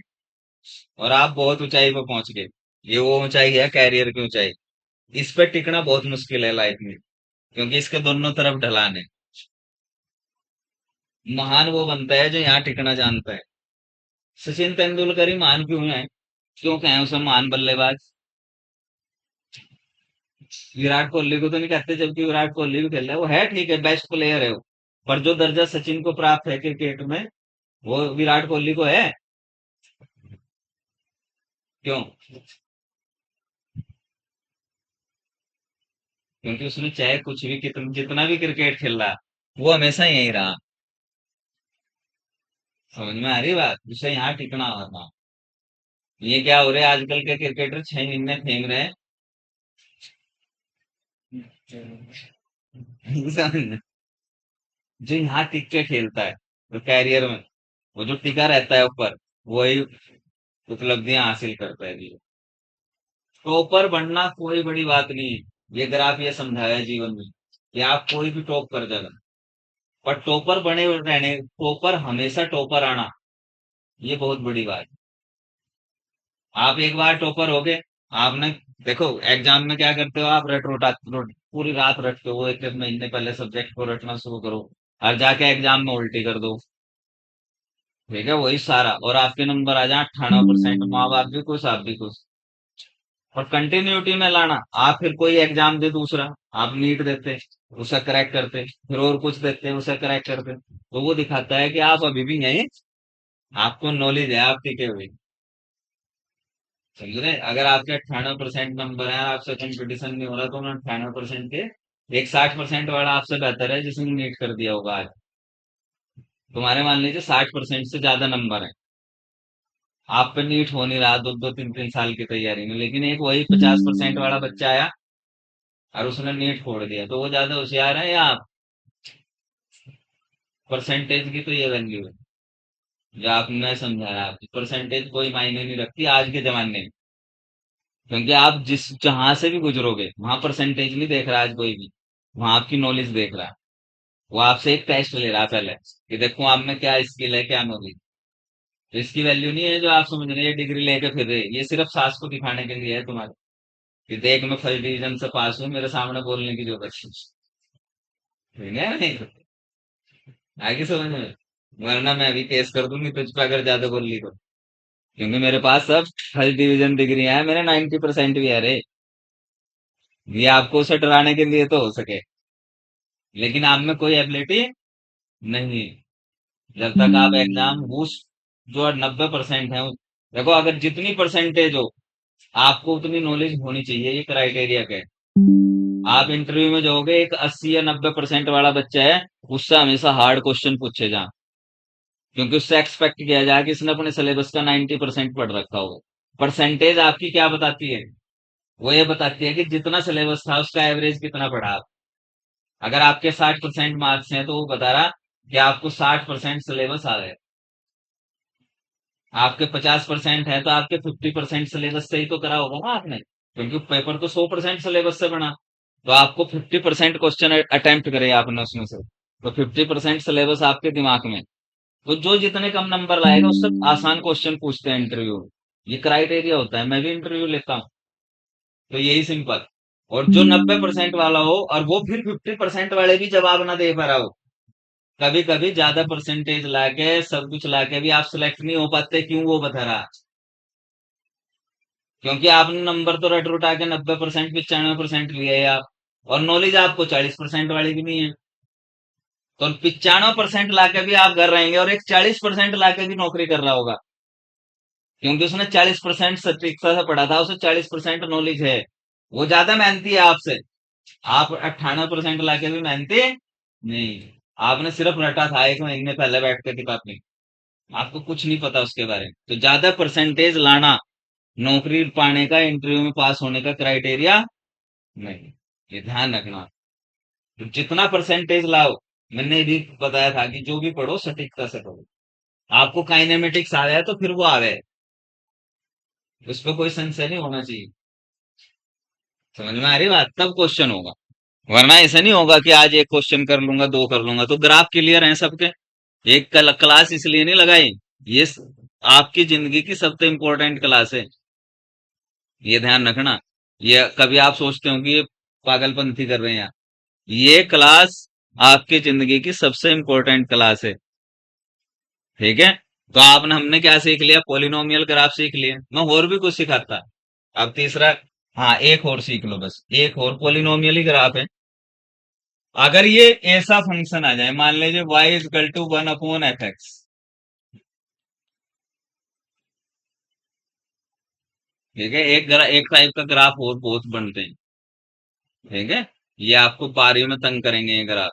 और आप बहुत ऊंचाई पे पहुंच गए, ये वो ऊंचाई है कैरियर की ऊंचाई, इस पे टिकना बहुत मुश्किल है लाइफ में, क्योंकि इसके दोनों तरफ ढलान है। महान वो बनता है जो यहाँ टिकना जानता है। सचिन तेंदुलकर ही महान क्यों है? क्यों कहें उसे महान बल्लेबाज? विराट कोहली को तो नहीं कहते, जबकि विराट कोहली भी खेल रहा है, वो है ठीक है, बेस्ट प्लेयर है वो, पर जो दर्जा सचिन को प्राप्त है क्रिकेट में, वो विराट कोहली को है। क्यों? क्योंकि उसने चाहे कुछ भी, कितना जितना भी क्रिकेट खेल रहा, वो हमेशा यही रहा। समझ में आ रही बात? उसे यहाँ टिकना होता। ये क्या हो रहा है, आजकल के क्रिकेटर 6 महीने फेंक रहे हैं। जो यहाँ टिक के खेलता है, तो कैरियर में वो जो टिका रहता है ऊपर, वही उपलब्धियां हासिल करता है जी। टॉपर बनना कोई बड़ी बात नहीं है, ये ग्राफ ये समझाया है जीवन में कि आप कोई भी टॉप कर जाना, पर टॉपर बने रहने, टॉपर हमेशा टॉपर आना, ये बहुत बड़ी बात है। आप एक बार टॉपर हो गए, आपने, देखो एग्जाम में क्या करते हो आप, पूरी रात रटते हो, एक एक महीने पहले सब्जेक्ट को रटना शुरू करो, और जाके एग्जाम में उल्टी कर दो। ठीक है, वही सारा, और आपके नंबर आ जाए 98%, माँ बाप भी खुश, आप भी खुश। और कंटिन्यूटी में लाना, आप फिर कोई एग्जाम दे दूसरा, आप नीट देते, उसे क्रैक करते, फिर और कुछ देते, उसे क्रैक करते, तो वो दिखाता है कि आप अभी भी यहीं, आपको नॉलेज है, आप टिके हुए। समझ रहे? अगर आपके 98% नंबर है, आपसे कंपटीशन नहीं हो रहा, तो 98% के एक 60% वाला आपसे बेहतर है जिसने नीट कर दिया होगा आज। तुम्हारे मान लीजिए 60% से ज्यादा नंबर है, आप पे नीट हो नहीं रहा, दो दो तीन तीन साल की तैयारी में, लेकिन एक वही 50% वाला बच्चा आया और उसने नीट फोड़ दिया, तो वो ज्यादा होशियार है या आप? परसेंटेज की तो ये वैल्यू है, जो आपने समझाया, आप परसेंटेज कोई मायने नहीं रखती आज के जमाने में, क्योंकि आप जिस जहां से भी गुजरोगे, वहां परसेंटेज नहीं देख रहा आज कोई भी, वहां आपकी नॉलेज देख रहा है। वो आपसे एक टेस्ट ले रहा है पहले, कि देखो आप में क्या स्किल है, क्या नॉलेज। तो इसकी वैल्यू नहीं है जो आप समझ रहे हैं, डिग्री लेके फिर रहे, ये सिर्फ सास को दिखाने के लिए है तुम्हारे, कि देख मैं फर्स्ट डिवीजन से पास हूँ, मेरे सामने बोलने की जरूरत नहीं। ठीक है नहीं? आगे समझ में? वरना मैं अभी केस कर दूंगी तुझ पे अगर ज्यादा बोल ली तो, क्योंकि मेरे पास सब फर्स्ट डिवीजन डिग्री है, मेरे 90% भी है रे। ये आपको उसे डराने के लिए तो हो सके, लेकिन आप में कोई एबिलिटी नहीं। जब तक आप एग्जाम उस, जो 90% है देखो, अगर जितनी परसेंटेज हो, आपको उतनी नॉलेज होनी चाहिए, ये क्राइटेरिया का है। आप इंटरव्यू में जाओगे, एक 80 या 90% वाला बच्चा है, उससे हमेशा हार्ड क्वेश्चन पूछे जा, क्योंकि उससे एक्सपेक्ट किया जाए कि इसने अपने सिलेबस का 90% पढ़ रखा होगा। परसेंटेज आपकी क्या बताती है? वो ये बताती है कि जितना सिलेबस था उसका एवरेज कितना पढ़ा आप। अगर आपके 60% मार्क्स हैं, तो वो बता रहा कि आपको 60% सिलेबस आ गए। आपके 50% है, तो आपके 50% सिलेबस से ही तो करा होगा ना आपने, क्योंकि पेपर तो 100% सिलेबस से बना। तो आपको 50% क्वेश्चन अटेम्प्ट करे आपने उसमें से, तो 50% सिलेबस आपके दिमाग में। तो जो जितने कम नंबर लाएगा उससे आसान क्वेश्चन पूछते हैं इंटरव्यू में। ये क्राइटेरिया होता है, मैं भी इंटरव्यू लेता हूँ, तो यही सिंपल। और जो 90% वाला हो, और वो फिर 50% वाले भी जवाब ना दे पा रहा हो, कभी कभी ज्यादा परसेंटेज लाके, सब कुछ लाके भी आप सिलेक्ट नहीं हो पाते, क्यों? वो बता रहा, क्योंकि आपने नंबर तो रट रुटा के 90%, 95% लिए है आप, और नॉलेज आपको 40% वाली भी नहीं है। तो 95% लाके भी आप कर रहेंगे, और एक 40% लाके भी नौकरी कर रहा होगा, क्योंकि उसने 40% सटीकता से पढ़ा था, उसे 40% नॉलेज है, वो ज्यादा मेहनती है आपसे। आप 98% लाके भी मेहनती नहीं, आपने सिर्फ रटा था एक महीने पहले बैठ के किताब में। आपको कुछ नहीं पता उसके बारे में, तो ज्यादा परसेंटेज लाना नौकरी पाने का, इंटरव्यू में पास होने का क्राइटेरिया नहीं। ये ध्यान रखना। तो जितना परसेंटेज लाओ, मैंने भी बताया था कि जो भी पढ़ो सटीकता से पढ़ो। आपको काइनेमेटिक्स आ गया तो फिर वो आ गए, उस पर कोई संशय नहीं होना चाहिए। समझ में आ रही बात? तब क्वेश्चन होगा, वरना ऐसा नहीं होगा कि आज एक क्वेश्चन कर लूंगा, दो कर लूंगा। तो ग्राफ क्लियर है सबके? एक क्लास इसलिए नहीं लगाई, ये आपकी जिंदगी की सबसे इंपॉर्टेंट क्लास है, ये ध्यान रखना। ये कभी आप सोचते हो कि ये पागलपंथी कर रहे हैं यहाँ, ये क्लास आपकी जिंदगी की सबसे इंपॉर्टेंट क्लास है। ठीक है? तो आपने हमने क्या सीख लिया? पॉलिनोमियल ग्राफ सीख लिया। मैं और भी कुछ सिखाता। अब तीसरा, हाँ एक और सीख लो, बस एक और पॉलिनोमियल ही ग्राफ है। अगर ये ऐसा फंक्शन आ जाए, मान लीजिए y इजकल टू 1/f(x), ठीक है? एक टाइप का ग्राफ और बहुत बनते हैं, ठीक है? ये आपको 12वीं में तंग करेंगे ये ग्राफ।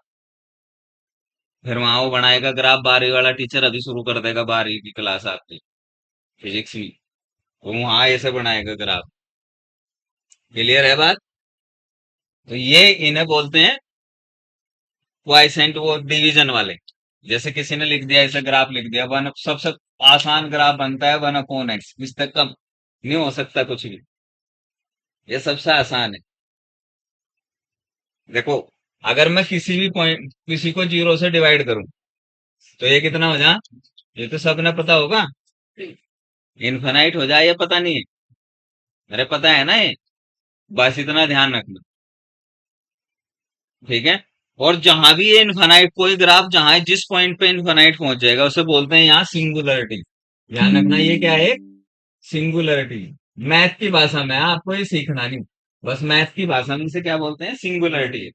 फिर वहां वो बनाएगा ग्राफ, 12वीं वाला टीचर अभी शुरू कर देगा 12वीं की क्लास आपकी फिजिक्स में, वो वहां ऐसे बनाएगा ग्राफ। क्लियर है बात? तो ये इन्हें बोलते हैं क्वाइसेंट, वो डिवीजन वाले। जैसे किसी ने लिख दिया, ऐसे ग्राफ लिख दिया, वन सबसे आसान ग्राफ बनता है 1/x, इस तक कम नहीं हो सकता कुछ भी, ये सबसे आसान है। देखो, अगर मैं किसी भी पॉइंट, किसी को 0 से डिवाइड करूं, तो ये कितना हो जा, ये तो सबने पता होगा। इनफाइनाइट हो जाए, ये पता नहीं है? अरे पता है ना ये, बस इतना ध्यान रखना। ठीक है? और जहां भी ये इनफाइनाइट, कोई ग्राफ जहां जिस पॉइंट पे इनफाइनाइट पहुंच जाएगा उसे बोलते हैं यहाँ सिंगुलरिटी। ध्यान रखना, ये क्या है? सिंगुलरिटी। मैथ की भाषा में, आपको ये सीखना नहीं, बस मैथ की भाषा में इसे क्या बोलते हैं? सिंगुलरिटी।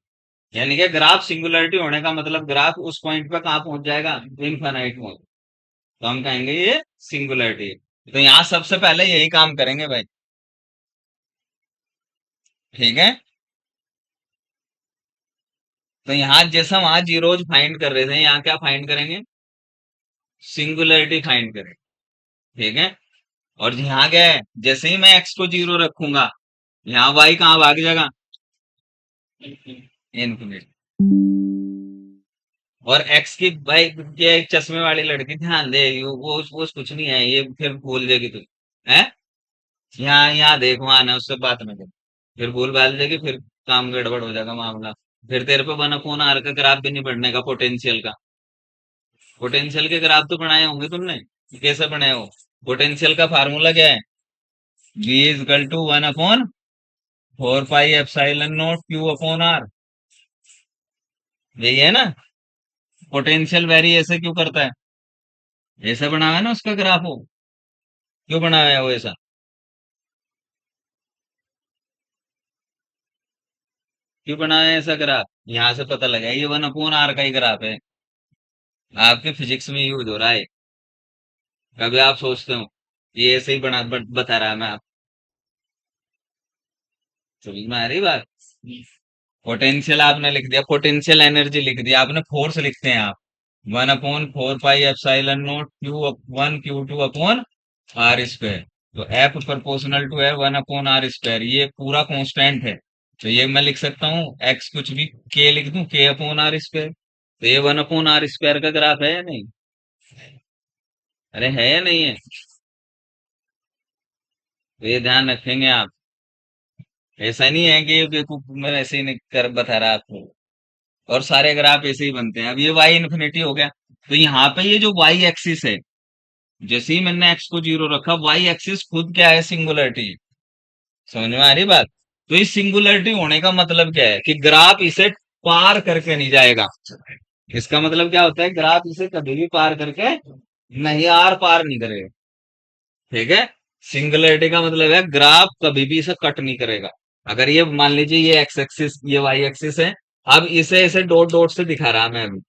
यानी कि ग्राफ सिंगुलरिटी होने का मतलब ग्राफ उस पॉइंट पे कहाँ पहुंच जाएगा? इनफाइनाइट पहुंच, तो हम कहेंगे ये सिंगुलरिटी। तो यहाँ सबसे पहले यही काम करेंगे भाई। ठीक है? तो यहाँ जैसा वहां जीरोज फाइंड कर रहे थे, यहाँ क्या फाइंड करेंगे? सिंगुलरिटी फाइंड करेंगे। ठीक है? और यहाँ क्या है, जैसे ही मैं एक्स को 0 रखूंगा, यहाँ वाई कहाँ भाग जाएगा? इनफिनिट। और एक्स की भाई, ये एक चश्मे वाली लड़की ध्यान दे, वो कुछ नहीं है, ये फिर भूल जाएगी तू, है? यहाँ यहाँ देख, वहां ना उससे बात ना कर, फिर भूल भाल जाएगी, फिर काम गड़बड़ हो जाएगा मामला। फिर तेरे पे बना फोन आर का ग्राफ भी नहीं बढ़ने का, पोटेंशियल का। पोटेंशियल के ग्राफ तो बनाए होंगे तुमने, कैसे बनाए हो? पोटेंशियल का फार्मूला क्या है? V equal to 1/4 pi epsilon naught Q upon R, यही है ना? पोटेंशियल वेरी ऐसे क्यों करता है? ऐसा बना हुआ है ना उसका ग्राफ, हो क्यों बना हुआ है वो ऐसा? क्यों बना हुआ है ऐसा ग्राफ? यहाँ से पता लगा, ये 1/r का ही ग्राफ है, आपके फिजिक्स में यूज हो रहा है। कभी आप सोचते हो ये ऐसे ही बता रहा है मैं आप, समझ में आ रही बात? पोटेंशियल आपने लिख दिया, पोटेंशियल एनर्जी लिख दिया आपने, फोर्स लिखते हैं आप 1/4 pi epsilon naught Q1 Q2 upon R square. तो एफ प्रोपोर्शनल टू है 1/r स्क्वायर, ये पूरा कांस्टेंट है। तो ये मैं लिख सकता हूँ, एक्स कुछ भी के लिख दूं, K/r स्क्वायर। तो ये 1/r स्क्वायर का ग्राफ है या नहीं? अरे है या नहीं है? तो ये ध्यान रखेंगे आप। ऐसा नहीं है कि ये बेवकूफ मैं ऐसे ही नहीं कर बता रहा आपको, और सारे ग्राफ ऐसे ही बनते हैं। अब ये वाई इन्फिनिटी हो गया, तो यहाँ पे ये जो वाई एक्सिस है, जैसे ही मैंने एक्स को 0 रखा, वाई एक्सिस खुद क्या है? सिंगुलरिटी। समझ में आ रही बात? तो इस सिंगुलरिटी होने का मतलब क्या है? कि ग्राफ इसे पार करके नहीं जाएगा। इसका मतलब क्या होता है? ग्राफ इसे कभी भी पार करके नहीं, आर पार नहीं करेगा। ठीक है? सिंगुलरिटी का मतलब है ग्राफ कभी भी इसे कट नहीं करेगा। अगर ये मान लीजिए ये एक्स एक्सिस, ये वाई एक्सिस है, अब इसे ऐसे डॉट डॉट से दिखा रहा मैं अभी,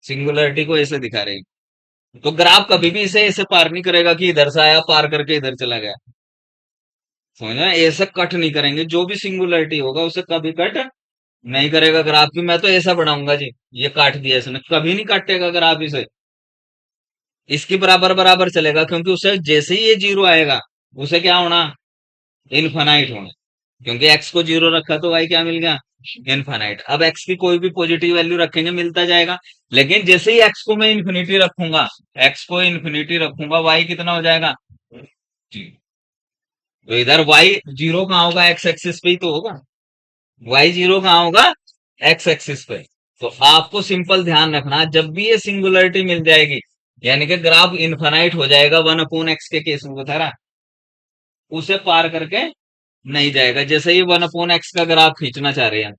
सिंगुलरिटी को ऐसे दिखा रही, तो ग्राफ कभी भी इसे ऐसे पार नहीं करेगा कि इधर से आया पार करके इधर चला गया। समझ में? ऐसे कट नहीं करेंगे, जो भी सिंगुलरिटी होगा उसे कभी कट नहीं करेगा ग्राफ भी। मैं तो ऐसा बनाऊंगा जी, ये काट दिया इसने, कभी नहीं काटेगा ग्राफ इसे। इसकी बराबर बराबर चलेगा, क्योंकि उसे जैसे ही ये जीरो आएगा उसे क्या होना, इनफाइनाइट होना। क्योंकि एक्स को जीरो रखा तो वाई क्या मिल गया, इनफाइनाइट। अब एक्स की कोई भी पॉजिटिव वैल्यू रखेंगे मिलता जाएगा, लेकिन जैसे ही एक्स को मैं इन्फिनिटी रखूंगा, एक्स को इन्फिनिटी रखूंगा, वाई कितना हो जाएगा जी। तो इधर वाई जीरो कहाँ होगा, एक्स एक्सिस पे ही तो होगा। वाई जीरो कहाँ होगा, एक्स एक्सिस पे। तो आपको सिंपल ध्यान रखना, जब भी ये सिंगुलरिटी मिल जाएगी, यानी कि ग्राफ इनफाइनाइट हो जाएगा, वन अपॉन एक्स के केस में बता रहा, उसे पार करके नहीं जाएगा। जैसे ही वन अपॉन एक्स का ग्राफ खींचना चाह रहे हैं,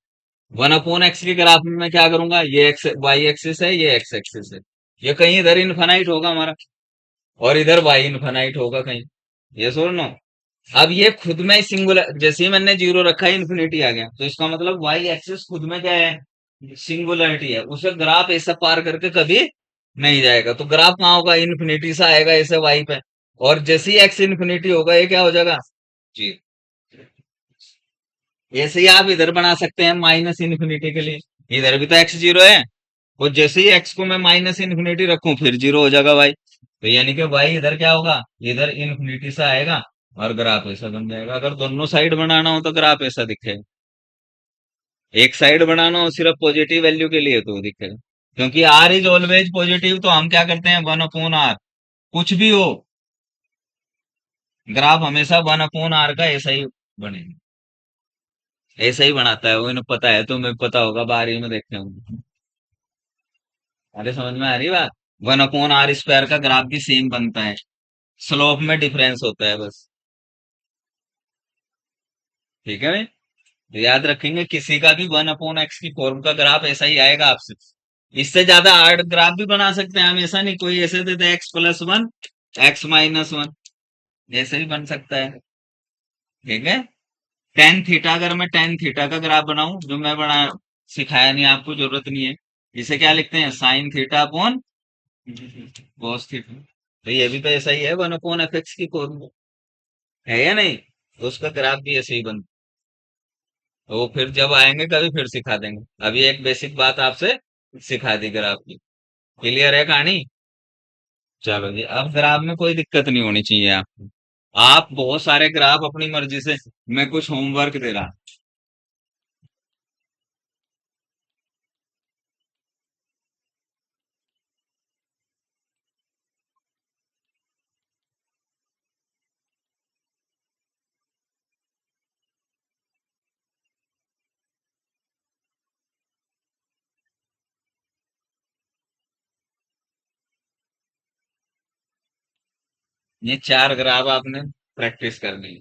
वन अपॉन एक्स के ग्राफ में मैं क्या करूंगा, ये एक्स वाई एक्सिस है, ये एक्स एक्सिस है, ये कहीं इधर इनफाइनाइट होगा हमारा, और इधर वाई इनफाइनाइट होगा कहीं। ये सुन नो, अब ये खुद में सिंगुलर, जैसे ही मैंने जीरो रखा है इन्फिनिटी आ गया, तो इसका मतलब वाई एक्सिस खुद में क्या है, सिंगुलरिटी है, उसे ग्राफ ऐसा पार करके कभी नहीं जाएगा। तो ग्राफ कहाँ होगा, इन्फिनिटी से आएगा ऐसे वाई पे, और जैसे ही एक्स इन्फिनिटी होगा ये क्या हो जाएगा जी। ऐसे ही आप इधर बना सकते हैं माइनस इन्फिनिटी के लिए, इधर भी तो एक्स जीरो है, और जैसे ही एक्स को मैं माइनस इन्फिनिटी रखूं फिर जीरो हो जाएगा वाई, तो यानी कि वाई इधर क्या होगा, इधर इन्फिनिटी से आएगा और ग्राफ ऐसा बन जाएगा। अगर दोनों साइड बनाना हो तो ग्राफ ऐसा दिखेगा, एक साइड बनाना हो सिर्फ पॉजिटिव वैल्यू के लिए तो दिखेगा, क्योंकि आर इज ऑलवेज पॉजिटिव, तो हम क्या करते हैं, वन अपॉन आर, कुछ भी हो ग्राफ हमेशा वन अपॉन आर का ऐसा ही बनेगा, ऐसा ही बनाता है वो, इन्हें पता है, तुम्हें पता होगा, बारहवीं में देखते होंगे। अरे समझ में आ रही बात, वन अपॉन आर स्क्वायर का ग्राफ भी सेम बनता है, स्लोप में डिफरेंस होता है बस। ठीक है भाई, तो याद रखेंगे किसी का भी वन अपॉन एक्स की फॉर्म का ग्राफ ऐसा ही आएगा आपसे। इससे ज्यादा हार्ड ग्राफ भी बना सकते हैं हम, ऐसा नहीं कोई ऐसे देते x plus one, x minus one, ऐसे भी बन सकता है। ठीक है, टेन थीटा, अगर मैं टेन थीटा का ग्राफ बनाऊं, जो मैं बना सिखाया नहीं आपको, जरूरत नहीं है, इसे क्या लिखते हैं, sine theta upon cos theta. तो ये भी तो ऐसा ही है, वन अपॉन एफ एक्स की फॉर्म है या नहीं, तो उसका ग्राफ भी ऐसे ही बनता है। वो फिर जब आएंगे कभी फिर सिखा देंगे, अभी एक बेसिक बात आपसे सिखा दी ग्राफ की। क्लियर है कहानी। चलो जी, अब ग्राफ में कोई दिक्कत नहीं होनी चाहिए आपको, आप बहुत सारे ग्राफ अपनी मर्जी से, मैं कुछ होमवर्क दे रहा, ये चार ग्राफ आपने प्रैक्टिस करनी है।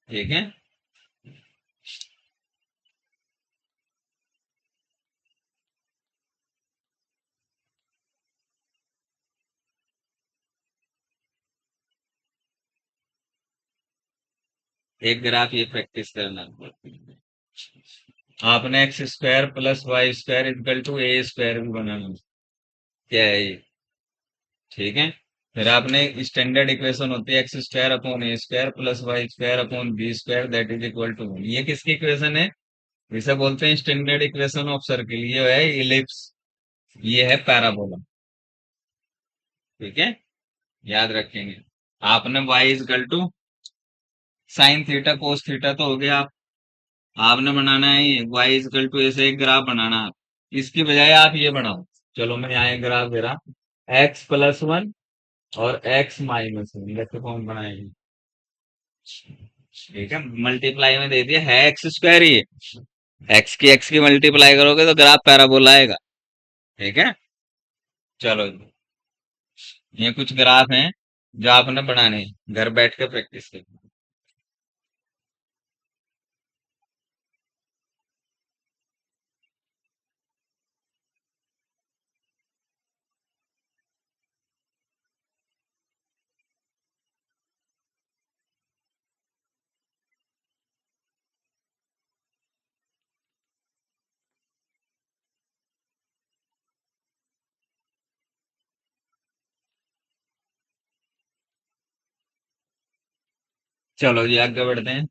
ठीक है, एक ग्राफ ये प्रैक्टिस करना, आपने X square plus Y square equal to A square भी बनाना, क्या है ये। ठीक है, फिर आपने स्टैंडर्ड इक्वेशन होती है X square upon A square plus Y square upon B square that is equal to, ये किसकी इक्वेशन है, इसे बोलते हैं स्टैंडर्ड इक्वेशन ऑफ सर्किल, ये है इलिप्स, ये है पैराबोला। ठीक है, याद रखेंगे। आपने y is equal to sine theta cos theta तो हो गया, आपने बनाना है ये y इज इक्वल टू, ऐसे एक ग्राफ बनाना है। इसकी बजाय आप ये बनाओ, चलो मैं यहाँ एक ग्राफ दे रहा, एक्स प्लस वन और एक्स माइनस वन, देखो कौन बनाएगी। ठीक है, मल्टीप्लाई में दे दिया है एक्स स्क्वायर, ये एक्स की मल्टीप्लाई करोगे तो ग्राफ पैराबोला आएगा। ठीक है, चलो जी, ये कुछ ग्राफ हैं जो आपने बनाने हैं, घर बैठ के प्रैक्टिस करें। चलो जी आगे बढ़ते हैं,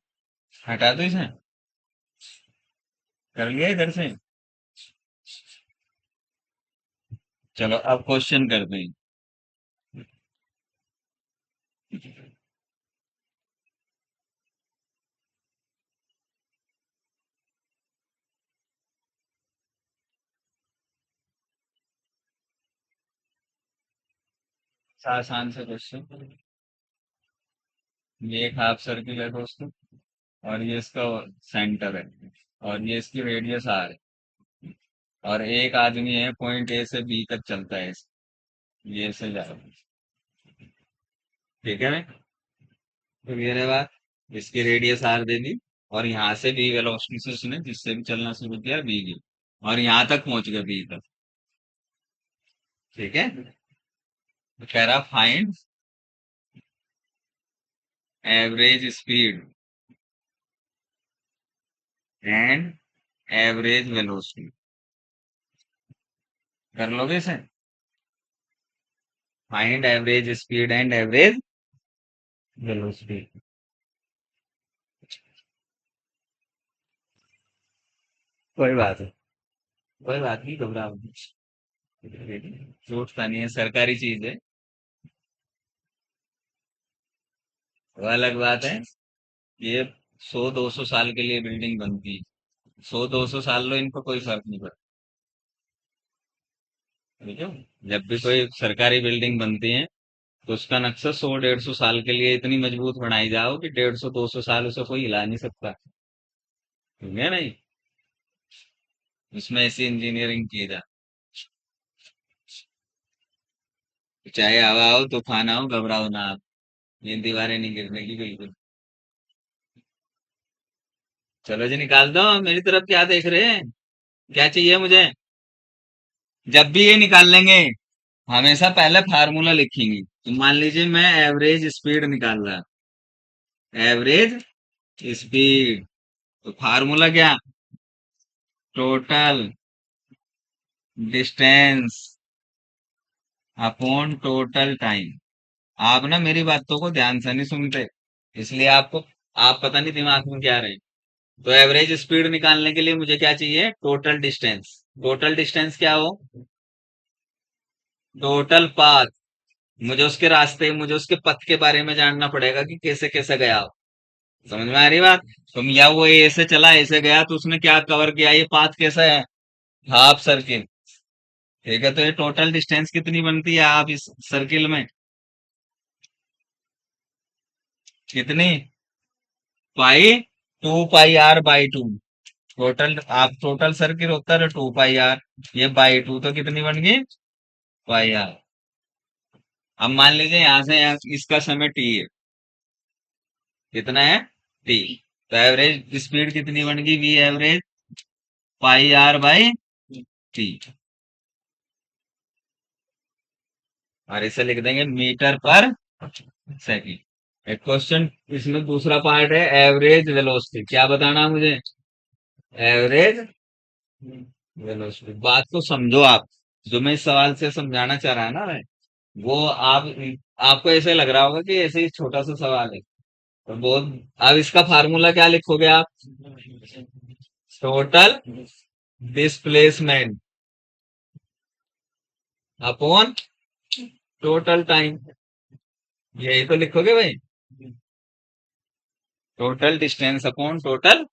हटा दो इसे, कर लिया इधर से। चलो अब क्वेश्चन करते हैं। आसान से क्वेश्चन। ये एक हाफ सर्किल है दोस्तों, और ये इसका सेंटर है, और ये इसकी रेडियस आर है, और एक आदमी है पॉइंट ए से बी तक चलता है ये से जा रहा है। ठीक है भाई, तो ये रहे बात। इसकी रेडियस आर दे दी, और यहाँ से बी वेलोसिटी से उसने जिससे भी चलना शुरू किया बी की, और यहाँ तक पहुंच गया बी तक। ठीक है, तो कह रहा find average speed and average velocity. कर लोगे इसे? Find average speed and average velocity. कोई बात है, कोई बात नहीं, घबराओ नहीं। छूटता नहीं है, सरकारी चीज है। वो अलग बात है। ये 100-200 साल के लिए बिल्डिंग बनती है, 100-200 साल लो, इनको कोई फर्क नहीं पड़ता। ठीक है, जब भी कोई सरकारी बिल्डिंग बनती है तो उसका नक्शा 100-150 साल के लिए इतनी मजबूत बनाई जाओ कि 150-200 साल उसे कोई हिला नहीं सकता। ठीक है नहीं, उसमें ऐसी इंजीनियरिंग की जा। चाहे हवा आओ तूफान आओ, घबराओ ना आप। ये दीवारें नहीं गिरने की बिल्कुल। चलो जी, निकाल दो। मेरी तरफ क्या देख रहे हैं? क्या चाहिए मुझे? जब भी ये निकाल लेंगे, हमेशा पहले फार्मूला लिखेंगे। तो मान लीजिए मैं एवरेज स्पीड निकाल रहा, एवरेज स्पीड, तो फार्मूला क्या? Total distance upon total time. आप ना मेरी बातों को ध्यान से नहीं सुनते, इसलिए आपको, आप पता नहीं दिमाग में क्या रहे। तो एवरेज स्पीड निकालने के लिए मुझे क्या चाहिए? Total distance. टोटल डिस्टेंस क्या हो? Total path. मुझे उसके रास्ते, मुझे उसके पथ के बारे में जानना पड़ेगा कि कैसे कैसे गया हो। समझ में आ रही बात? तुम या वो ऐसे चला ऐसे गया तो उसने क्या कवर किया, ये पाथ कैसा है? Half circle. ठीक है, तो ये टोटल डिस्टेंस कितनी बनती है आप इस सर्किल में? कितनी? पाई, 2 पाई r/2। टोटल, आप टोटल सर्किल होता है 2 पाई r, ये बाई 2 तो कितनी बन गई? पाई r। अब मान लीजिए यहाँ से यहाँ इसका समय t है, कितना है? t। तो एवरेज स्पीड कितनी बन गई? V average pi r/t। और इसे लिख देंगे मीटर पर सेकंड। एक क्वेश्चन इसमें दूसरा पार्ट है, एवरेज वेलोसिटी। क्या बताना है मुझे? Average velocity. बात को समझो आप, जो मैं इस सवाल से समझाना चाह रहा है ना मैं, वो आप, आपको ऐसे लग रहा होगा कि ऐसे ही छोटा सा सवाल है, तो बहुत। अब इसका फार्मूला क्या लिखोगे आप? Total displacement upon total time, यही तो लिखोगे भाई। Total distance upon total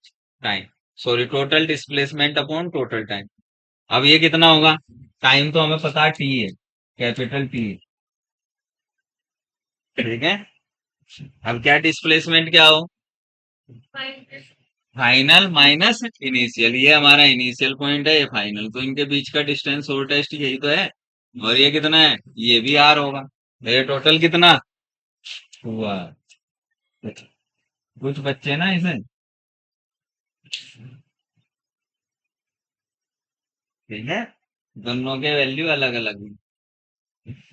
time, sorry, total displacement upon total time. अब ये कितना होगा? टाइम तो हमें पता है टी है, कैपिटल टी। ठीक है, अब क्या डिस्प्लेसमेंट क्या हो? Final minus initial. ये हमारा इनिशियल पॉइंट है, ये फाइनल, तो इनके बीच का डिस्टेंस और टेस्ट यही तो है। और ये कितना है? ये भी आर होगा। तो ये टोटल कितना हुआ? कुछ बच्चे ना इसे, ठीक है, दोनों के वैल्यू अलग अलग है,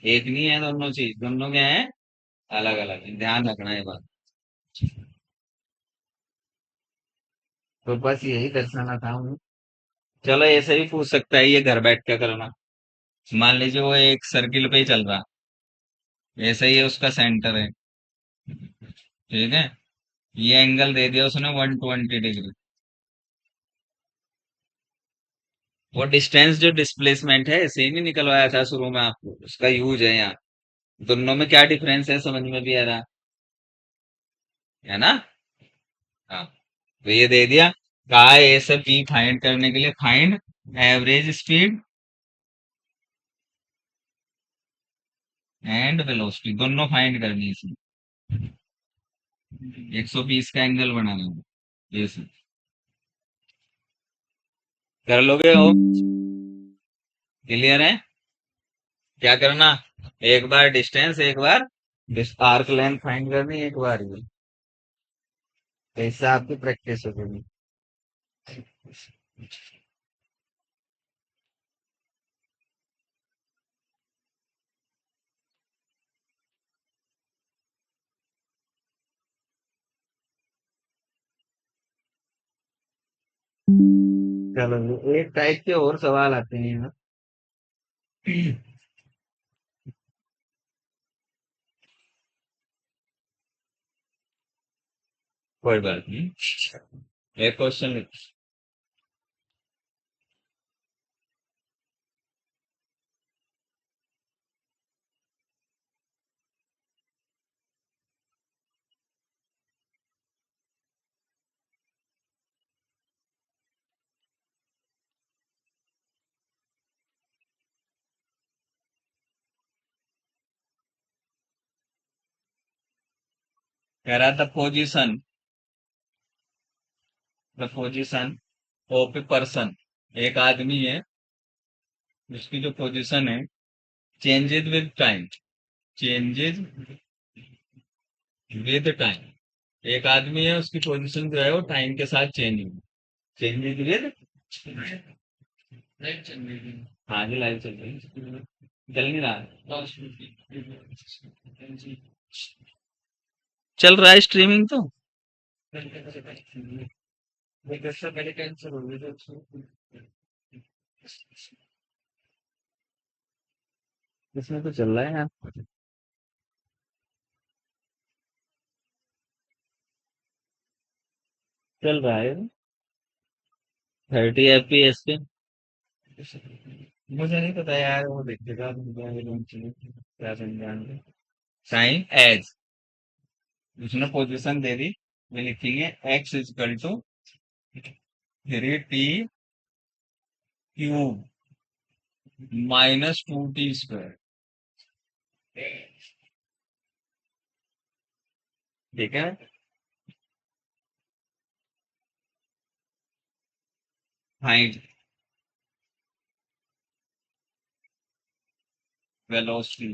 एक नहीं है दोनों चीज, दोनों क्या है? अलग अलग है, ध्यान रखना ये बात। तो बस यही दर्शाना था हमें। चलो ऐसे भी पूछ सकता है, ये घर बैठ के करना। मान लीजिए वो एक सर्किल पे ही चल रहा, ऐसे ही है, उसका सेंटर है। ठीक है, ये एंगल दे दिया उसने 120 डिग्री। वो डिस्टेंस जो डिस्प्लेसमेंट है ऐसे ही नहीं निकलवाया था शुरू में आपको, उसका यूज है यहाँ। दोनों में क्या डिफरेंस है समझ में भी आ रहा है ना। हाँ, तो ये दे दिया। कहा है ए से बी फाइंड करने के लिए find average speed and velocity, दोनों फाइंड करनी है इसमें। 120 का एंगल बनाना है ये सब। कर लोगे हो? क्लियर है? क्या करना, एक बार डिस्टेंस, एक बार आर्क लेंथ फाइंड करनी, एक बार ये, तो इससे आपकी प्रैक्टिस हो जाएगी। चलो एक टाइप के और सवाल आते हैं यहाँ। कोई बात नहीं, एक क्वेश्चन। कह रहा था position, the position of a person, एक आदमी है उसकी जो पोजीशन है changes with time, changes with time. एक आदमी है उसकी पोजीशन जो है वो टाइम के साथ चेंज हुई, चेंजेस विद, हाँ जी लाइव चल रही है, चल नहीं रहा, चल रहा है स्ट्रीमिंग तो। इसमें तो चल रहा है यार, चल रहा है 30 FPS पे। मुझे नहीं पता यार, वो देखेगा क्या समझाएंगे। साइन एज, उसने पोजीशन दे दी, वे लिखेंगे X is equal to 3t cube -2t²। ठीक है, find velocity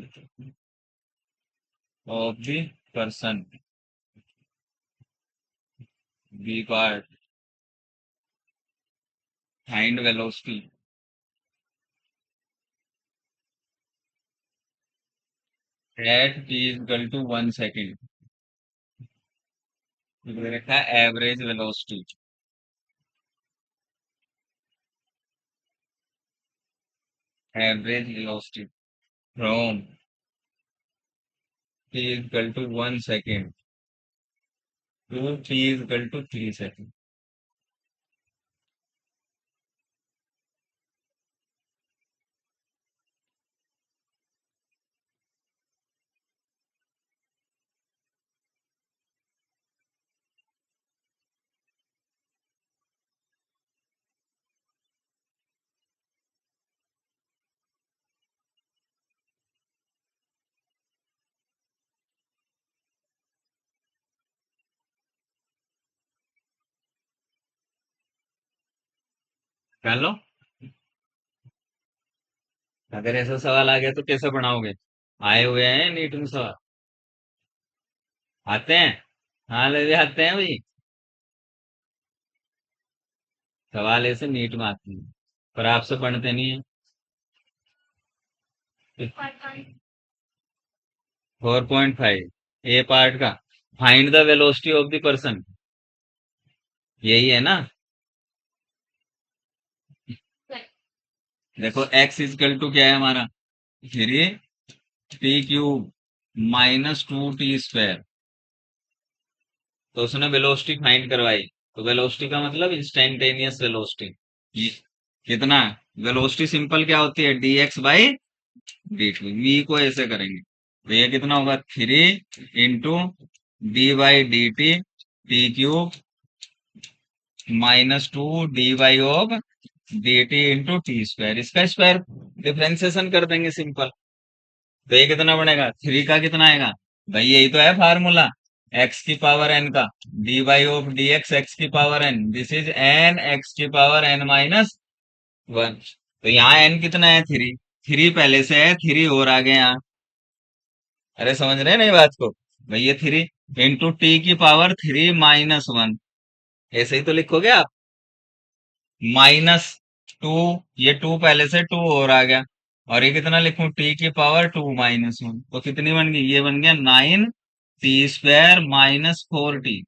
of the person, B part, find velocity at t equal to 1 second, रखा है average velocity, average velocity from t equal to 1 second to t equal to 3 second. कर लो, अगर ऐसा सवाल आ गया तो कैसे बनाओगे? आए हुए हैं नीट में सवाल, आते हैं, हाँ ले आते हैं भाई, सवाल ऐसे नीट में आते हैं, पर आपसे पढ़ते नहीं है। 4.5 ए पार्ट का, find the velocity of the person, यही है ना। देखो एक्स इजकल टू क्या है हमारा, 3t³ -2t², तो उसने वेलोसिटी फाइंड करवाई, तो वेलोसिटी का मतलब इंस्टेंटेनियस वेलोसिटी, कितना वेलोसिटी सिंपल क्या होती है, dx बाई dt। v को ऐसे करेंगे तो ये कितना होगा, 3 D by D T, T cube -2 D by of D T into T square, इसका स्क्वायर डिफरेंशिएशन कर देंगे सिंपल। तो ये कितना बनेगा, 3 का कितना आएगा भाई, यही तो है फार्मूला, एक्स की पावर एन का, d by of d x x की power n, this is n x की पावर एन माइनस 1। तो यहाँ एन कितना है, 3, 3 पहले से है, 3 और आगे यहाँ। अरे समझ रहे हैं ना ये बात को, भाई ये 3 इंटू टी की पावर 3 - 1, ऐसे ही तो लिखोगे आप, -2, ये 2 पहले से 2 और आ गया, और ये कितना लिखूं, टी की पावर 2 - 1, तो कितनी बन गई, ये बन गया 9 t² - 4t।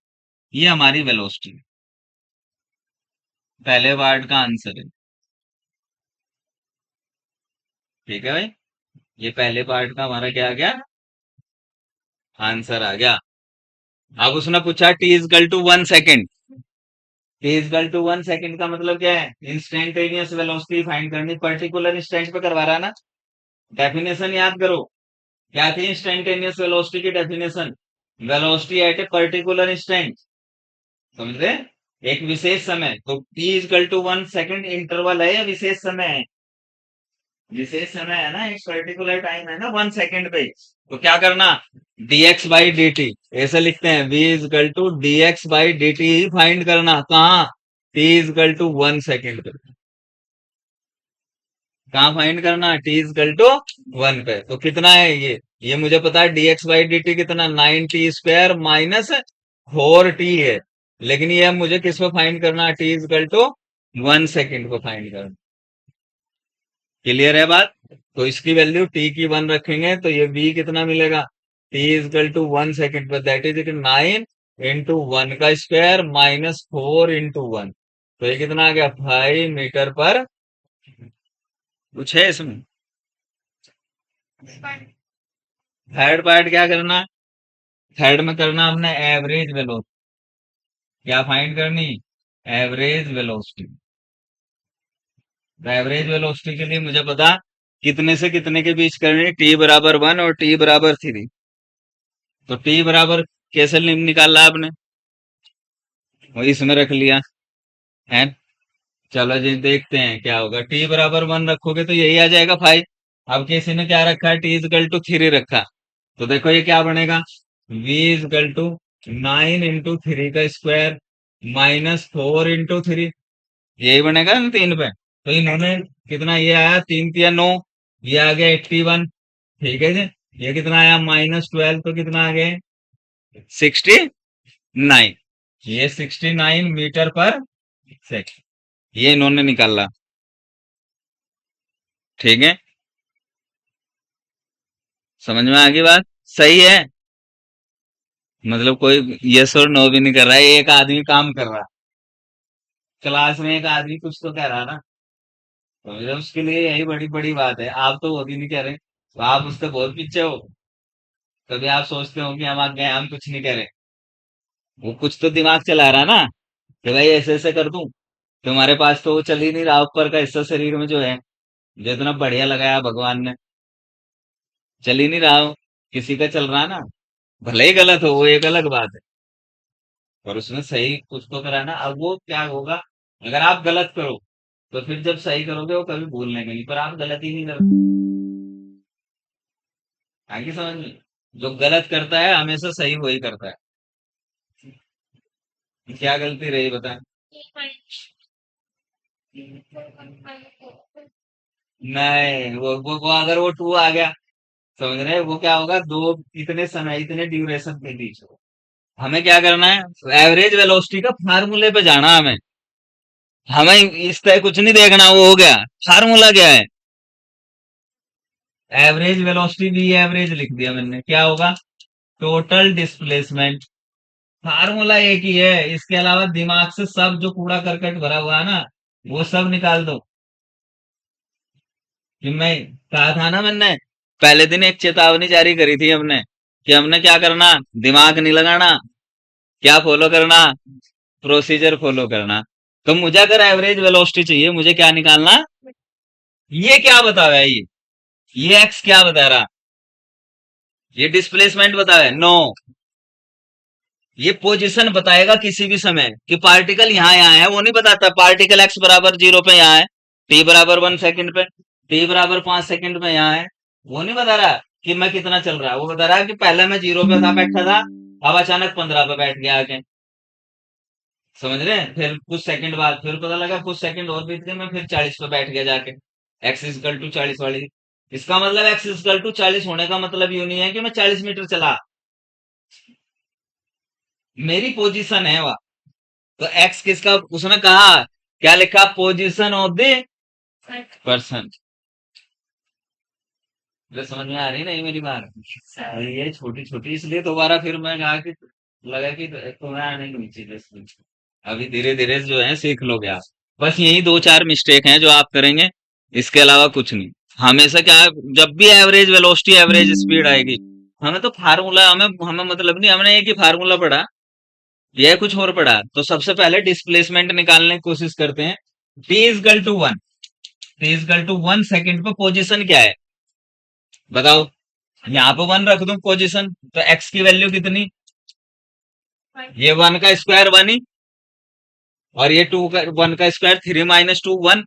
ये हमारी वेलोसिटी पहले पार्ट का आंसर है। ठीक है भाई, ये पहले पार्ट का हमारा क्या आ गया, आंसर आ गया। अब उसने पूछा t = 1 सेकेंड। t = 1 सेकेंड का मतलब क्या है, इंस्टेंटेनियस वेलोसिटी फाइंड करनी, पर्टिकुलर इंस्टेंट पे करवा रहा है ना। डेफिनेशन याद करो, क्या थी इंस्टेंटेनियस वेलोसिटी की definition, velocity at a particular instant, समझ रहे, एक विशेष समय। तो t = 1 सेकेंड इंटरवल है या विशेष समय है, विशेष समय है ना, एक पर्टिकुलर टाइम है ना 1 सेकेंड पे। तो क्या करना, dx बाई डी टी, ऐसे लिखते हैं, v = dx by D T he find करना, कहाँ, t = 1 सेकेंड पे। कहाँ फाइंड करना, t = 1 पे। तो कितना है ये मुझे पता है, dx बाई डी टी कितना, 9t² - 4t है, लेकिन ये अब मुझे किस पे फाइंड करना है, t = 1 सेकेंड को फाइंड करना। क्लियर है बात, तो इसकी वैल्यू t की 1 रखेंगे तो ये v कितना मिलेगा, t = 1 सेकेंड पर, दैट इज 9 × 1 का स्क्वायर -4 × 1, तो ये कितना आ गया, 5 मीटर पर। कुछ है इसमें, थर्ड पार्ट क्या करना, थर्ड में करना हमने एवरेज वेलोसिटी, क्या फाइंड करनी, एवरेज वेलोसिटी। एवरेज वेलोसिटी के लिए मुझे पता कितने से कितने के बीच करनी, t = 1 और t = 3। तो t बराबर कैसे निकाला आपने, वो इसमें रख लिया है। चलो जी देखते हैं क्या होगा, t = 1 रखोगे तो यही आ जाएगा 5। अब किसी ने क्या रखा है, t = 3 रखा, तो देखो ये क्या बनेगा, v = 9 × 3 का स्क्वायर -4 × 3, यही बनेगा ना 3 पे। तो इन्होंने कितना, ये आया 3×3 = 9, ये आ गया 81। ठीक है जी, ये कितना आया -12, तो कितना आ गया 69, ये 69 मीटर पर सेकेंड, ये इन्होंने निकाला। ठीक है, समझ में आ गई बात, सही है, मतलब कोई यस और नो भी नहीं कर रहा है, एक आदमी काम कर रहा, क्लास में एक आदमी कुछ तो कह रहा ना, तो मतलब उसके लिए यही बड़ी बड़ी बात है। आप तो वो भी नहीं कह रहे, तो आप उससे बहुत पीछे हो। कभी आप सोचते हो कि हम आगे गए, हम कुछ नहीं कह रहे, वो कुछ तो दिमाग चला रहा ना, कि भाई ऐसे ऐसे कर दूं। तुम्हारे पास तो वो चल ही नहीं रहा, ऊपर का हिस्सा शरीर में जो है, जो इतना बढ़िया लगाया भगवान ने, चल ही नहीं रहा हो, किसी का चल रहा ना, भले ही गलत हो, वो एक अलग बात है, पर उसने सही कुछ तो करा ना। अब वो क्या होगा, अगर आप गलत करो तो फिर जब सही करोगे वो कभी भूलने का नहीं, पर आप गलत ही नहीं करते। आगे समझ में, जो गलत करता है हमेशा सही वही करता है। क्या गलती रही बता, नहीं वो अगर वो 2 आ गया, समझ रहे हैं? वो क्या होगा, दो इतने समय इतने ड्यूरेशन के बीच हो। हमें क्या करना है, एवरेज वेलोसिटी का फार्मूले पे जाना, हमें इस तरह कुछ नहीं देखना, वो हो गया, फार्मूला क्या है, एवरेज वेलोसिटी भी एवरेज लिख दिया मैंने, क्या होगा, टोटल डिस्प्लेसमेंट। फार्मूला एक ही है, इसके अलावा दिमाग से सब जो कूड़ा करकट भरा हुआ है ना, वो सब निकाल दो। कि मैं कहा था ना मैंने, पहले दिन एक चेतावनी जारी करी थी हमने, कि हमने क्या करना, दिमाग नहीं लगाना, क्या फॉलो करना, प्रोसीजर फॉलो करना। तो मुझे अगर एवरेज वेलोसिटी चाहिए, मुझे क्या निकालना, ये क्या बता रहा है ये एक्स क्या बता रहा? ये डिस्प्लेसमेंट बता रहा है? नो, ये पोजीशन बताएगा किसी भी समय कि पार्टिकल यहाँ है, वो नहीं बताता पार्टिकल एक्स बराबर 0 पे यहाँ है, टी बराबर 1 सेकंड पे, टी बराबर 5 सेकंड पे यहाँ है। वो नहीं बता रहा कि मैं कितना चल रहा है, वो बता रहा है कि पहले मैं 0 पे था, बैठा था, अब अचानक 15 पे बैठ गया आके। समझ रहे हैं? फिर कुछ सेकंड बाद फिर पता लगा, कुछ सेकंड और बीत गए, मैं फिर 40 पे बैठ गया जाके, एक्स इजकल टू 40 वाली। इसका मतलब एक्स इजकल टू 40 होने का मतलब यूं नहीं है कि मैं 40 मीटर चला, मेरी पोजीशन है वह। तो एक्स किसका, उसने कहा क्या लिखा, पोजीशन ऑफ द पर्सन। समझ में आ रही नहीं मेरी बात? अरे ये छोटी छोटी इसलिए दोबारा फिर मैं कहा कि लगा कि तुम्हें आने नहीं चाहिए इसमें। अभी धीरे धीरे जो है सीख लोगे आप। बस यही दो चार मिस्टेक हैं जो आप करेंगे, इसके अलावा कुछ नहीं। हमेशा क्या है, जब भी एवरेज वेलोसिटी एवरेज स्पीड आएगी, हमें तो फार्मूला, हमें हमें मतलब नहीं, हमने एक ही फार्मूला पढ़ा, यह कुछ और पढ़ा। तो सबसे पहले डिस्प्लेसमेंट निकालने की कोशिश करते हैं। T is equal to one, T is equal to 1 second पे पोजीशन क्या है बताओ? यहाँ पे 1 रख दूं पोजीशन, तो एक्स की वैल्यू कितनी, ये 1 का स्क्वायर 1 ही, और ये 2 का 1 का स्क्वायर 3 - 2 1।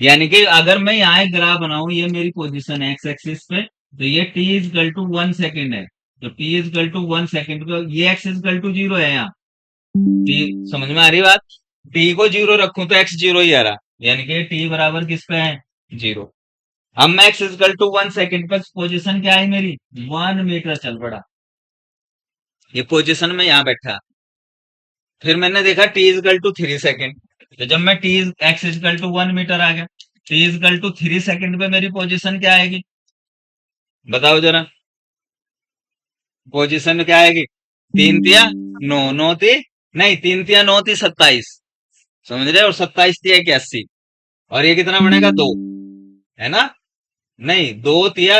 यानी कि अगर मैं यहाँ एक ग्राफ बनाऊं, ये मेरी पोजीशन है एक्स एक्सिस पे, तो ये टी इजकल टू 1 सेकंड है, तो टी इजकल टू 1 सेकंड पे ये एक्स इजकल टू 0 है यहाँ। टी, समझ में आ रही बात? टी को 0 रखूं तो एक्स 0 ही आ रहा, यानी कि टी बराबर किस पे है, 0। अब मैं एक्स इजकल टू 1 सेकंड पे पोजीशन क्या है मेरी, 1 मीटर चल पड़ा, ये पोजीशन में यहाँ बैठा। फिर मैंने देखा टी इजकल टू 3 सेकंड, तो जब मैं t x is equal to 1 metre आ गया, टी इजकल टू 3 सेकंड पे मेरी पोजीशन क्या आएगी बताओ जरा? पोजीशन क्या आएगी, 3 तिया 9, 9 ती नहीं, 3 तिया 9 ती 27, समझ रहे? और 27 तिया 81, और ये कितना बनेगा, 2, है ना? नहीं, 2 तिया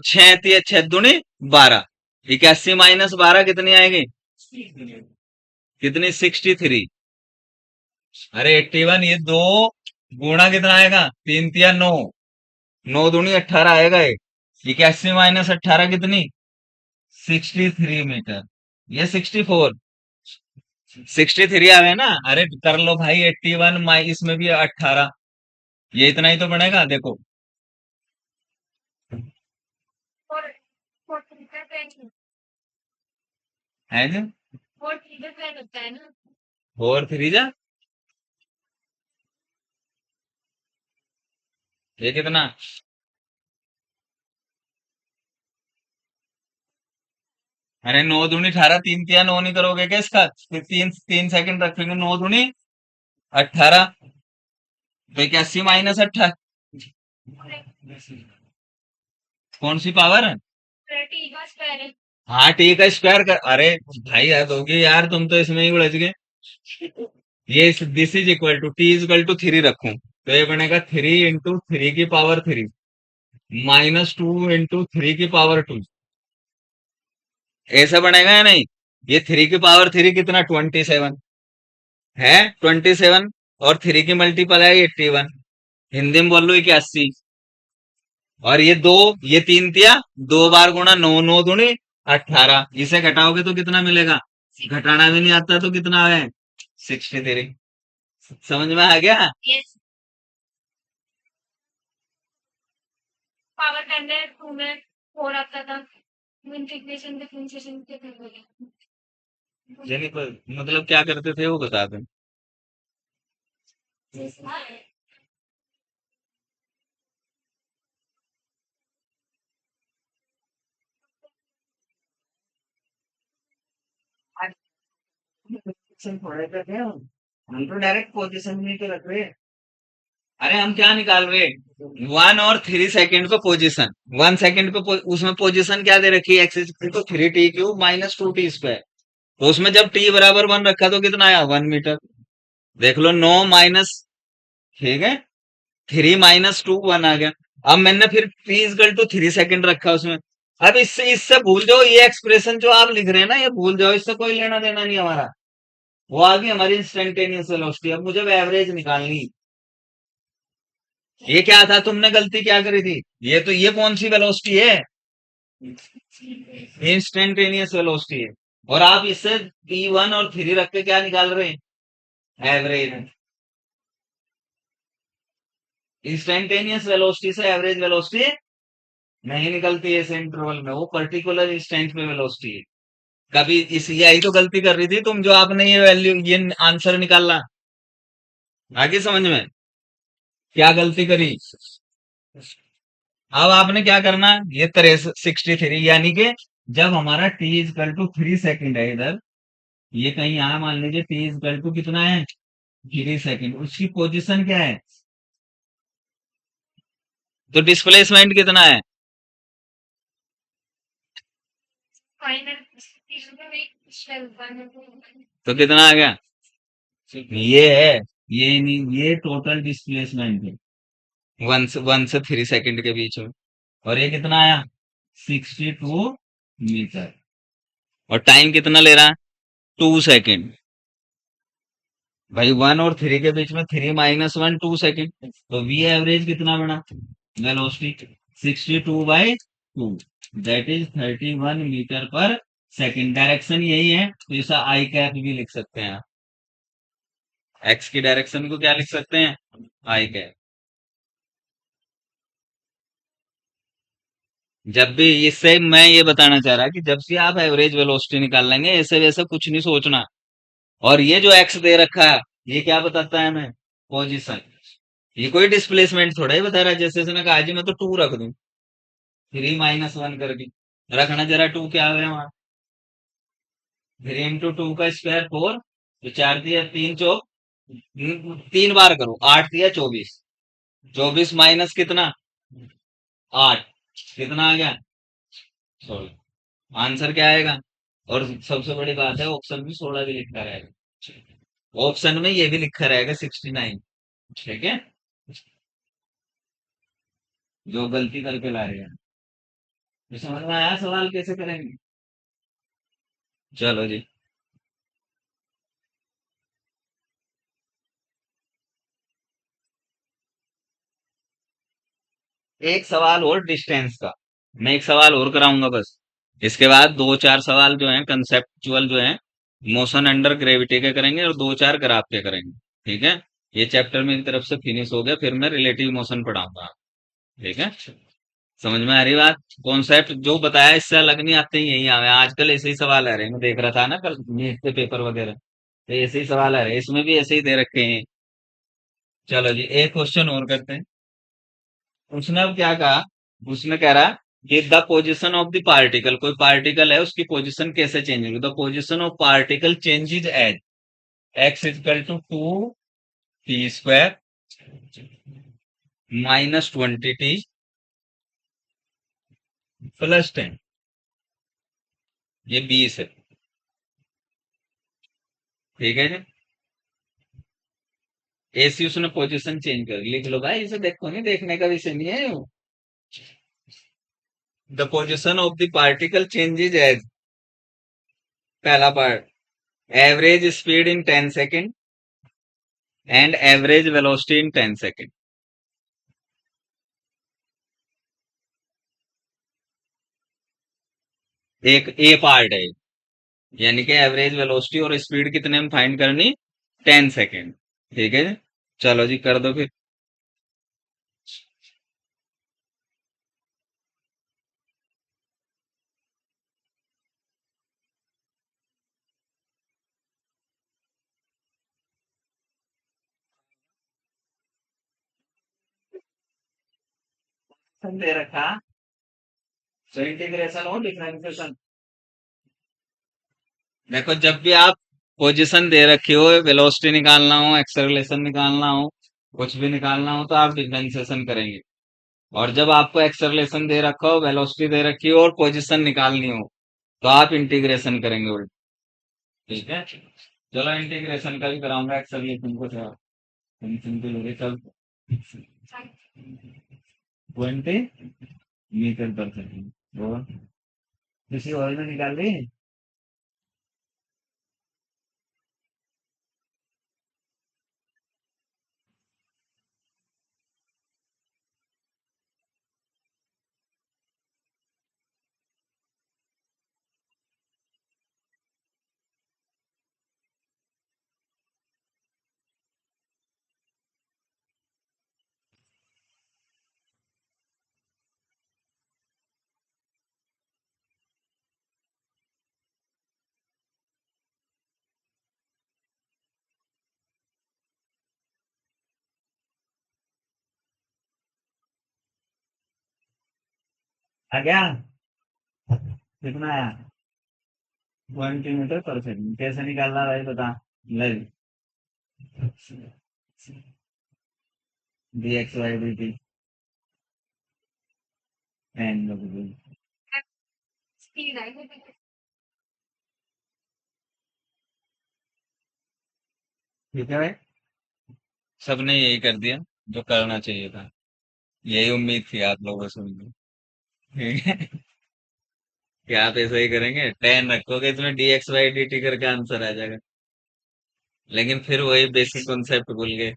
6 तिया 6 दूनी 12, 81 - 12 कितनी आएगी, कितनी, 63। अरे 81, ये 2 गुणा कितना आएगा, 3 तिया 9, 9 दूनी 18 आएगा ये। 81 - 18 कितनी, 63 मीटर, ये 64, 63 आ गए ना? अरे कर लो भाई, 81 माई इसमें भी 18, ये इतना ही तो बनेगा देखो। है जी, 4 3 जा, ये कितना, अरे 9 दूनी 18, 3 तिया 9 नहीं करोगे क्या इसका? फिर 3 3 सेकंड रखेंगे, 9 दूनी 18, तो 81 - 18, कौन सी पावर है? हाँ, टी का स्क्वायर कर, अरे भाई याद होगी यार, तुम तो इसमें ही उलझ गए। ये this is equal to t is equal to 3 रखूं, तो ये बनेगा 3 × 3 की पावर 3 -2 × 3 की पावर 2, ऐसा बनेगा या नहीं? ये 3 की पावर 3 कितना, 27 है, 27, और 3 की मल्टीपल है 81, हिंदी में बोल लो 81। और ये 3 तिया 2 बार गुणा 9, 9 दूनी 18, इसे घटाओगे तो कितना मिलेगा, घटाना भी नहीं आता तो कितना है, 63। समझ में आ गया? यानी मतलब क्या करते थे वो बता दें। पोजीशन थोड़े करते हैं हम तो डायरेक्ट पोजीशन में तो रख रहे हैं। अरे हम क्या निकाल रहे, 1 और 3 सेकंड पे पोजीशन, 1 सेकंड पे उसमें पोजीशन क्या दे रखी है, x equal to 3 t³ -2 t square, तो उसमें जब टी बराबर 1 रखा तो कितना आया, 1 मीटर। देख लो, 9 माइनस, ठीक है, 3 - 2 1 आ गया। अब मैंने फिर टी इक्वल टू 3 सेकंड रखा उसमें। अब इससे इससे भूल जाओ, ये एक्सप्रेशन जो आप लिख रहे हैं ना, ये भूल जाओ, इससे कोई लेना देना नहीं हमारा। वो आ गई हमारी इंस्टेंटेनियस वेलोसिटी, अब मुझे एवरेज निकालनी। ये क्या था, तुमने गलती क्या करी थी? ये कौन सी वेलोसिटी है? इंस्टेंटेनियस वेलोसिटी है। और आप इससे P1 और 3 रख के क्या निकाल रहे हैं? एवरेज। इंस्टेंटेनियस वेलोसिटी से एवरेज वेलोसिटी नहीं निकलती है इस इंटरवल में, वो पर्टिकुलर इंस्टेंट पे वेलोसिटी है। कभी इस यही तो गलती कर रही थी तुम, जो आपने ये वैल्यू ये आंसर निकाला। आगे समझ में क्या गलती करी? अब आपने क्या करना, ये 63 यानी कि जब हमारा टी इजकल टू 3 सेकेंड है इधर, ये कहीं यहाँ मान लीजिए टी इजकल टू कितना है, 3 सेकेंड, उसकी पोजीशन क्या है, तो डिस्प्लेसमेंट कितना है? तो कितना आ गया? ये है, ये नहीं, ये टोटल डिस्प्लेसमेंट है, 1 से 3 सेकेंड के बीच में। और ये कितना आया? 62 मीटर। और टाइम कितना ले रहा है? 2 सेकेंड। भाई 1 और 3 के बीच में 3 - 1 2 सेकेंड, तो वी एवरेज कितना बना? वेलोसिटी 62/2, दैट इज 31 मीटर पर सेकेंड। डायरेक्शन यही है, तो इसे आई कैप भी लिख सकते हैं आप। एक्स की डायरेक्शन को क्या लिख सकते हैं? आई कैप। जब भी इससे मैं ये बताना चाह रहा कि जब से आप एवरेज वेलोसिटी निकाल लेंगे, ऐसे वैसे कुछ नहीं सोचना। और ये जो एक्स दे रखा है, ये क्या बताता है हमें? पोजीशन। ये कोई डिस्प्लेसमेंट थोड़ा ही बता रहा है, जैसे इसने कहा जी मैं तो 2 रख दूं, 3 - 1 करके रखना, जरा 2 क्या है वहां, 3 × 2 का स्क्वायर 4, तो 4 × 3 = 3 चौक, 3 बार करो, 8 × 3 = 24, 24 माइनस कितना, 8, कितना आ गया? 16। आंसर क्या आएगा? और सबसे बड़ी बात है, ऑप्शन में 16 भी लिखा रहेगा, ऑप्शन में ये भी लिखा रहेगा 69। ठीक है, जो गलती करके ला रहे हैं। तो समझ में आया सवाल कैसे करेंगे? चलो जी, एक सवाल और डिस्टेंस का, मैं एक सवाल और कराऊंगा बस। इसके बाद 2 4 सवाल जो हैं कंसेप्चुअल जो हैं, मोशन अंडर ग्रेविटी के करेंगे, और 2 4 ग्राफ के करेंगे। ठीक है, ये चैप्टर मेरी तरफ से फिनिश हो गया, फिर मैं रिलेटिव मोशन पढ़ाऊंगा। ठीक है, समझ में आ रही बात? कॉन्सेप्ट जो बताया इससे अलग नहीं आते, ही यही आवे आजकल, ऐसे ही सवाल आ रहे हैं। मैं देख रहा था ना कल नीट के पेपर वगैरह, तो ऐसे ही सवाल आ रहे हैं, इसमें भी ऐसे ही दे रखे हैं। चलो जी, एक क्वेश्चन और करते हैं। उसने अब क्या कहा, उसने कह रहा कि the position of the particle, कोई पार्टिकल है उसकी पोजिशन कैसे चेंज होगी, the position of particle changes as x = 2 t² -20t +10। ये 20 है। ठीक है जी, ऐसी उसने पोजीशन चेंज कर, लिख लो भाई, इसे देखो, नहीं देखने का विषय नहीं है। The position of the particle changes as, पहला part, average speed in 10 second and average velocity in 10 second. एक ए पार्ट है, यानी कि एवरेज वेलोसिटी और स्पीड कितने में फाइंड करनी, 10 सेकेंड। ठीक है जी, चलो जी कर दो फिर। दे रखा, सो इंटीग्रेशन और डिफरेंशिएशन। देखो, जब भी आप पोजीशन दे रखी हो, वेलोसिटी निकालना हो, एक्सेलरेशन निकालना हो, कुछ भी निकालना हो, तो आप डिफरेंशिएशन करेंगे। और जब आपको एक्सेलरेशन दे रखा हो, वेलोसिटी दे रखी हो, और पोजीशन निकालनी हो, तो आप इंटीग्रेशन करेंगे उल्टा। ठीक है, चलो इंटीग्रेशन का भी कराऊंगा, एक्सेलरेशन को थोड़ा टेंशन पे लोगे कल। 20 मीटर पर सेकेंड, और किसी और ने निकाल ली? आ गया? कितना आया? 20 मीटर पर सेकंड कैसे निकालना भाई बता। ले, d x y d t एन। ठीक है भाई, सबने यही कर दिया जो करना चाहिए था। यही उम्मीद थी आप लोगों से मुझे। ठीक है, कि आप ऐसा ही करेंगे, टेन रखोगे इसमें d x y d t करके आंसर आ जाएगा। लेकिन फिर वही बेसिक कॉन्सेप्ट भूल गए।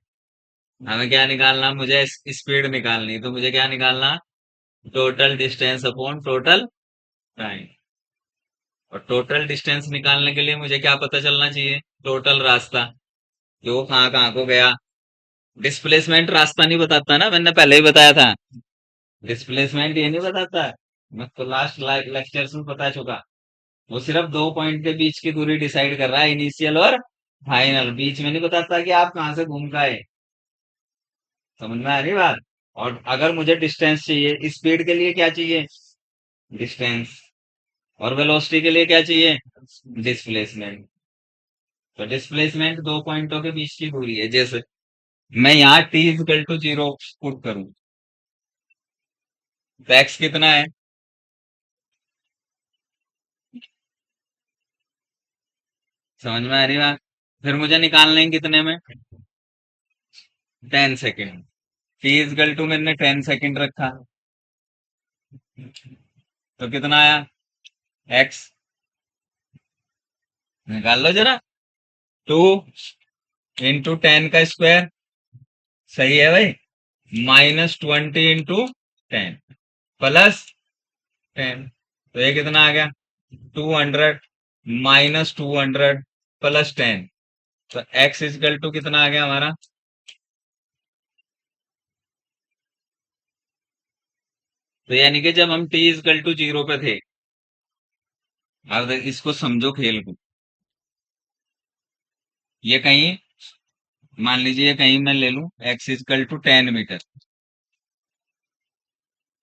हमें क्या निकालना, मुझे स्पीड निकालनी, तो मुझे क्या निकालना, total distance upon total time. और टोटल डिस्टेंस निकालने के लिए मुझे क्या पता चलना चाहिए, टोटल रास्ता, कि वो कहाँ कहाँ को गया। डिस्प्लेसमेंट रास्ता नहीं बताता ना, मैंने पहले ही बताया था। डिस्प्लेसमेंट ये नहीं बताता, मैं तो लास्ट लेक्चर्स में बता चुका। वो सिर्फ दो पॉइंट के बीच की दूरी डिसाइड कर रहा है, इनिशियल और फाइनल। बीच में नहीं बताता कि आप कहाँ से घूम का आए। समझ में आ रही बात? और अगर मुझे डिस्टेंस चाहिए, स्पीड के लिए क्या चाहिए, डिस्टेंस। और वेलोसिटी के लिए क्या चाहिए, डिस्प्लेसमेंट। तो डिस्प्लेसमेंट दो पॉइंटों के बीच की दूरी है। जैसे मैं यहाँ टी इक्वल टू 0 पुट करूं, तो एक्स कितना है, समझ में आ रही बात? फिर मुझे निकालना है कितने में, 10 सेकेंड। टी इक्वल टू मैंने 10 सेकेंड रखा, तो कितना आया, एक्स। निकाल लो जरा। 2 × 10 का स्क्वायर, सही है भाई, -20 × 10 +10। तो ये कितना आ गया, 200 -200 +10। तो एक्स इजकल टू कितना आ गया हमारा, तो यानी कि जब हम टी इजकल टू 0 पे थे। अब इसको समझो खेल को। ये कहीं, मान लीजिए ये कहीं मैं ले लूं एक्स इजकल टू 10 मीटर।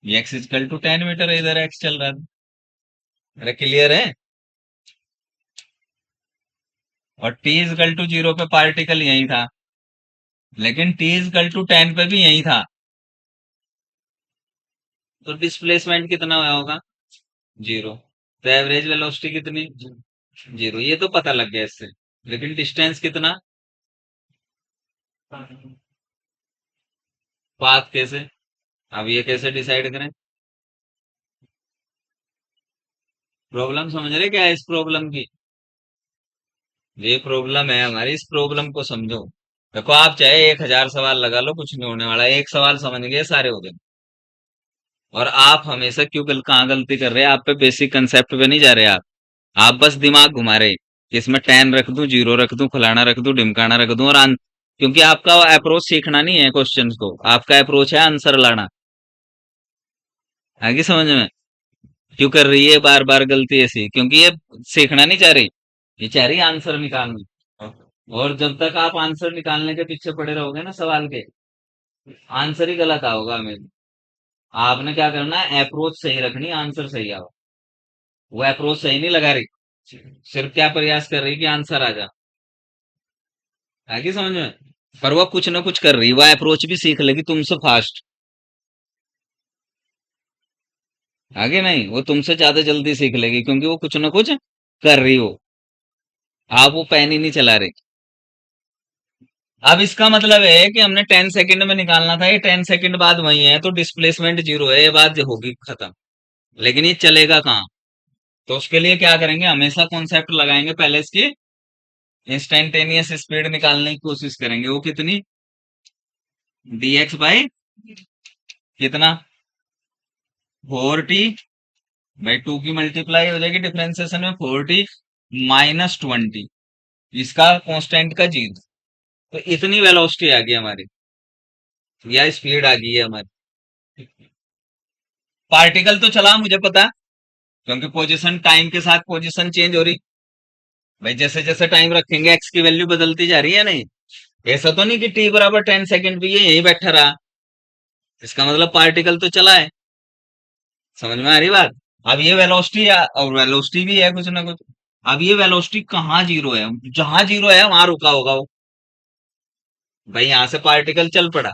ये एक्स इजकल टू 10 मीटर है, इधर एक्स चल रहा था। अरे क्लियर है? और टी इजकल टू 0 पे पार्टिकल यही था, लेकिन टी इजकल टू 10 पे भी यही था। तो डिस्प्लेसमेंट कितना हुआ होगा, 0। तो एवरेज वेलोसिटी कितनी, 0। ये तो पता लग गया इससे। लेकिन डिस्टेंस कितना, पाथ कैसे, अब ये कैसे डिसाइड करें। प्रॉब्लम समझ रहे क्या है इस प्रॉब्लम की? ये प्रॉब्लम है हमारी, इस प्रॉब्लम को समझो। देखो आप चाहे 1000 सवाल लगा लो, कुछ नहीं होने वाला। एक सवाल समझ गए सारे हो गए। और आप हमेशा क्यों कहाँ गलती कर रहे हैं, आप पे बेसिक कंसेप्ट पे नहीं जा रहे आप बस दिमाग घुमा रहे कि इसमें 10 रख दूं, 0 रख दूं, फलाना रख दूं, ढिमकाना रख दूं, और क्योंकि आपका अप्रोच सीखना नहीं है क्वेश्चंस को, आपका अप्रोच है आंसर लाना। आगे समझ में? क्यों कर रही है बार बार गलती ऐसी, क्योंकि ये सीखना नहीं चाह रही, ये चाह रही आंसर निकालना। और जब तक आप आंसर निकालने के पीछे पड़े रहोगे ना सवाल के, आंसर ही गलत आओगा हमें। आपने क्या करना है, अप्रोच सही रखनी, आंसर सही आओ। वो अप्रोच सही नहीं लगा रही, सिर्फ क्या प्रयास कर रही कि आंसर आ जा। आगे समझ में? पर वो कुछ ना कुछ कर रही, वो अप्रोच भी सीख लेगी तुमसे फास्ट। आगे नहीं, वो तुमसे ज्यादा जल्दी सीख लेगी, क्योंकि वो कुछ ना कुछ कर रही हो। आप वो पेन ही नहीं चला रहे। अब इसका मतलब है कि हमने 10 सेकंड में निकालना था, ये 10 सेकंड बाद वही है, तो डिस्प्लेसमेंट 0 है, ये बात होगी खत्म। लेकिन ये चलेगा कहाँ? तो उसके लिए क्या करेंगे, हमेशा कॉन्सेप्ट लगाएंगे पहले इसकी इंस्टेंटेनियस स्पीड निकालने की कोशिश करेंगे। वो कितनी, dx कितना, 4t/2 की मल्टीप्लाई हो जाएगी डिफरेंशिएशन में, 4t -20, इसका कांस्टेंट का 0। तो इतनी वेलोसिटी आ गई हमारी, या स्पीड आ गई है हमारी। पार्टिकल तो चला मुझे पता, क्योंकि पोजीशन टाइम के साथ पोजीशन चेंज हो रही। भाई जैसे जैसे टाइम रखेंगे एक्स की वैल्यू बदलती जा रही है, नहीं? ऐसा तो नहीं कि t बराबर 10 सेकंड भी ये यहीं बैठा रहा। इसका मतलब पार्टिकल तो चला है। समझ में आ रही बात? अब ये वेलोसिटी और वेलोसिटी भी है कुछ ना कुछ। अब ये वेलोसिटी कहाँ जीरो है? जहां जीरो है वहां रुका होगा वो। भाई यहां से पार्टिकल चल पड़ा,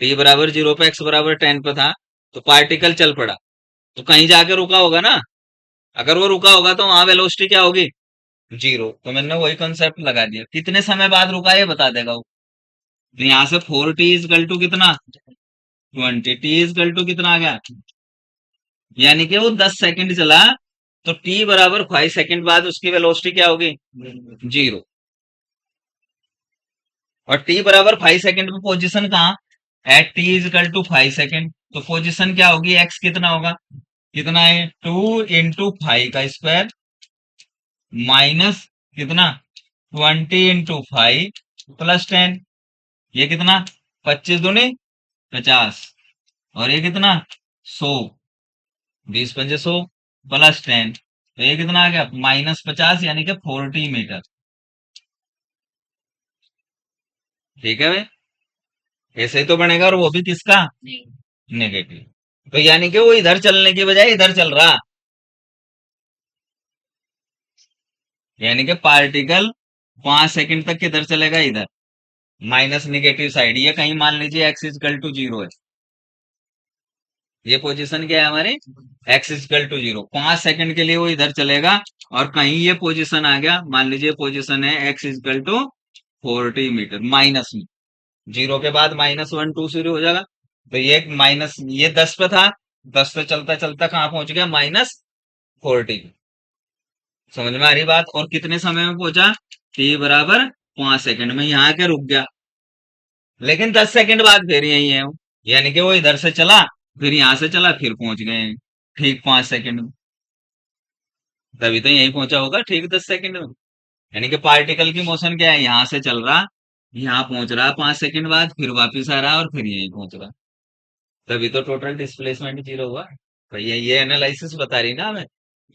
टी बराबर जीरो पे, एक्स बराबर 10 पे था, तो पार्टिकल चल पड़ा, तो कहीं जाके रुका होगा ना। अगर वो रुका होगा तो वहां वेलोसिटी क्या होगी? जीरो। तो मैंने वही कंसेप्ट लगा दिया, कितने समय बाद रुका ये बता देगा वो। तो यहाँ से 4t इजकल टू कितना? 20। टी इजकल टू कितना आ गया? यानी कि वो 10 सेकंड चला, तो टी बराबर 5 सेकंड बाद उसकी वेलोसिटी क्या होगी? जीरो। और टी बराबर 5 सेकंड पे पोजीशन कहाँ? At t is equal to 5 second, तो पोजीशन क्या होगी? एक्स कितना होगा? कितना है? 2 × 5 का स्क्वायर माइनस कितना? 20 × 5 +10। ये कितना? 25 दूनी 50। और ये कितना? 100। 20 × 5 = 100 +10, तो ये कितना आ गया? -50, यानी कि 40 मीटर। ठीक है भाई, ऐसे ही तो बनेगा, और वो भी किसका? नेगेटिव। तो यानी कि वो इधर चलने की बजाय इधर चल रहा, यानी कि पार्टिकल 5 सेकंड तक किधर चलेगा? इधर, माइनस नेगेटिव साइड। ये कहीं मान लीजिए एक्स इजकल टू जीरो है, ये पोजीशन क्या है हमारी? X is equal to zero. 5 second के लिए वो इधर चलेगा, और कहीं ये पोजीशन आ गया, मान लीजिए पोजीशन है x is equal to 40 meter minus में। जीरो के बाद -1 2 शुरू हो जाएगा, तो ये माइनस, ये 10 पे था, 10 पे चलता चलता कहाँ पहुंच गया? -40। समझ में आ रही बात? और कितने समय में पहुंचा? टी बराबर 5 सेकंड में। यहाँ के रुक गया, लेकिन 10 सेकंड बाद फिर यही है वो। यानी कि वो इधर से चला, फिर यहां से चला, फिर पहुंच गए ठीक 5 सेकंड में। तभी तो यही पहुंचा होगा ठीक 10 सेकंड में। यानी कि पार्टिकल की मोशन क्या है? यहाँ से चल रहा, यहाँ पहुंच रहा 5 सेकंड बाद, फिर वापिस आ रहा, और फिर यही पहुंच रहा। तभी तो टोटल डिस्प्लेसमेंट जीरो हुआ। भैया ये एनालिसिस बता रही ना हमें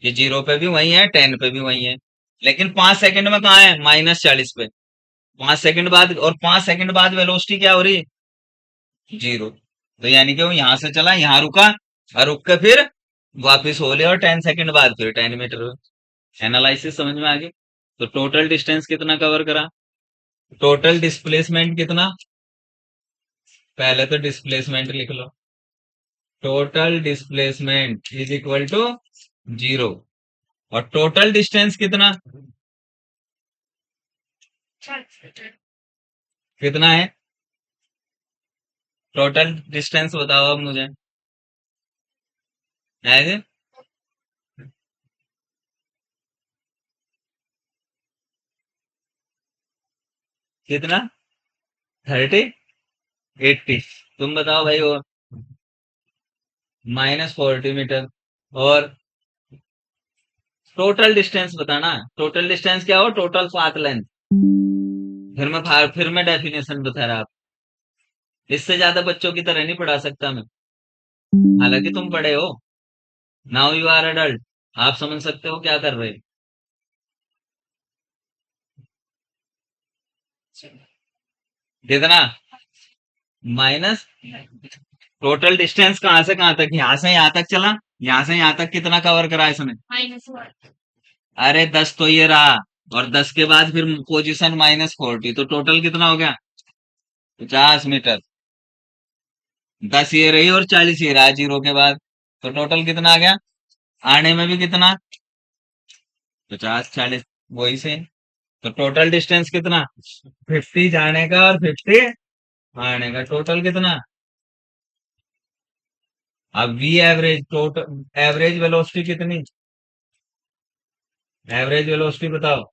कि जीरो पे भी वही है, 10 पे भी वही है, लेकिन 5 सेकंड में कहाँ है? -40 पे। 5 सेकंड बाद, और 5 सेकंड बाद वेलोसिटी क्या हो रही है? जीरो। तो यानी कि वो यहां से चला, यहाँ रुका, और रुक के फिर वापिस हो लिया, और 10 सेकंड बाद फिर 10 मीटर। एनालिसिस समझ में आ गई? तो टोटल डिस्टेंस कितना कवर करा? टोटल डिस्प्लेसमेंट कितना? पहले तो डिस्प्लेसमेंट लिख लो। Total displacement is equal to zero. और टोटल डिस्टेंस कितना? कितना है टोटल डिस्टेंस? बताओ अब मुझे। है जी? कितना? 30, 80? तुम बताओ भाई। और -40 मीटर। और टोटल डिस्टेंस बताना। टोटल डिस्टेंस क्या हो? Total path length. फिर मैं डेफिनेशन बता रहा। आप इससे ज्यादा बच्चों की तरह नहीं पढ़ा सकता मैं। हालांकि तुम पढ़े हो, नाउ यू आर अडल्ट, आप समझ सकते हो क्या कर रहे हो। कितना? माइनस टोटल डिस्टेंस कहां से कहां तक? यहां से यहां तक चला, यहां से यहां तक कितना कवर करा इसने? अरे 10 तो ये रहा, और 10 के बाद फिर पोजीशन -40, तो टोटल कितना हो गया? 50 मीटर। 10 ये रही और 40 ये रहा जीरो के बाद, तो टोटल कितना आ गया? आने में भी कितना? 50 40, वही से। तो टोटल डिस्टेंस कितना? 50 जाने का और 50 आने का, टोटल कितना? अब v average, total average velocity कितनी? एवरेज वेलोसिटी बताओ।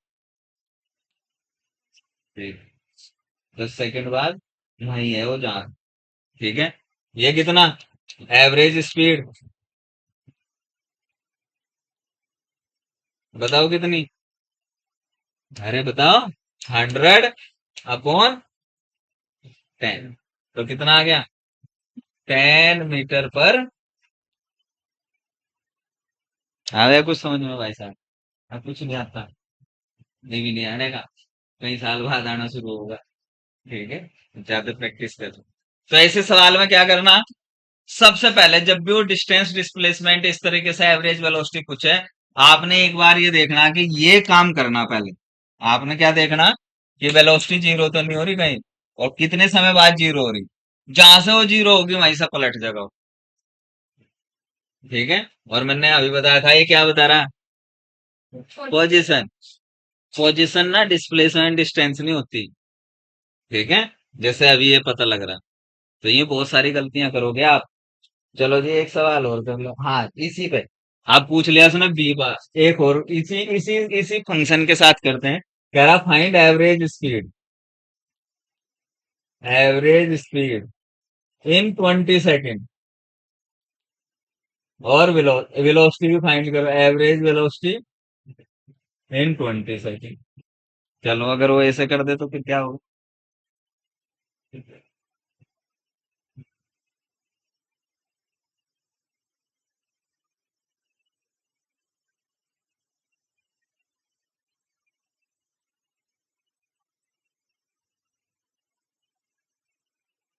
ठीक, 10 सेकंड बाद वही है वो जहां। ठीक है, ये कितना? एवरेज स्पीड बताओ कितनी? अरे बताओ। 100/10, तो कितना आ गया? 10 मीटर पर। आ गया कुछ समझ में भाई साहब? अब कुछ नहीं आता, नहीं भी नहीं आने का, कई साल बाद आना शुरू होगा। ठीक है, ज्यादा प्रैक्टिस कर। तो ऐसे सवाल में क्या करना? सबसे पहले जब भी वो डिस्टेंस डिस्प्लेसमेंट इस तरीके से एवरेज वेलोसिटी पूछे, आपने एक बार ये देखना कि ये काम करना पहले। आपने क्या देखना कि वेलोसिटी जीरो तो नहीं हो रही कहीं, और कितने समय बाद जीरो हो रही। जहां से वो जीरो होगी वहीं से पलट जाएगा। ठीक है। और मैंने अभी बताया था, ये क्या बता रहा, पोजीशन। पोजीशन ना डिस्प्लेसमेंट डिस्टेंस नहीं होती। ठीक है। जैसे अभी ये पता लग रहा, तो ये बहुत सारी गलतियां करोगे आप। चलो जी, एक सवाल और कर लो, हाँ इसी पे। आप पूछ लिया सुना बी बार, एक और इसी इसी इसी फंक्शन के साथ करते हैं। कह रहा find average speed, average speed इन 20 सेकेंड, और वेलोसिटी भी फाइंड करो, एवरेज वेलोसिटी इन 20 सेकेंड। चलो अगर वो ऐसे कर दे तो फिर क्या होगा।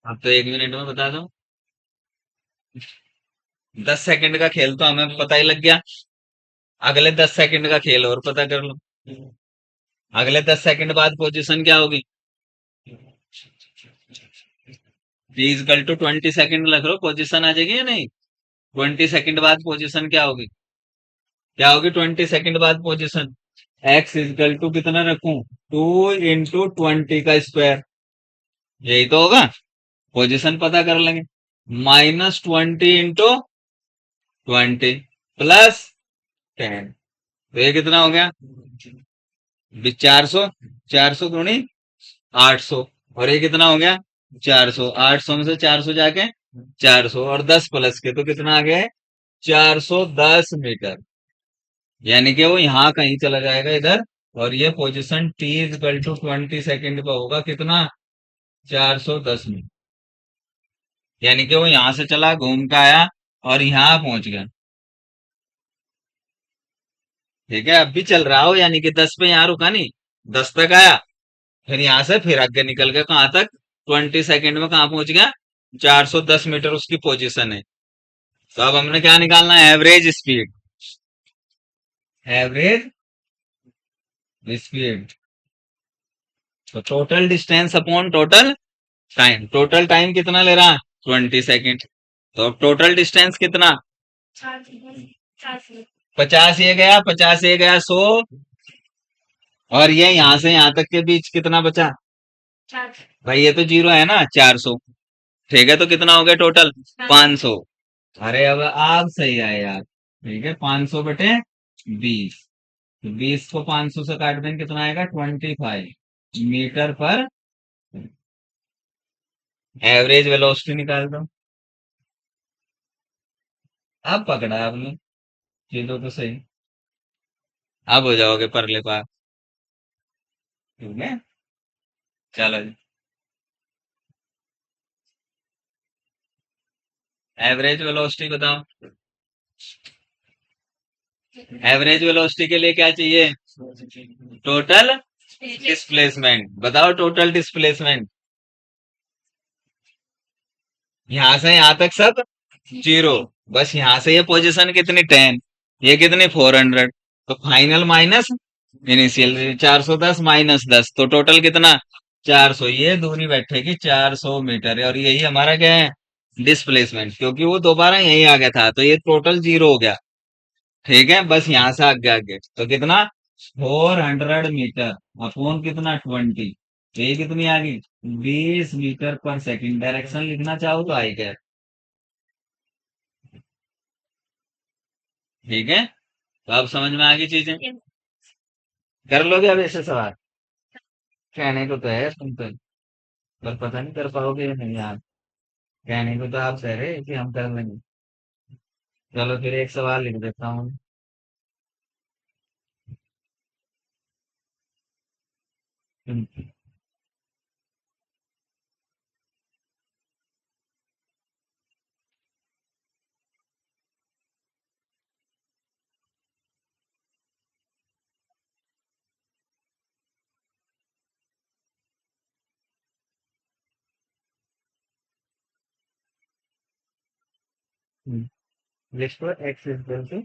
अब तो 1 मिनट में बता दो। 10 सेकंड का खेल तो हमें पता ही लग गया। अगले 10 सेकंड का खेल और पता कर लो। अगले 10 सेकंड बाद पोजीशन क्या होगी। टी इजकल टू 20 सेकंड रख लो, पोजीशन आ जाएगी या नहीं। 20 सेकंड बाद पोजीशन क्या होगी, क्या होगी 20 सेकंड बाद पोजीशन। एक्स इजकल टू कितना रखूं, 2 इंटू 20 का स्क्वायर, यही तो होगा। पोजीशन पता कर लेंगे। -20 इंटू 20 +10, तो ये कितना हो गया, 400। 400 × 800, और ये कितना हो गया 400। 800 में से 400 जाके 400, और 10 प्लस के तो कितना आ गया है, 410 मीटर। यानी कि वो यहाँ कहीं चला जाएगा इधर, और ये position t is equal to 20 second पे होगा कितना, 410 मीटर। यानी कि वो यहाँ से चला, घूम के आया, और यहाँ पहुंच गया। ठीक है, अब भी चल रहा हो, यानी कि 10 पे यहाँ रुका नहीं, 10 तक आया, फिर यहाँ से फिर आगे निकल गया कहाँ तक, 20 सेकंड में कहाँ पहुंच गया, 410 मीटर उसकी पोजीशन है। तो अब हमने क्या निकालना है, एवरेज स्पीड। एवरेज स्पीड, तो total distance upon total time. Total time कितना ले रहा है, 20 सेकंड। तो अब टोटल डिस्टेंस कितना, 50 ये गया, 50 ये गया 100, और ये यहाँ से यहाँ तक के बीच कितना बचा, भाई ये तो जीरो है ना, 400। ठीक है, तो कितना हो गया टोटल, 500। अरे अब सही है यार। ठीक है, 500/20, तो 20 को 500 से काट देंगे, कितना आएगा, 25 मीटर पर। एवरेज वेलोसिटी निकाल दो। अब पकड़ा आपने, चीजों तो सही। अब हो जाओगे परले पार। ठीक है, चलो जी। एवरेज वेलोसिटी बताओ। एवरेज वेलोसिटी के लिए क्या चाहिए, टोटल डिस्प्लेसमेंट। बताओ टोटल डिस्प्लेसमेंट, यहां से यहां तक सब जीरो, बस यहां से ये पोजीशन कितनी 10, ये कितनी 400, तो फाइनल माइनस इनिशियल, 410 -10, तो टोटल कितना, 400। ये दूरी बैठेगी 400 मीटर, और यही हमारा क्या है, डिस्प्लेसमेंट, क्योंकि वो दोबारा यही आ गया था, तो ये टोटल जीरो हो गया। ठीक है, बस यहां से आगे आगे तो कितना, 400 मीटर अपॉन कितना 20, तो ये कितनी आ गई, 20 मीटर पर सेकंड। डायरेक्शन लिखना चाहो तो आई क्या। ठीक है, तो अब समझ में आ गई चीजें। कर लोगे अब ऐसे सवाल, कहने को तो है तुम तो, पर पता नहीं कर पाओगे या नहीं यार। कहने को तो आप कह रहे कि हम कर लेंगे। चलो फिर एक सवाल लिख देता हूँ। लिखो x इक्वल टू,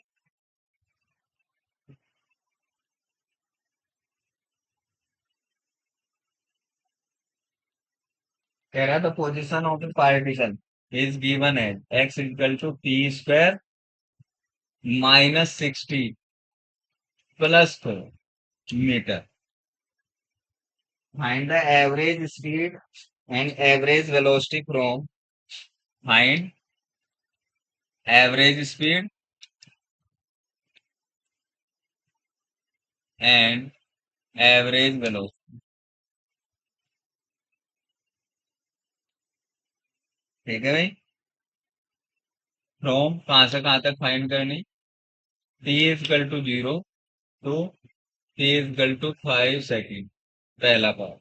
कह रहा था position of the particle is given है x equal to p square -60 plus 4 meter. Find the average speed and average velocity from, find average speed and average velocity. ठीक है भाई। फ्रॉम कहां से कहां तक फाइंड करनी, t equal to 0 to t equal to 5 second, पहला part.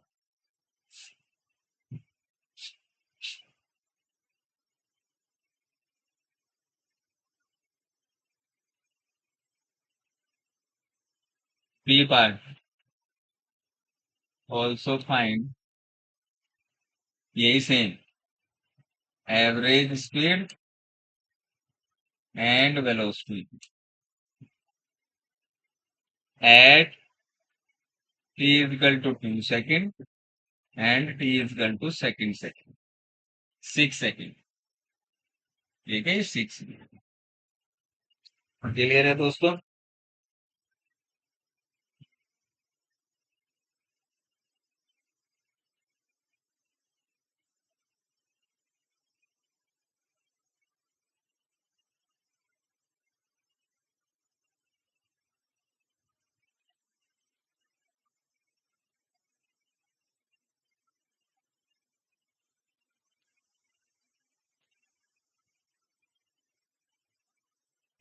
B part, also find, यही same, average speed and velocity at t equal to 2 second and t equal to second 6 second. ठीक है, 6। Clear है दोस्तों।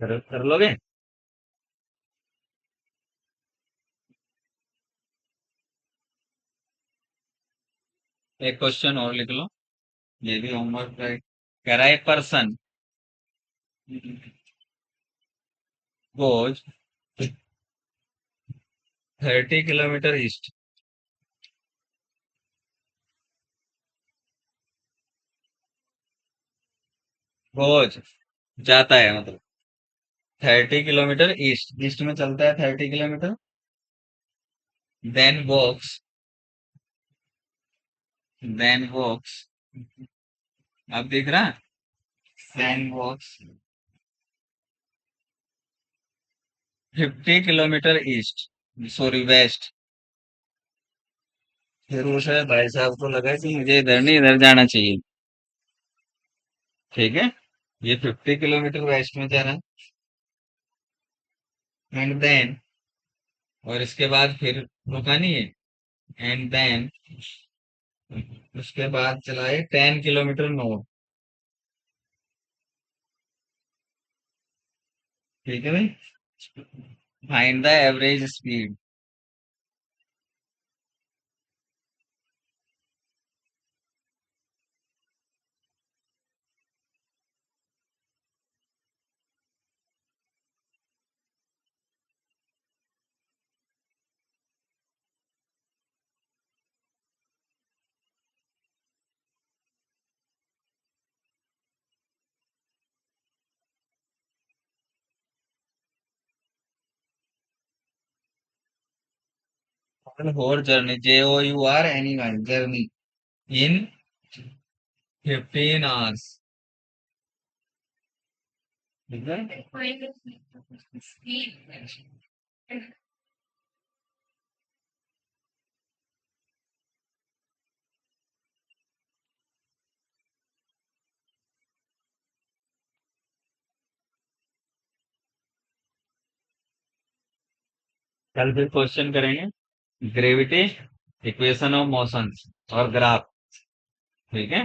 कर लोगे। एक क्वेश्चन और लिख लो, ये भी होमवर्क है। कह रहा है person goes 30 kilometre east, goes जाता है मतलब 30 किलोमीटर ईस्ट, ईस्ट में चलता है 30 किलोमीटर। देन वॉक्स, देन वॉक्स, अब दिख रहा, देन वॉक्स 50 किलोमीटर ईस्ट, सॉरी वेस्ट। फिर वो शायद भाई साहब को लगा कि मुझे इधर नहीं इधर जाना चाहिए। ठीक है, ये 50 किलोमीटर वेस्ट में जा रहा है। एंड देन, और इसके बाद फिर रुका नहीं है, एंड देन उसके बाद चलाए 10 किलोमीटर नॉर्थ। ठीक है भाई। Find the average speed. और journey, JOUR, journey in 15 hours. ठीक है। कल फिर क्वेश्चन करेंगे, ग्रेविटी, इक्वेशन ऑफ मोशन और ग्राफ। ठीक है।